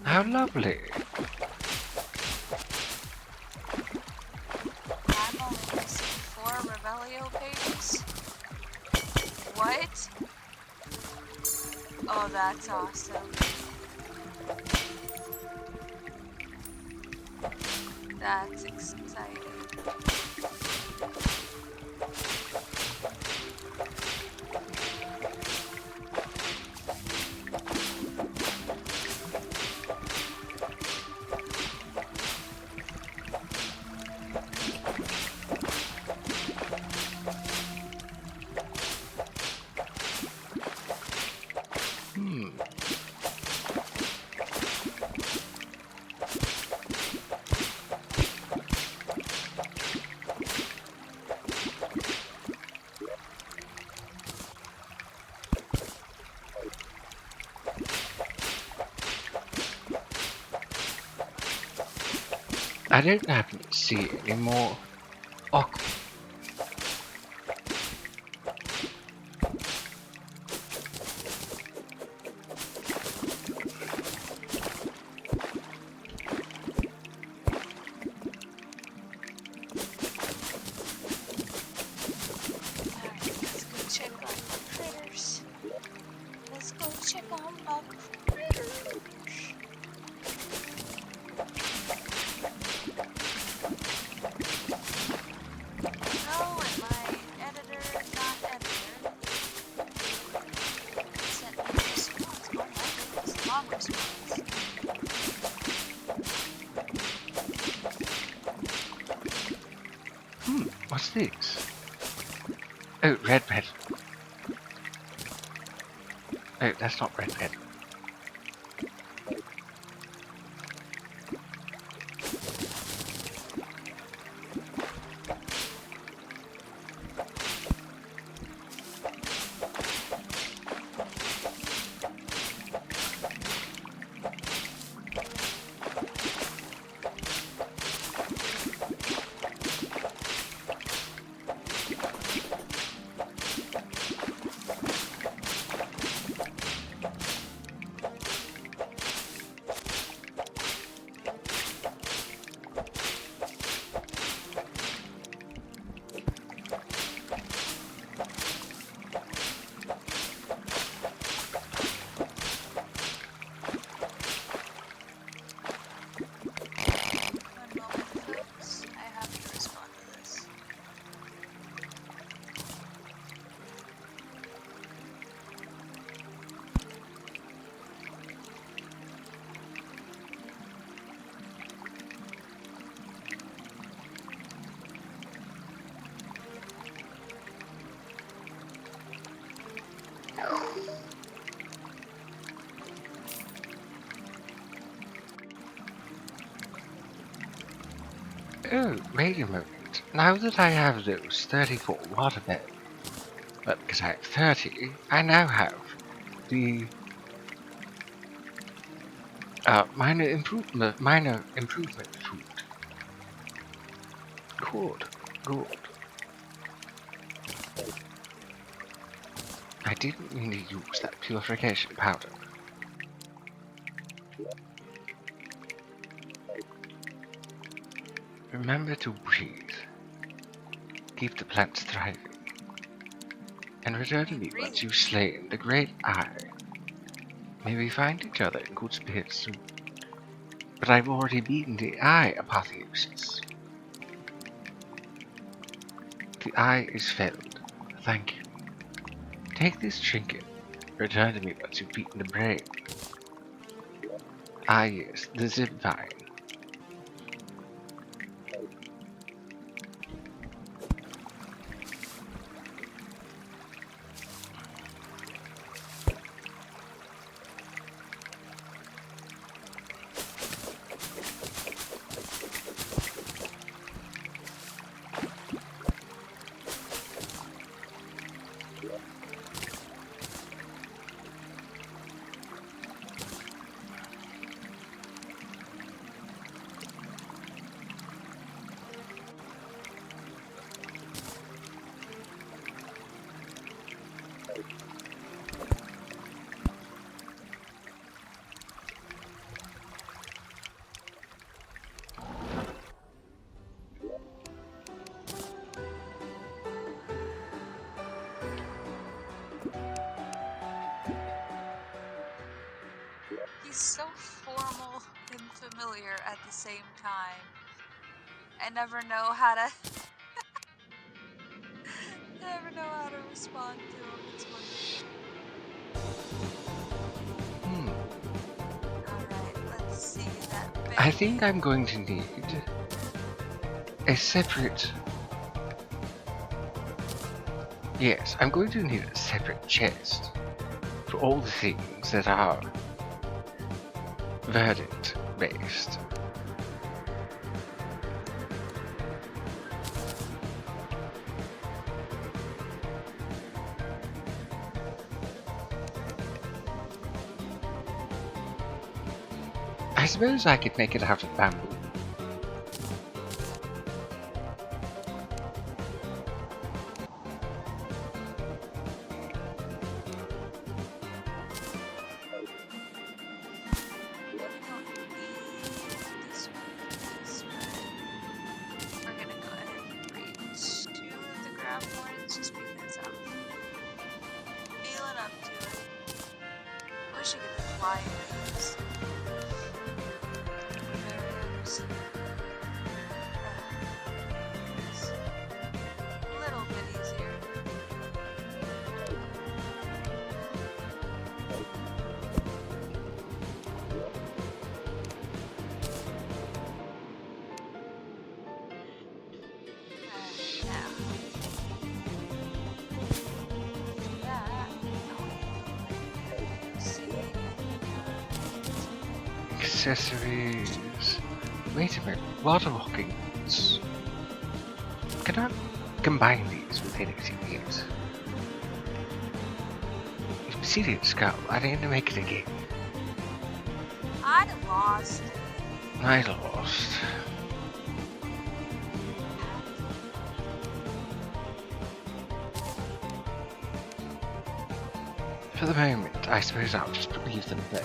How lovely. I'm only missing 4 Revelio pages. What? Oh, that's awesome. That's exciting. I don't happen to see any more aqua. What's this? Oh, red pen. Oh, that's not red pen. Oh, wait a moment. Now that I have those 34 waterbed But because I'm 30, I now have the minor improvement food. Good, good. I didn't mean to use that purification powder. Remember to breathe. Keep the plants thriving. And return to me once you've slain the great eye. May we find each other in good spirits soon. But I've already beaten the eye, Apotheosis. The eye is felled. Thank you. Take this trinket. Return to me once you've beaten the brain. Ah yes, the zip vine. He's so formal and familiar at the same time. I never know how to respond to him. It's wonderful. Alright, let's see that baby. I think I'm going to need a separate... Yes, I'm going to need a separate chest for all the things that are verdant based. I suppose I could make it out of bamboo. Accessories. Wait a minute, water walking boots. Can I combine these with anything else? Obsidian skull, I need to make it again. I lost. I lost. For the moment, I suppose I'll just leave them there.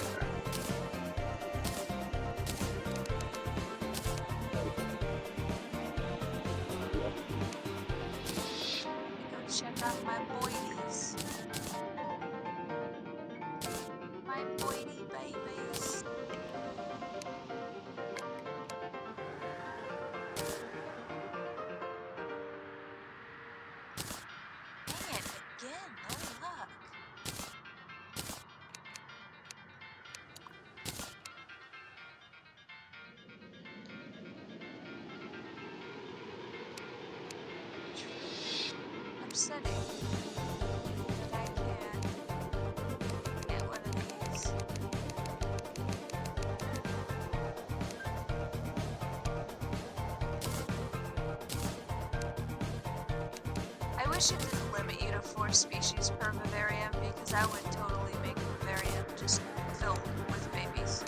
wish it didn't limit you to 4 species per vivarium, because I would totally make a vivarium just filled with babies.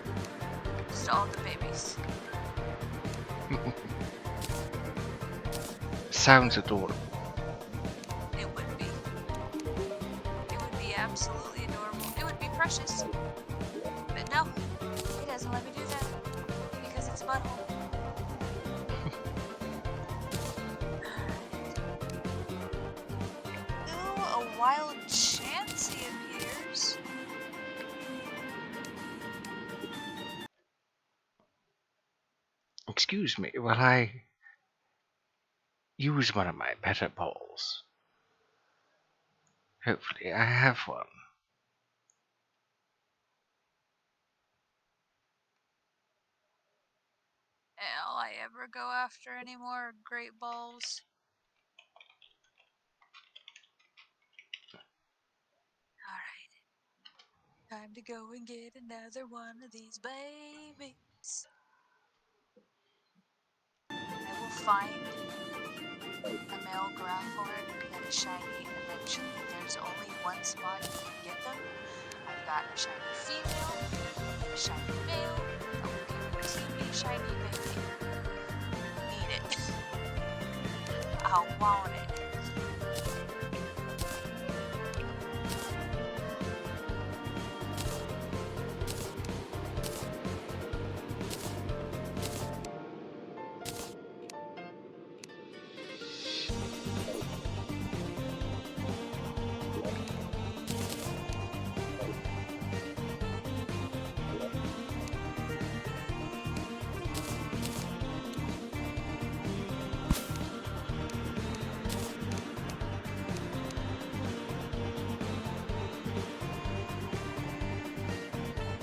Just all the babies. Sounds adorable. It would be. It would be absolutely adorable. It would be precious. But no, it doesn't let me do that. Because it's a butthole. Ooh, a wild Chansey appears. Excuse me while I use one of my better balls. Hopefully I have one. Will I ever go after any more great balls? Alright. Time to go and get another one of these babies. I will find a male graphorn and a shiny eventually. There's only one spot you can get them. I've got a shiny female and a shiny male that will give me shiny baby. Need it. I want it.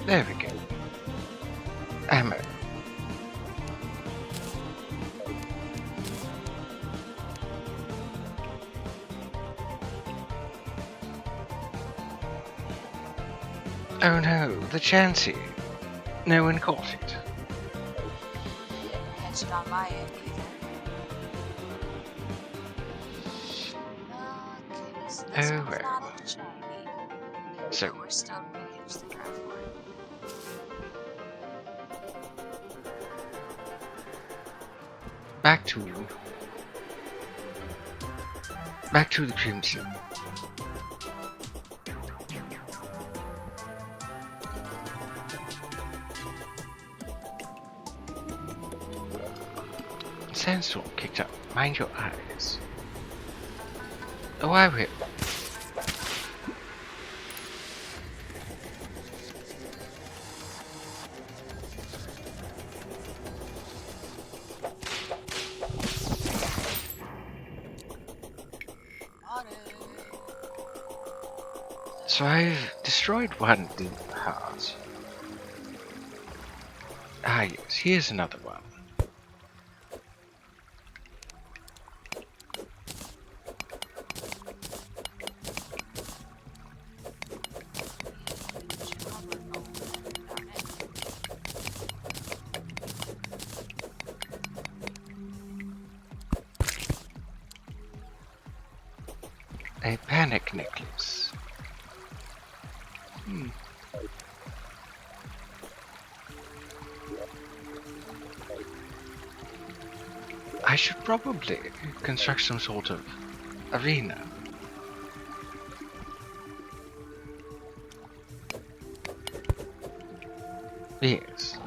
There we go. Ammo. Oh no, the Chansey. No one caught it. Didn't catch it on my end either. Okay, so this Oh, one's well. not a shiny. So- But we're still gonna catch the graphorn. Back to the Crimson. Sandstorm kicked up. Mind your eyes. Oh, I will. Got it. So I've destroyed one demon heart. Ah yes, here's another one. A panic necklace. I should probably construct some sort of arena. Yes.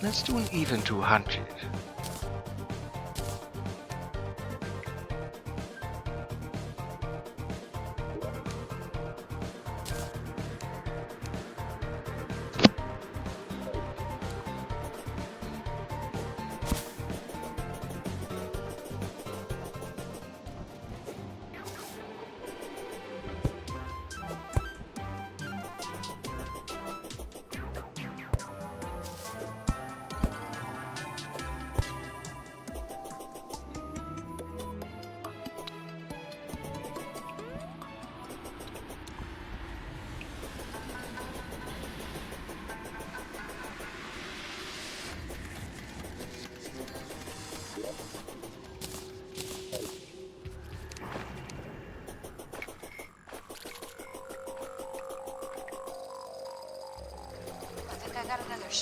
Let's do an even 200.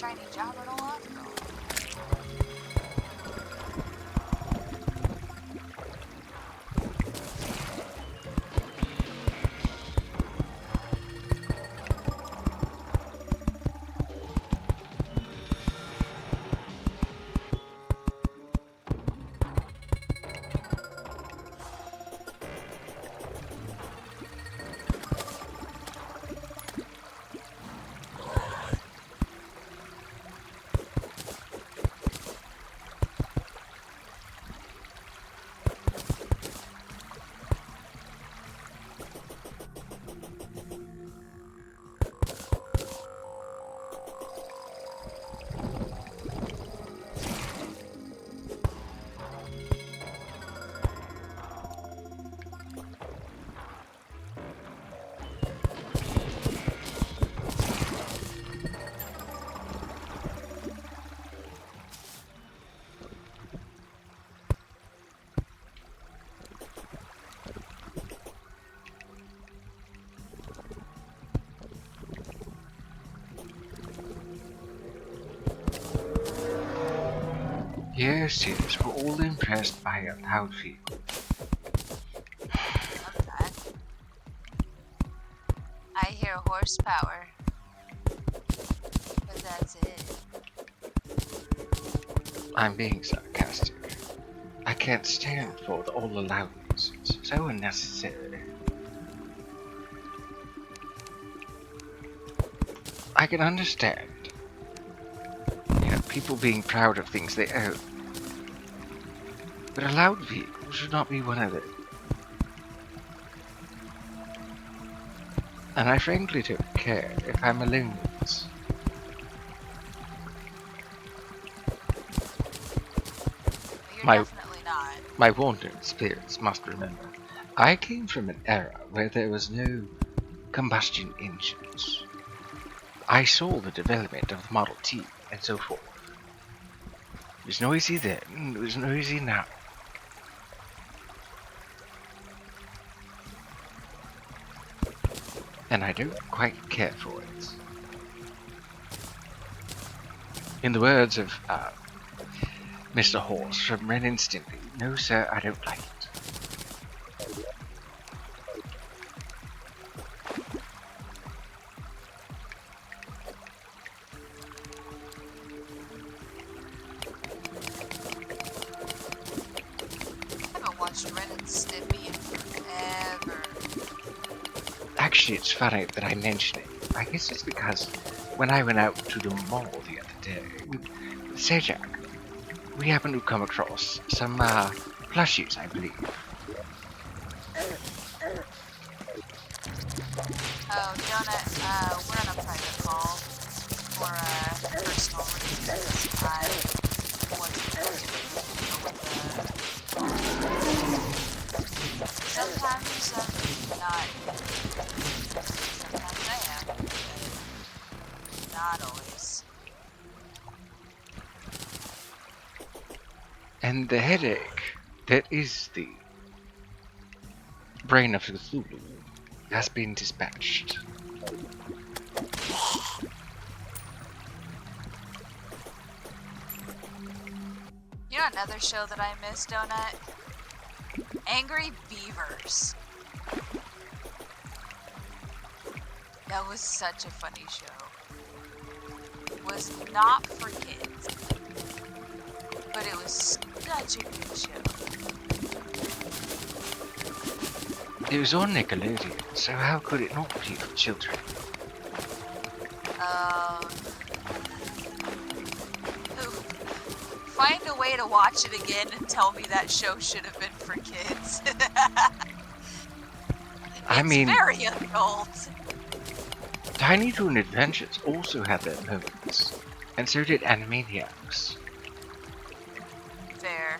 shiny jobberknoll after all. Yes, yes, we're all impressed by your loud vehicle. Okay. I hear horsepower. But that's it. I'm being sarcastic. I can't stand for all the loud noises. It's so unnecessary. I can understand, people being proud of things they own. But a loud vehicle should not be one of them. And I frankly don't care if I'm alone with this. You're My- definitely not. My wandering spirits must remember, I came from an era where there was no combustion engines. I saw the development of the Model T and so forth. It was noisy then, it was noisy now. And I don't quite care for it. In the words of Mr. Horse from Ren and Stimpy, no sir, I don't like it. I haven't watched Ren and Stimpy in forever. Actually, it's funny that I mention it. I guess it's because when I went out to the mall the other day with Sejak, we happened to come across some plushies, I believe. Oh, Donut, we're on a private call for personal reasons. I wasn't able to deal with sometimes I'm not. Sometimes I am, but not always. And the headache that is the brain of Cthulhu has been dispatched. You know another show that I miss, Donut? Angry Beavers. That was such a funny show. It was not for kids, but it was such a good show. It was on Nickelodeon, so how could it not be for children? Find a way to watch it again and tell me that show should have been for kids. I mean, it's very adult. Tiny Toon Adventures also had their moments, and so did Animaniacs. Fair.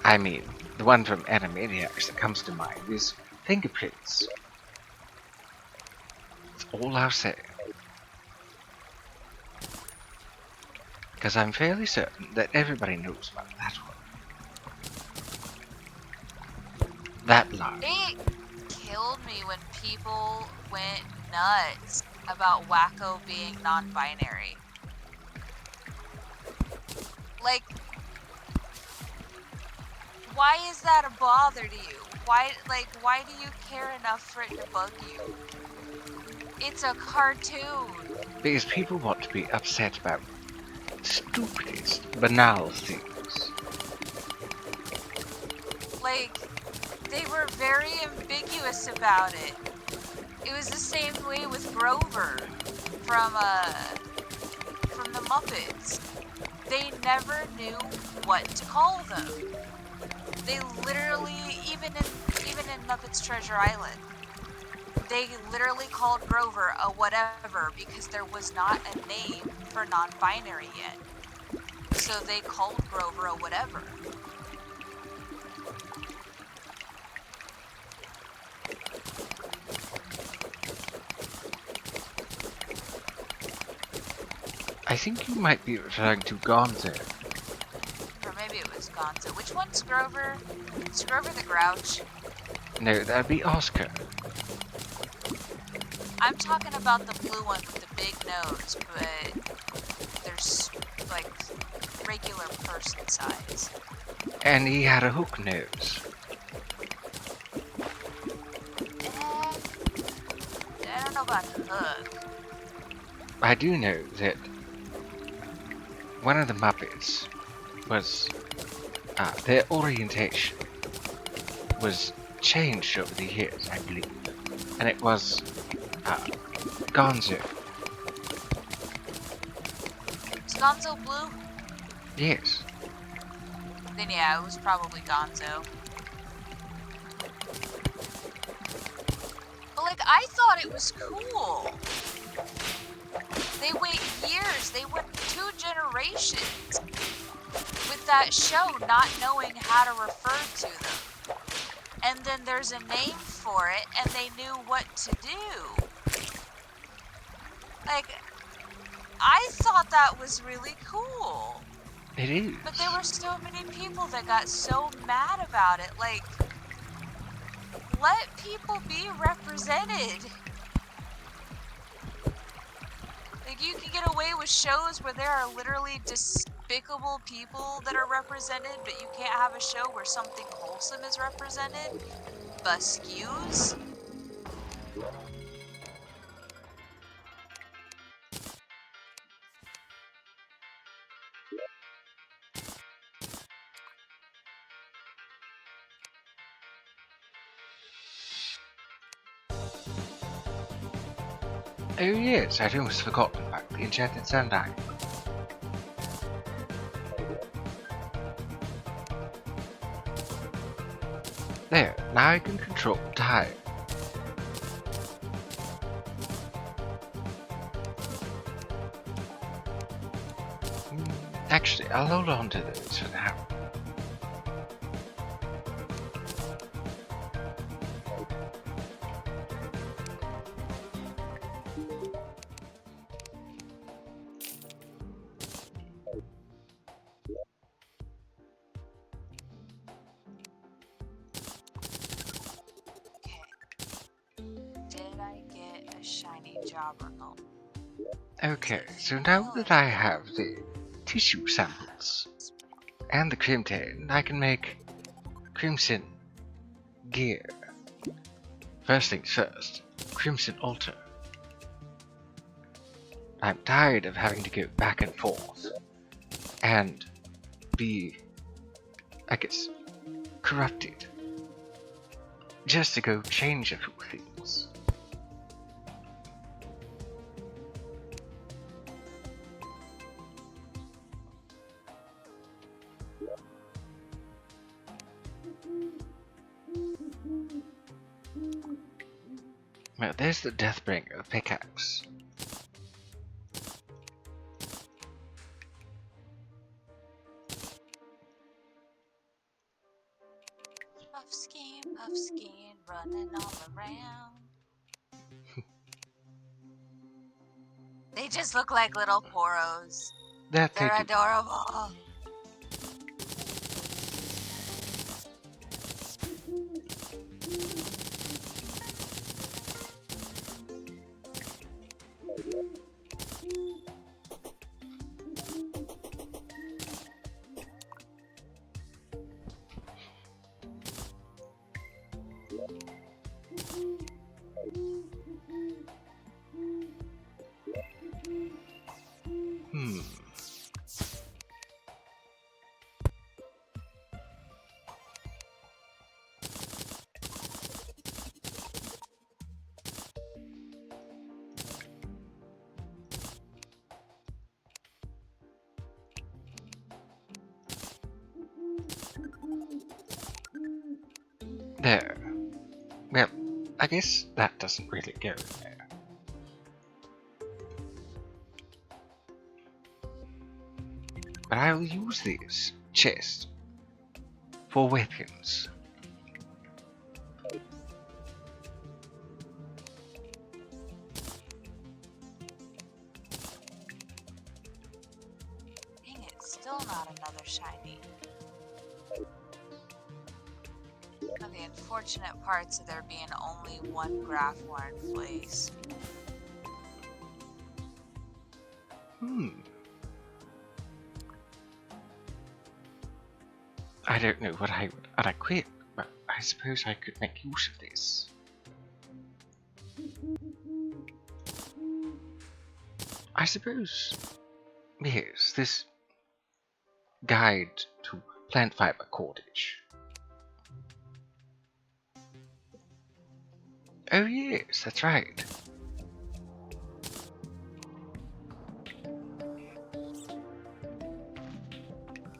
I mean, the one from Animaniacs that comes to mind is Fingerprints. That's all I'll say. Because I'm fairly certain that everybody knows about that one. That line. It killed me when people went nuts about Wacko being non-binary. Like, why is that a bother to you? Why do you care enough for it to bug you? It's a cartoon. Because people want to be upset about stupidest, banal things. Like, they were very ambiguous about it. It was the same way with Grover from the Muppets. They never knew what to call them. They literally, even in Muppets Treasure Island, they literally called Grover a whatever because there was not a name for non-binary yet. So they called Grover a whatever. I think you might be referring to Gonzo. Or maybe it was Gonzo. Which one's Grover? Is Grover the Grouch? No, that'd be Oscar. I'm talking about the blue one with the big nose, but there's like regular person size. And he had a hook nose. I don't know about the hook. I do know that one of the Muppets was their orientation was changed over the years, I believe, and it was Gonzo. Is Gonzo blue? Yes. Then yeah, it was probably Gonzo. But like, I thought it was cool. They wait years, they went 2 generations with that show not knowing how to refer to them. And then there's a name for it and they knew what to do. Like, I thought that was really cool. It is. But there were so many people that got so mad about it. Like, let people be represented. Like, you can get away with shows where there are literally despicable people that are represented, but you can't have a show where something wholesome is represented. Buscues. Oh yes, I'd almost forgotten about the enchanted sundial. There, now I can control time. Actually, I'll hold on to those for now. Okay. Did I get a shiny job or no? Okay, so now that I have the tissue samples and the crimson, I can make crimson gear. First things first, crimson altar. I'm tired of having to go back and forth and be, I guess, corrupted just to go change a few things. Well, there's the Deathbringer pickaxe. Puff skin, running all around. They just look like little poros. That they They're do. adorable. There. Well, I guess that doesn't really go in there. But I'll use this chest for weapons. Dang it, still not another shiny. One of the unfortunate parts of there being only one Graphorn place. I don't know what I would unequip, but I suppose I could make use of this. I suppose, yes, this guide to plant fiber cordage. Oh yes, that's right.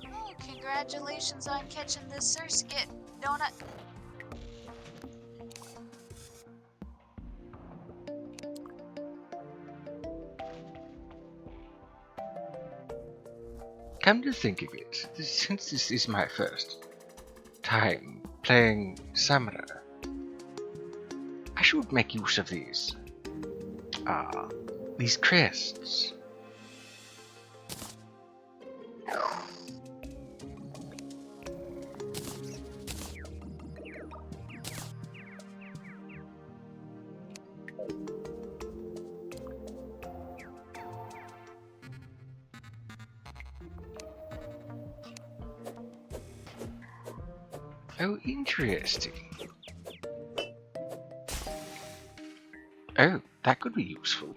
Oh, congratulations on catching this Surskit, Donut. Come to think of it, since this is my first time playing Summoner, I should make use of these crests. Oh, interesting. Oh, that could be useful.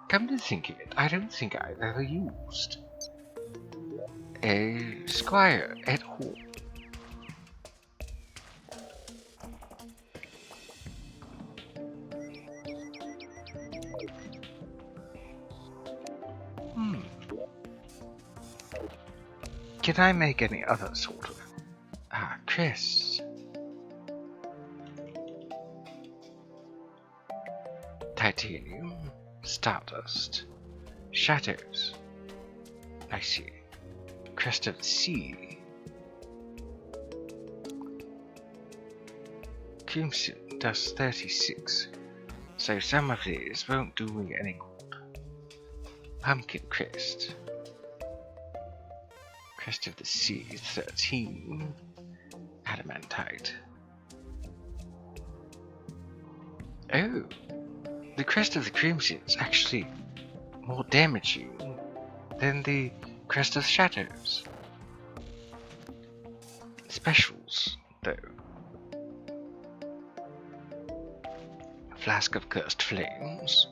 Come to think of it, I don't think I've ever used a squire at all. Can I make any other sort of crests? Titanium, stardust, shadows. I see. Crest of the sea. Crimson does 36, so some of these won't do me any good. Pumpkin crest. Crest of the sea 13. Adamantite. Oh, the Crest of the Crimson is actually more damaging than the Crest of Shadows. Specials, though. Flask of Cursed Flames,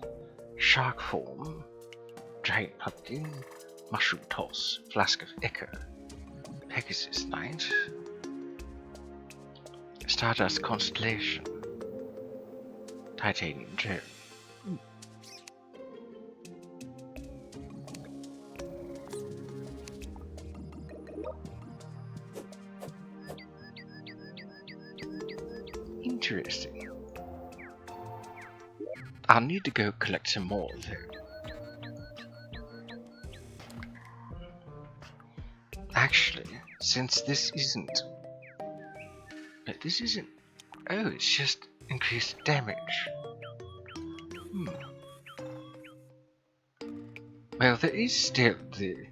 Shark Form, Giant Pumpkin, Mushroom Toss, Flask of Echo, Pegasus Knight, Stardust Constellation, Titanium Gem. Interesting. I'll need to go collect some more though. Actually, since this isn't... Oh, it's just increased damage. Well, there is still the...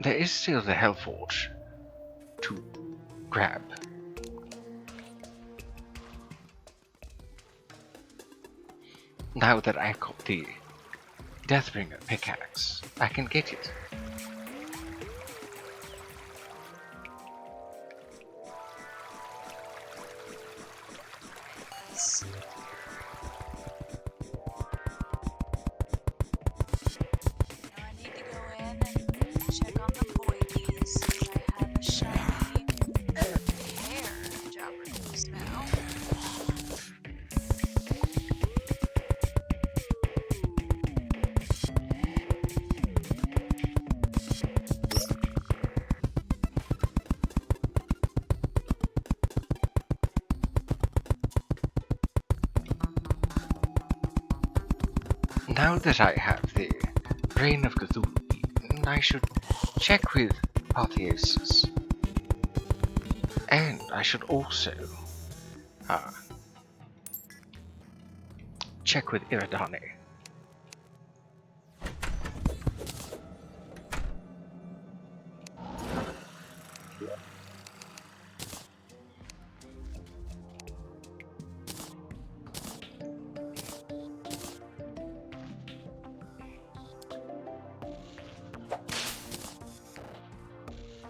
There is still the Hellforge to grab. Now that I've got the Deathbringer pickaxe, I can get it. Now I need to go in and check on the boigies, because I have a shiny hair jobber now. Now that I have the Brain of Cthulhu, I should check with Apotheosis. And I should also check with Iridane.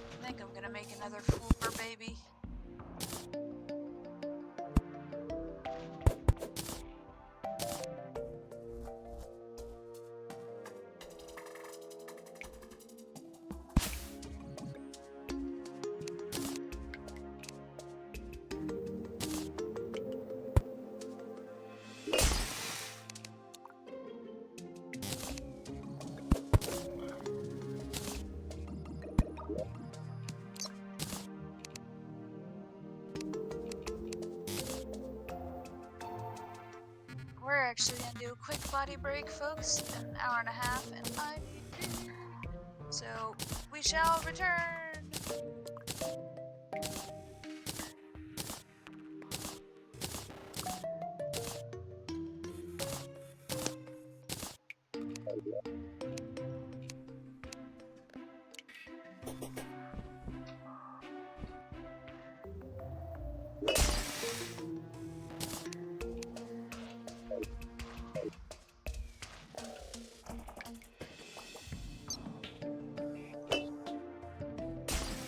I think I'm gonna make another flooper baby. We're actually gonna do a quick body break, folks. An hour and a half, and I need beer. So we shall return.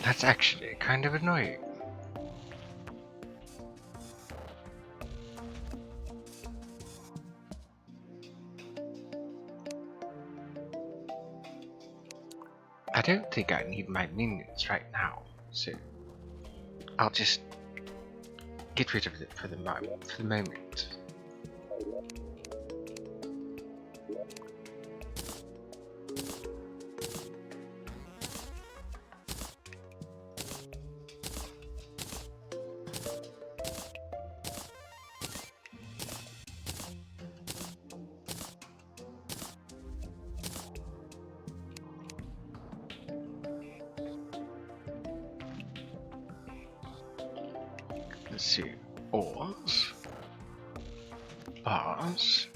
That's actually kind of annoying. I don't think I need my minions right now, so I'll just get rid of it for the moment. Let's see. Ores. Bars.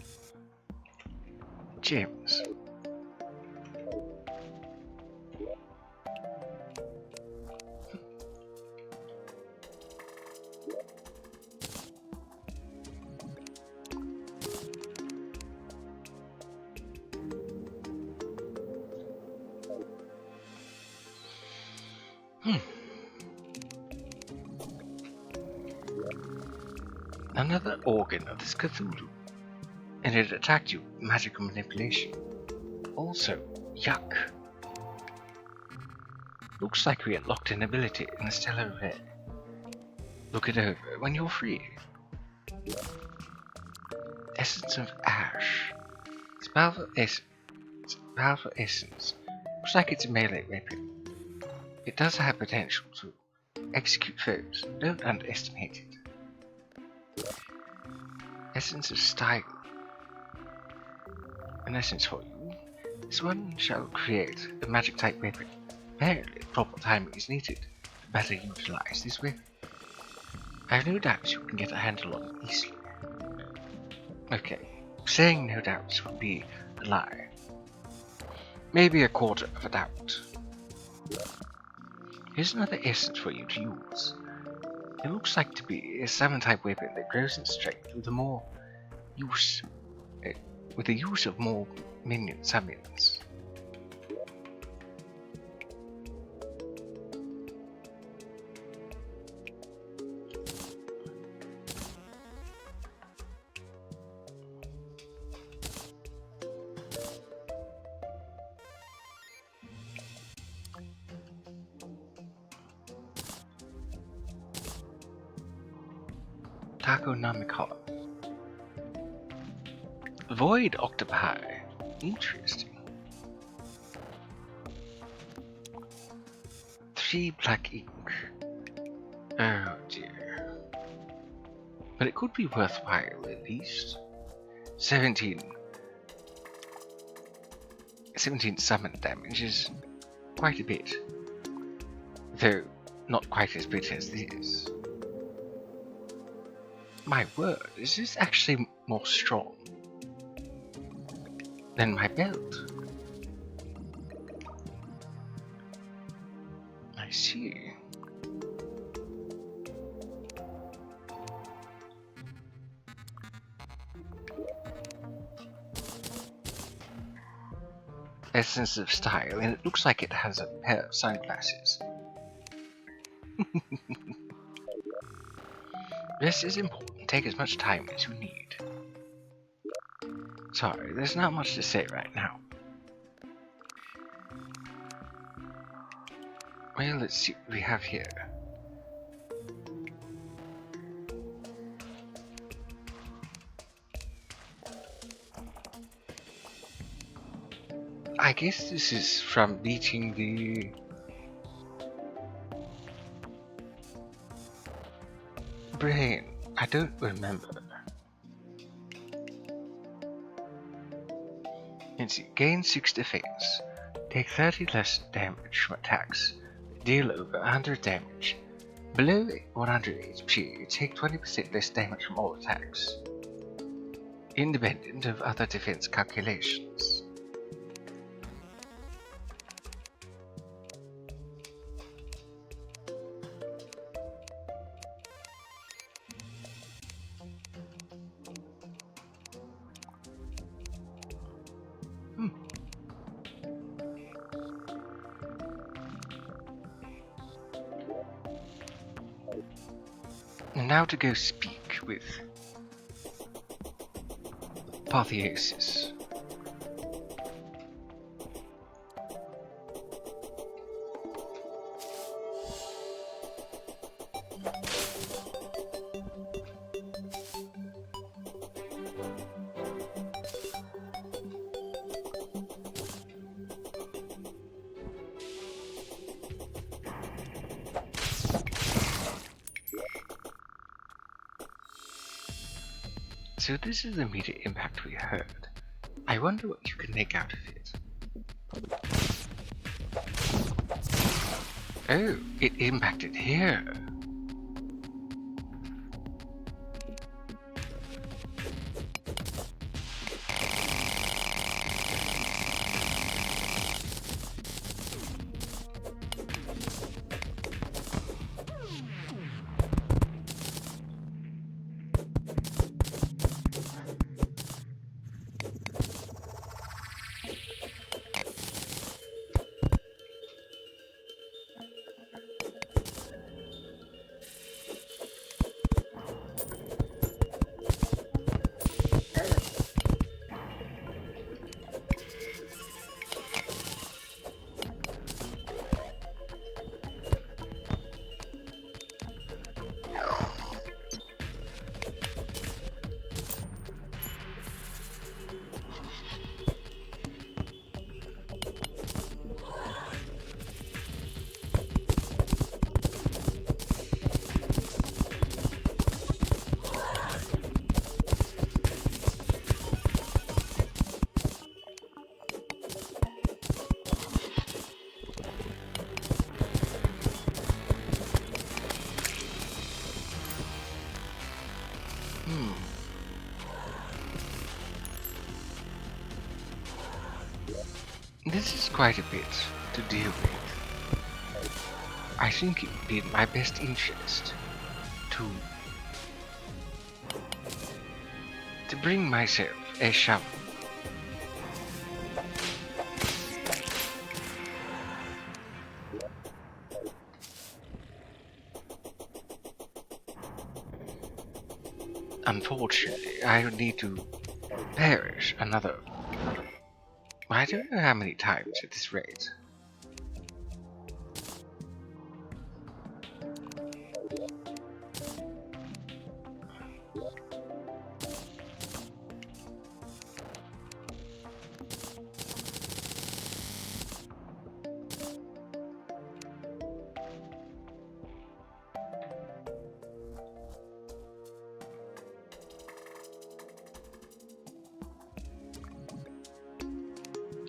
Gems. Another organ of this Cthulhu, and it attacked you with magical manipulation. Also, yuck. Looks like we unlocked an ability in the Stellar Array. Look it over when you're free. Essence of Ash. It's powerful essence. Looks like it's a melee weapon. It does have potential to execute foes. Don't underestimate it. Essence of Style. An essence for you. This one shall create a magic type weapon. Apparently, proper timing is needed to better utilize this weapon. I have no doubts you can get a handle on it easily. Okay, saying no doubts would be a lie. Maybe a quarter of a doubt. Here's another essence for you to use. It looks like to be a summon type weapon that grows in strength with the use of more minion summons. Taconomical. Void octopi. Interesting. 3 black ink. Oh dear. But it could be worthwhile at least. 17 17 summon damage is quite a bit. Though not quite as big as this. My word, is this actually more strong than my belt? I see. Essence of style, and it looks like it has a pair of sunglasses. This is important. Take as much time as you need. Sorry, there's not much to say right now. Well, let's see what we have here. I guess this is from beating the brain. I don't remember. Let's see. Gain 6 defense. Take 30 less damage from attacks. Deal over 100 damage. Below 100 HP, take 20% less damage from all attacks. Independent of other defense calculations. And now to go speak with Apotheosis. So this is the meteor impact we heard. I wonder what you can make out of it. Oh, it impacted here. This is quite a bit to deal with. I think it would be in my best interest to bring myself a shovel. Unfortunately, I would need to perish another. I don't know how many times at this rate.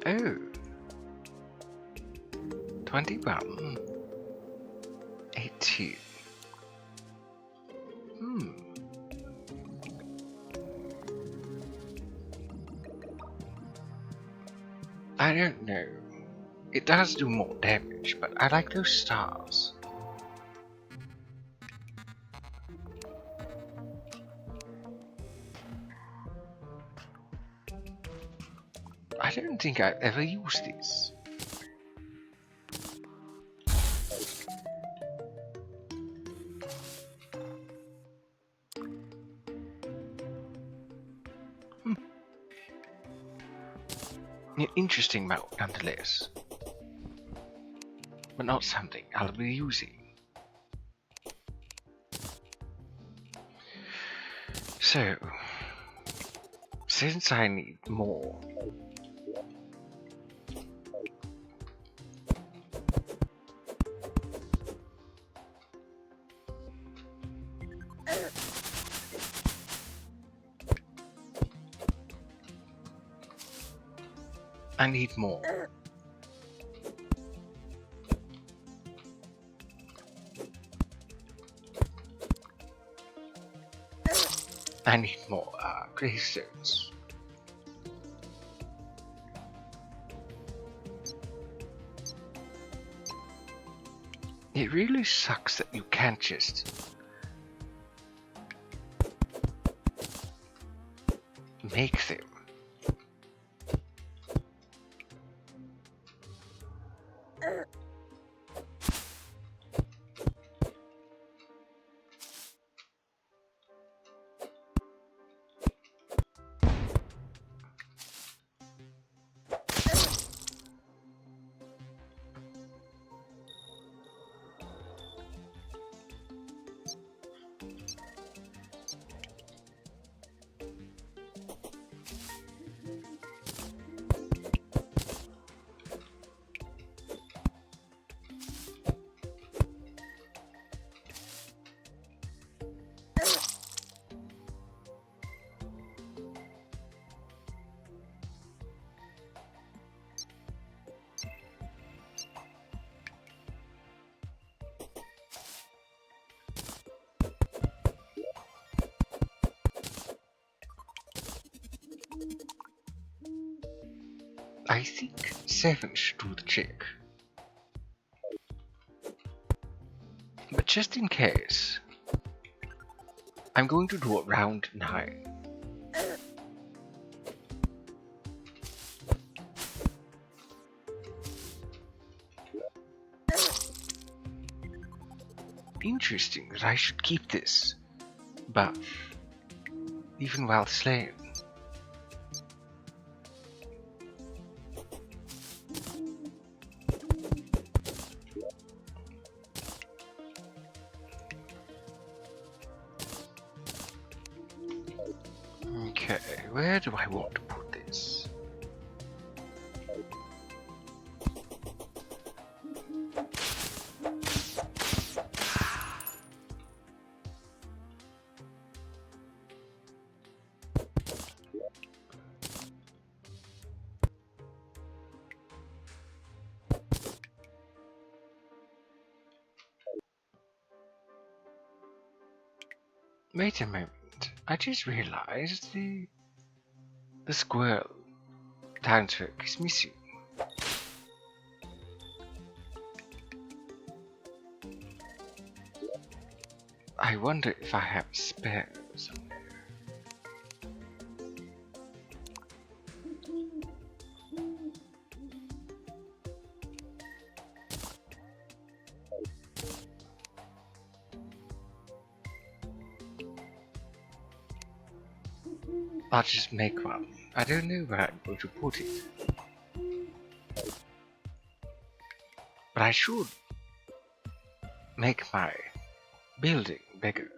Oh, 21. 18. I don't know. It does do more damage, but I like those stars. I don't think I've ever used this. An interesting mount, nonetheless. But not something I'll be using. So, since I need more, I need more. I need more greystones. It really sucks that you can't just make them. I think 7 should do the trick. But just in case, I'm going to do around 9. Interesting that I should keep this buff, even while slain. Okay, where do I want to put this? Wait a moment, I just realized the squirrel townsfolk is missing. I wonder if I have a spare somewhere. I'll just make one. I don't know where I'm going to put it. But I should make my building bigger.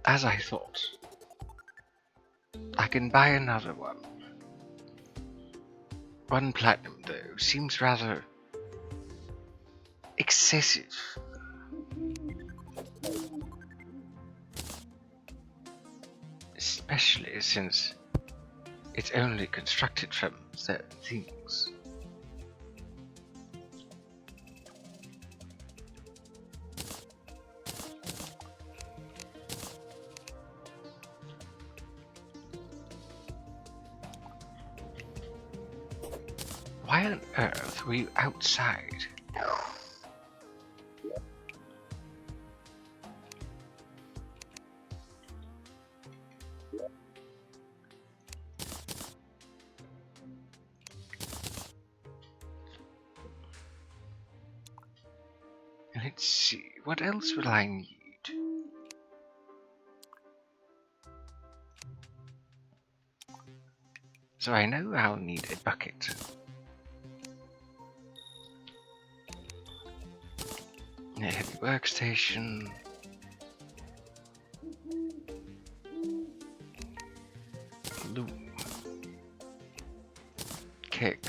As I thought. I can buy another one. 1 platinum, though, seems rather excessive. especially since it's only constructed from certain things. Why on earth were you outside? Let's see, what else will I need? So I know I'll need a bucket. A heavy workstation. Loom. Keg.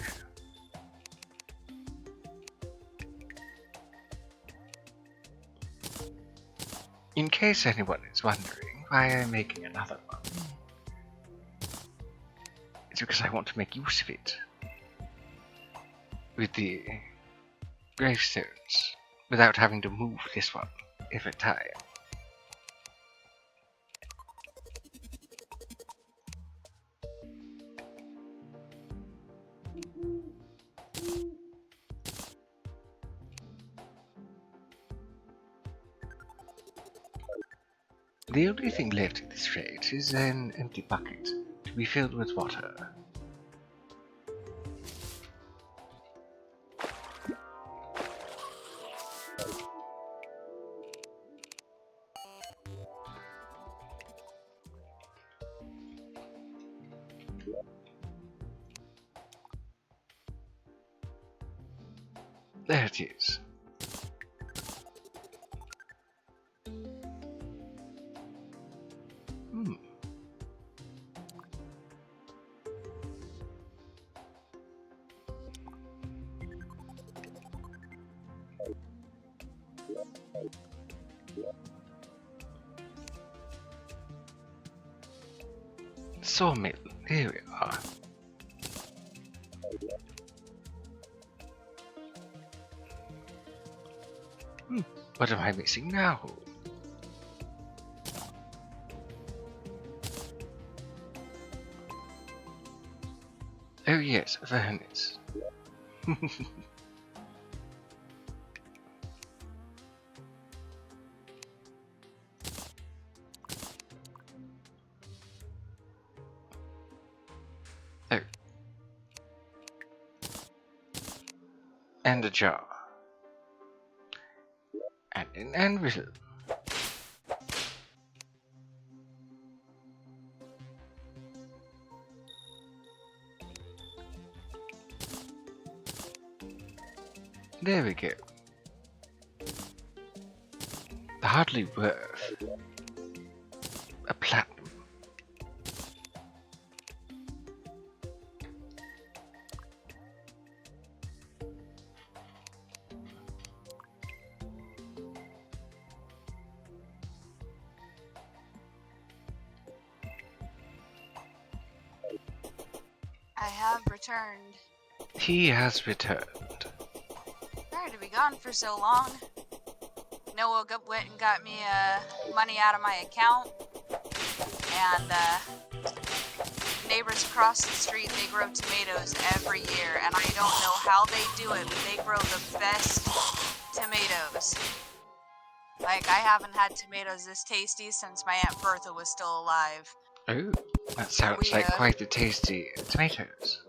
In case anyone is wondering why I'm making another one, it's because I want to make use of it. With the gravestones, without having to move this one every time. The only thing left in this crate is an empty bucket to be filled with water. There it is. Sawmill, here we are. What am I missing now? Oh yes, a furnace. Oh. And a jar. And an anvil. There we go. Hardly worth a platinum. I have returned. He has returned. Sorry to be gone for so long. Noah went and got me money out of my account, and neighbors across the street, they grow tomatoes every year, and I don't know how they do it, but they grow the best tomatoes. Like, I haven't had tomatoes this tasty since my Aunt Bertha was still alive. Oh, that sounds like quite the tasty tomatoes.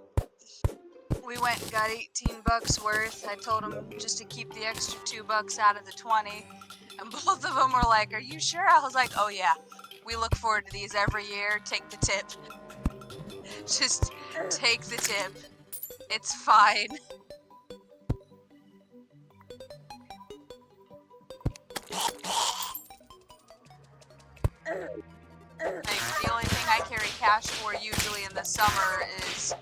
We went and got 18 bucks worth. I told them just to keep the extra $2 out of the 20. And both of them were like, "Are you sure?" I was like, "Oh yeah, we look forward to these every year. Take the tip. Just take the tip. It's fine." Like, the only thing I carry cash for usually in the summer is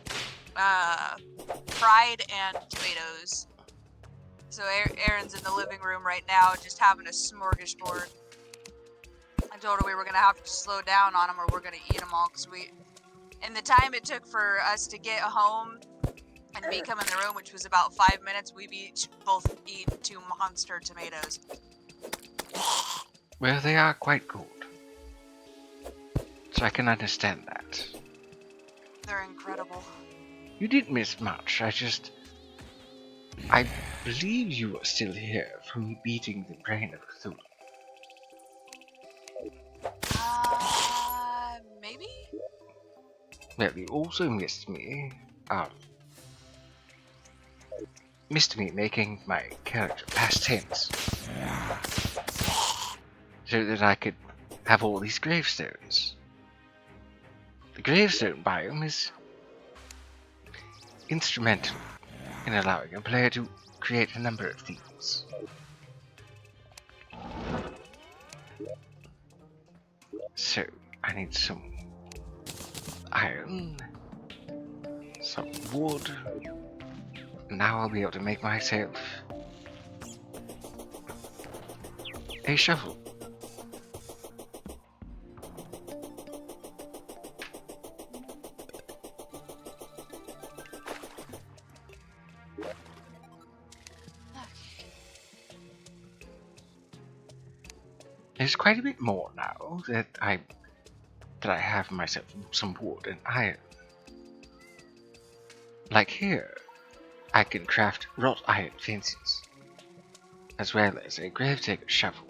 fried and tomatoes. So Aaron's in the living room right now just having a smorgasbord. I told her we were gonna have to slow down on them or we're gonna eat them all, because in the time it took for us to get home and me come in the room, which was about 5 minutes, we've both eaten 2 monster tomatoes. Well, they are quite good. So I can understand that. They're incredible. You didn't miss much. I believe you were still here from me beating the brain of Cthulhu. Maybe? Well, you also missed me. Missed me making my character past tense. So that I could have all these gravestones. The gravestone biome is instrumental in allowing a player to create a number of things. So, I need some iron, some wood. Now I'll be able to make myself a shovel. There's quite a bit more now that I have myself some wood and iron. Like here, I can craft wrought iron fences, as well as a gravedigger shovel.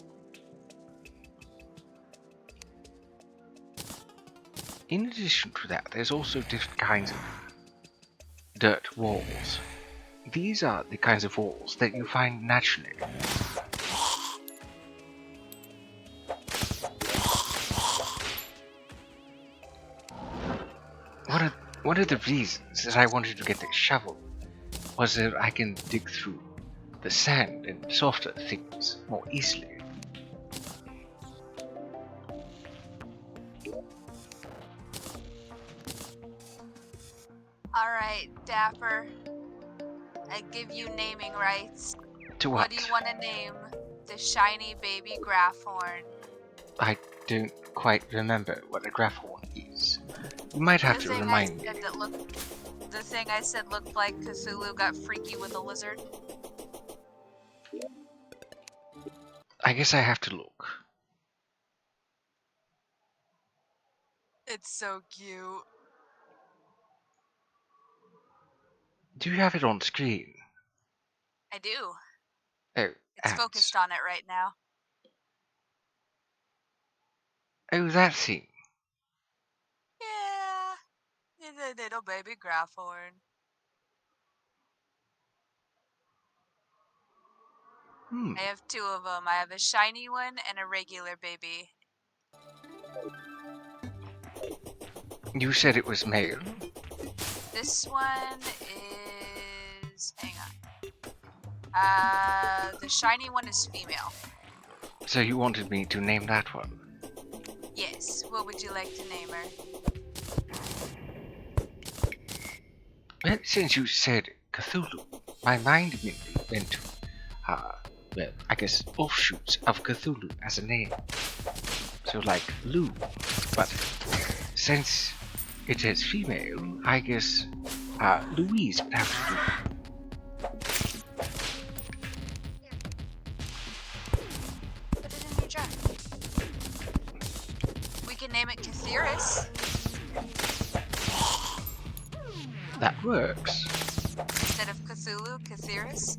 In addition to that, there's also different kinds of dirt walls. These are the kinds of walls that you find naturally. One of the reasons that I wanted to get this shovel was that I can dig through the sand and softer things more easily. Alright, Dapper. I give you naming rights. To what? What do you want to name the shiny baby Graphorn? I don't quite remember what a graphorn is. You might have to remind me. The thing I said looked like Cthulhu got freaky with a lizard. I guess I have to look. It's so cute. Do you have it on screen? I do. Oh, It's focused on it right now. Oh, that thing. Yeah. It's a little baby Graphorn. I have 2 of them. I have a shiny one and a regular baby. You said it was male. This one is... hang on. The shiny one is female. So you wanted me to name that one? Yes. What would you like to name her? Well, since you said Cthulhu, my mind immediately went to, well, I guess offshoots of Cthulhu as a name. So like Lou. But since it is female, I guess Louise would have to do. Put it in your jar. We can name it Cthulhu. That works. Instead of Cthulhu, Cthulhu.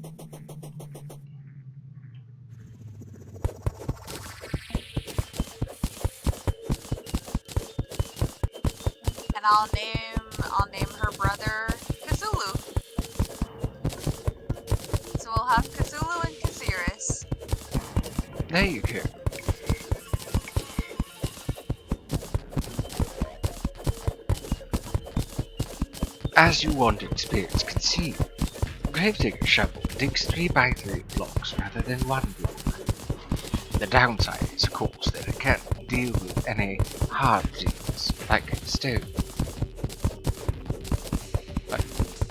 And I'll name her brother Cthulhu. So we'll have Cthulhu and Cthulhu. There you go. As you wanted spirits conceive, Gravedigger Shovel digs 3 by 3 blocks rather than 1 block. The downside is, of course, that it can't deal with any hard things like stone. But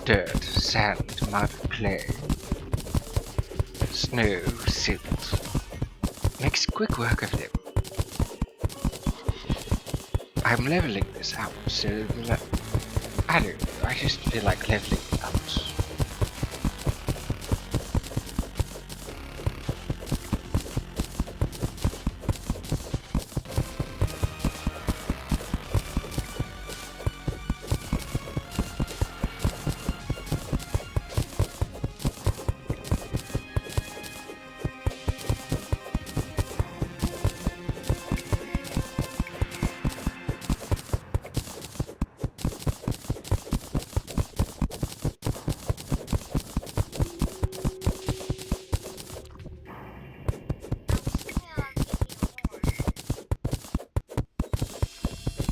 dirt, sand, mud, clay, snow, silt makes quick work of them. I'm leveling this out, so that, I don't know, I just feel like leveling it out.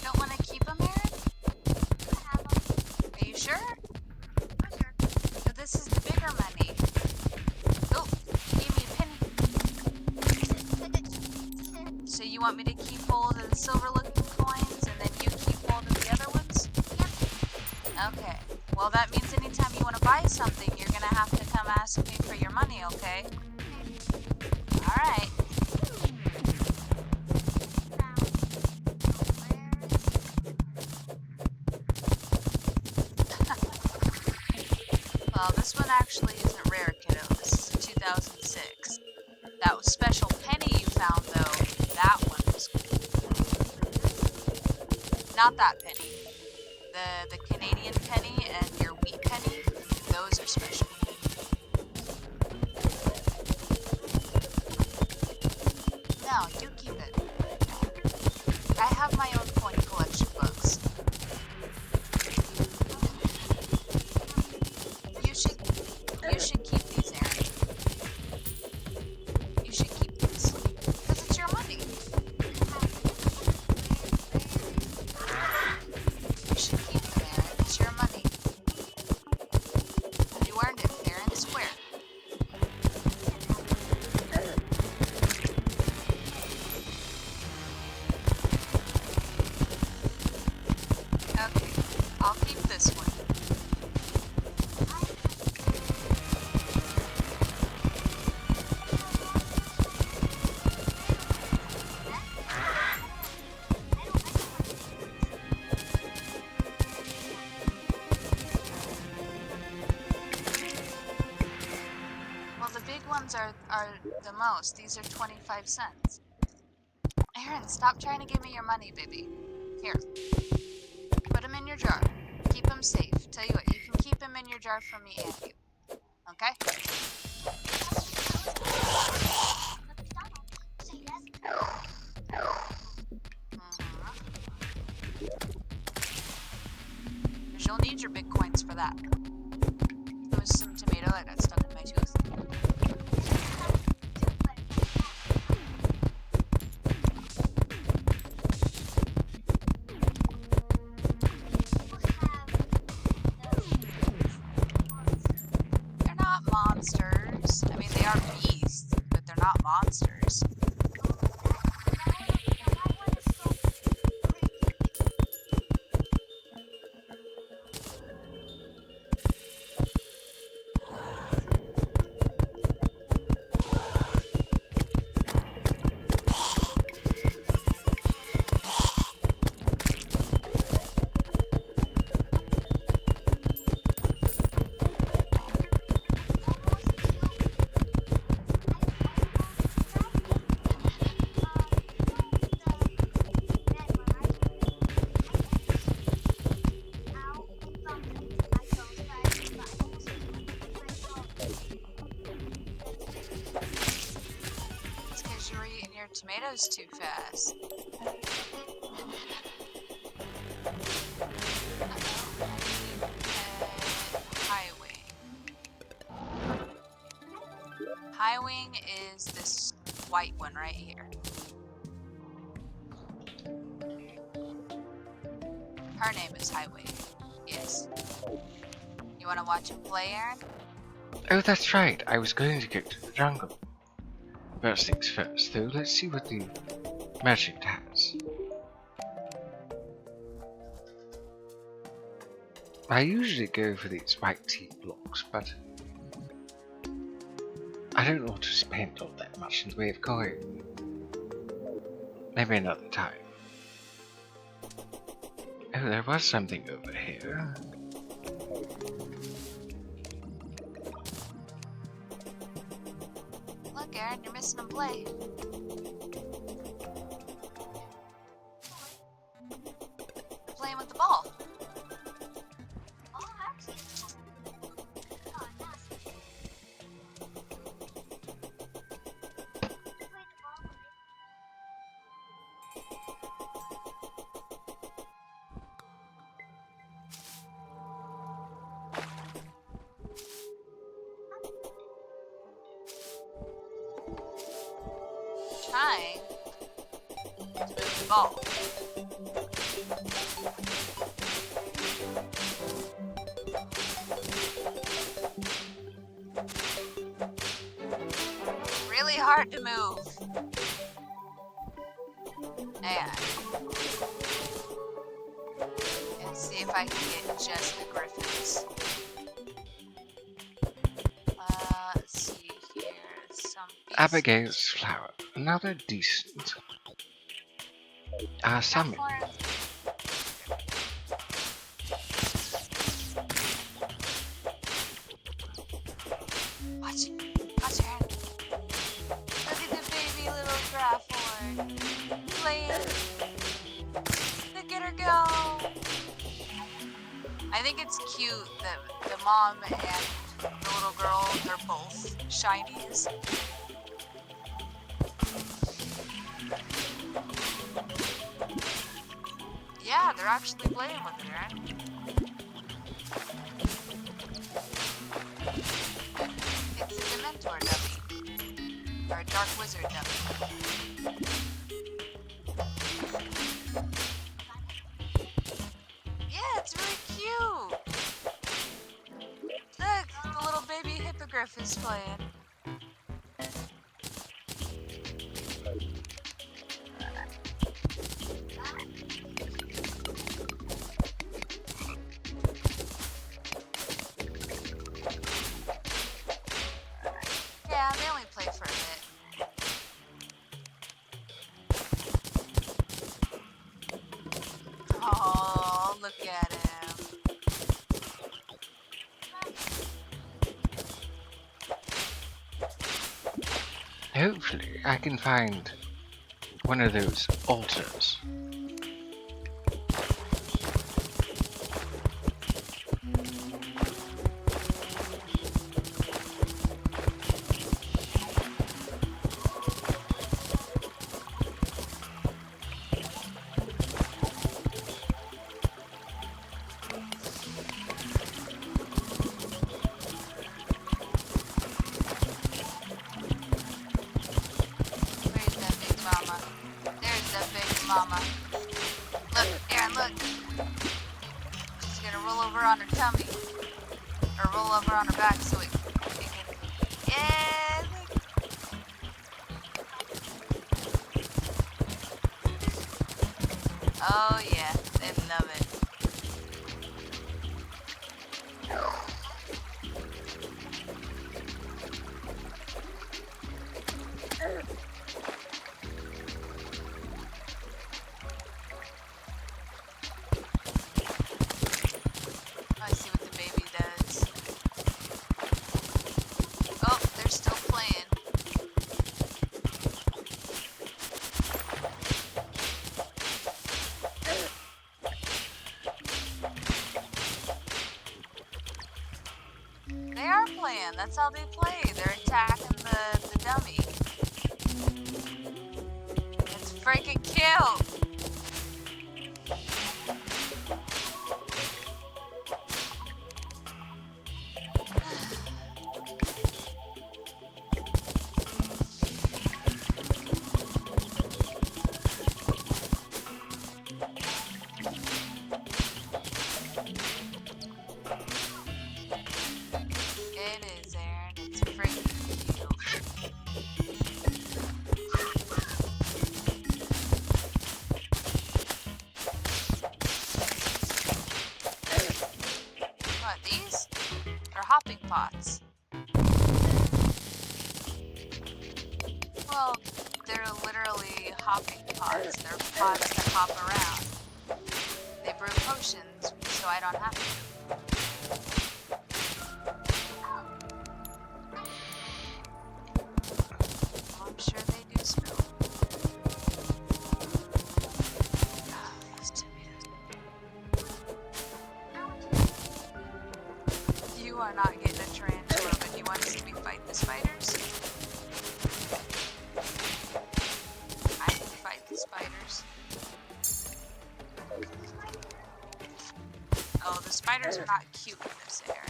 Don't want to keep them, Aaron? Are you sure? But this is the bigger money. Oh, gave me a penny. So you want me to keep hold of the silver-looking coins, and then you keep hold of the other ones? Okay. Well, that means anytime you want to buy something, you're gonna have to come ask me for your money, okay? All right. Well, this one actually isn't rare, kiddo. This is a 2006. That was special penny you found, though. That one was cool. Not that penny. The Canadian penny and your wheat penny, those are special. No, you keep it. I have my own coin collection books. You should keep these, Aaron. You should keep these. Because it's your money. You should keep them, Aaron. It's your money. You earned it fair and square. Okay, I'll keep this one. Well, the big ones are the most. These are 25 cents. Aaron, stop trying to give me your money, baby. Here. Put them in your jar. Keep them safe. Tell you what, you can keep them in your jar for me and you. Okay? Because you'll need your big coins for that. There was some tomato that got stuck in my tooth. They're not monsters. I mean, they are beasts, but they're not monsters. It's because you were eating your tomatoes too fast. High wing. High wing is this white one right here. Her name is High Wing. Yes. You want to watch him play, Aaron? Oh, that's right, I was going to go to the jungle. First things first, though, let's see what the merchant has. I usually go for these white tea blocks, but I don't want to spend all that much in the way of coin. Maybe another time. there was something over here. Look, Aaron, you're missing a blade. You're playing with the ball. Trying to move the ball. Really hard to move. And see if I can get just the griffins. Let's see here. Some beasts. Abigail's flower. Another decent. Summon. Watch her. Look at the baby little grapphorn playing. Look at her go. I think it's cute that the mom and the little girl, they're both shinies. Yeah, they're actually playing with it, right? It's a Dementor dummy. Or a Dark Wizard dummy. Yeah, it's really cute. Look, the little baby hippogriff is playing. Yeah, they only play for a bit. Oh, look at him. Hopefully, I can find one of those altars. Mama. Look, Aaron, look. She's gonna roll over on her tummy. Or roll over on her back so it can... Yeah, look. Oh yeah, they love it. I see what the baby does. Oh, they're still playing. They are playing. That's how they play. They're attacking the dummy. It's freaking cute. It is, Aaron. It's freaking cute. What, these? They're hopping pots. Well, they're literally hopping pots. They're pots that hop around. They brew potions. potions so I don't have to. Well, I'm sure they do smell. Ah, these tomatoes. You are not getting a tarantula, but you want to see me fight the spiders? I can fight the spiders. Oh, the spiders are not cute in this area.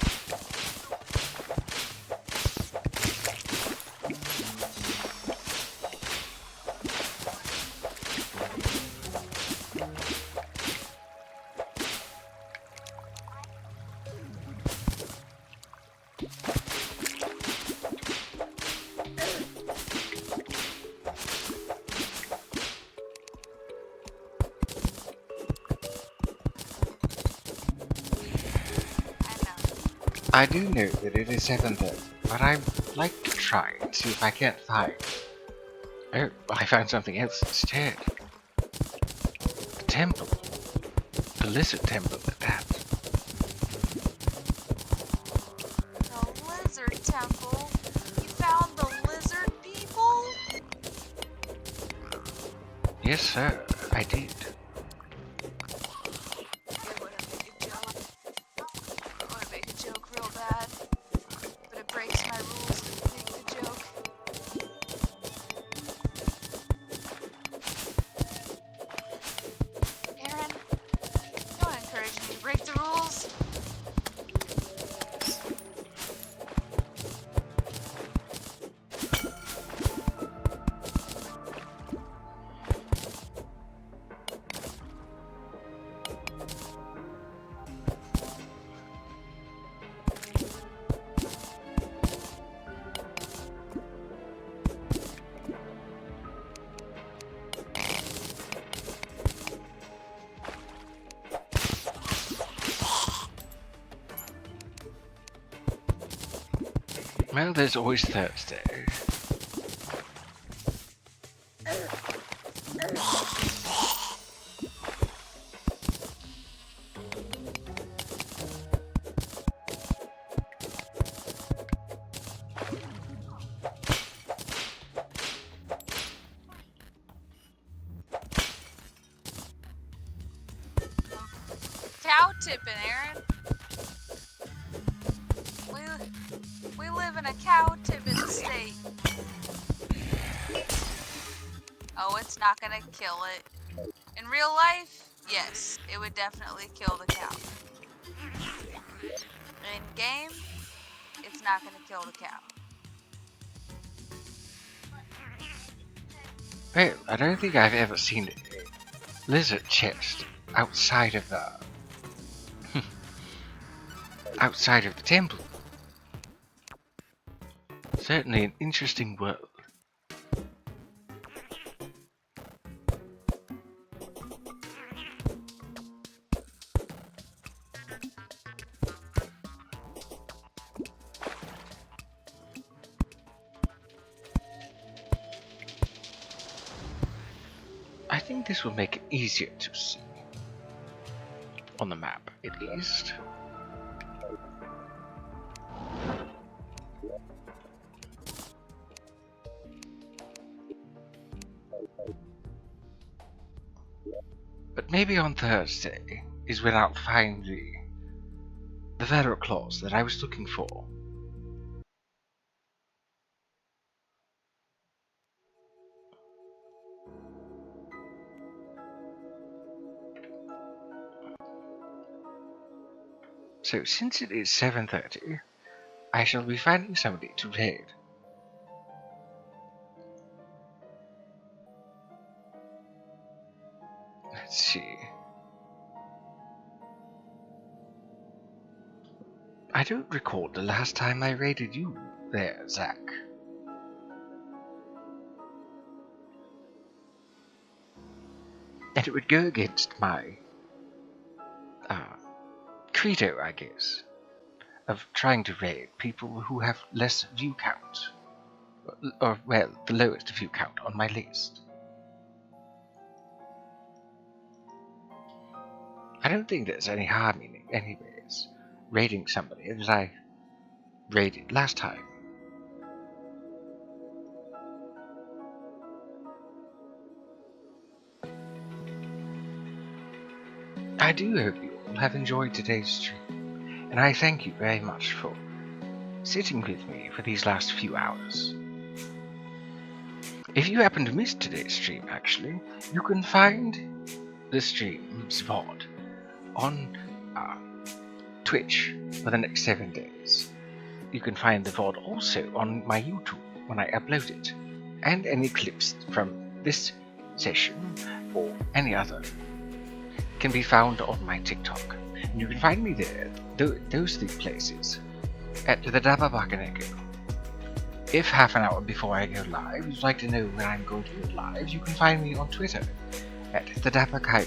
I do know that it is 7:30, but I'd like to try and see if I can't find... Oh, I found something else instead. The temple. The lizard temple at that. The lizard temple? You found the lizard people? Yes, sir, I did. I wanna make a joke. I wanna make a joke real bad. But it breaks my rules to make the joke. Aaron, don't encourage me to break the rules. Well, there's always Thursday. Cow tipping, Aaron. We live in a cow tipping state. Oh, it's not gonna kill it. In real life, yes, it would definitely kill the cow. In game, it's not gonna kill the cow. Well, I don't think I've ever seen a lizard chest outside of the... outside of the temple. Certainly an interesting world. I think this will make it easier to see. On the map, at least. But maybe on Thursday is when I'll find the Feral Claws that I was looking for. So since it is 7:30, I shall be finding somebody to raid. Let's see. I don't recall the last time I raided you there, Zach. And it would go against my credo, I guess, of trying to raid people who have less view count. Or, well, the lowest view count on my list. I don't think there's any harm in it anyways, raiding somebody as I raided last time. I do hope you all have enjoyed today's stream, and I thank you very much for sitting with me for these last few hours. If you happen to miss today's stream, actually, you can find the stream's VOD on Twitch for the next 7 days. You can find the VOD also on my YouTube when I upload it, and any clips from this session or any other can be found on my TikTok. And you can find me there, those three places, at the Dapper Echo. If half an hour before I go live you'd like to know when I'm going to go live, you can find me on Twitter at the Dapper Echo.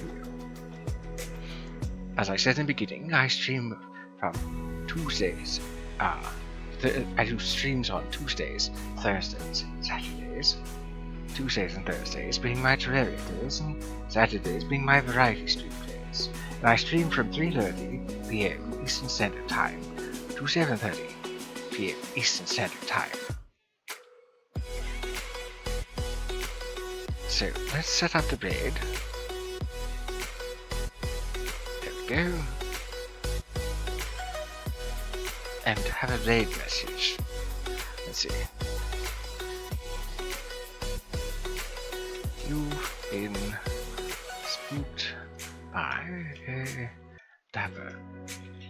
As I said in the beginning, I stream from Tuesdays. I do streams on Tuesdays, Thursdays, Saturdays. Tuesdays and Thursdays being my Terraria days, and Saturdays being my variety stream days. And I stream from 3:30 PM Eastern Standard Time to 7:30 PM Eastern Standard Time. So let's set up the bed. There we go. And have a raid message. Let's see. You've been spooked by a dapper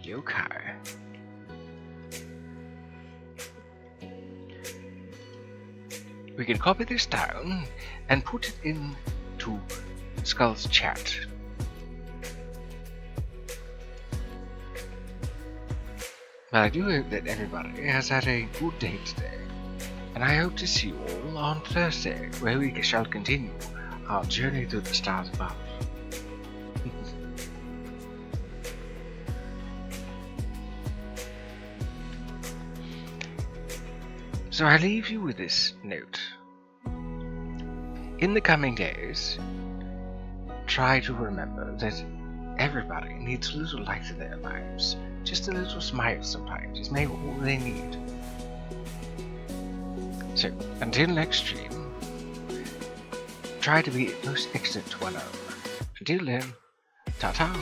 yokai. We can copy this down and put it into Skull's chat. But I do hope that everybody has had a good day today, and I hope to see you all on Thursday, where we shall continue our journey through the stars above. So I leave you with this note. In the coming days, try to remember that everybody needs a little light in their lives. Just a little smile sometimes is maybe all they need. So, until next stream, try to be most excellent to one another. Until then, ta-ta!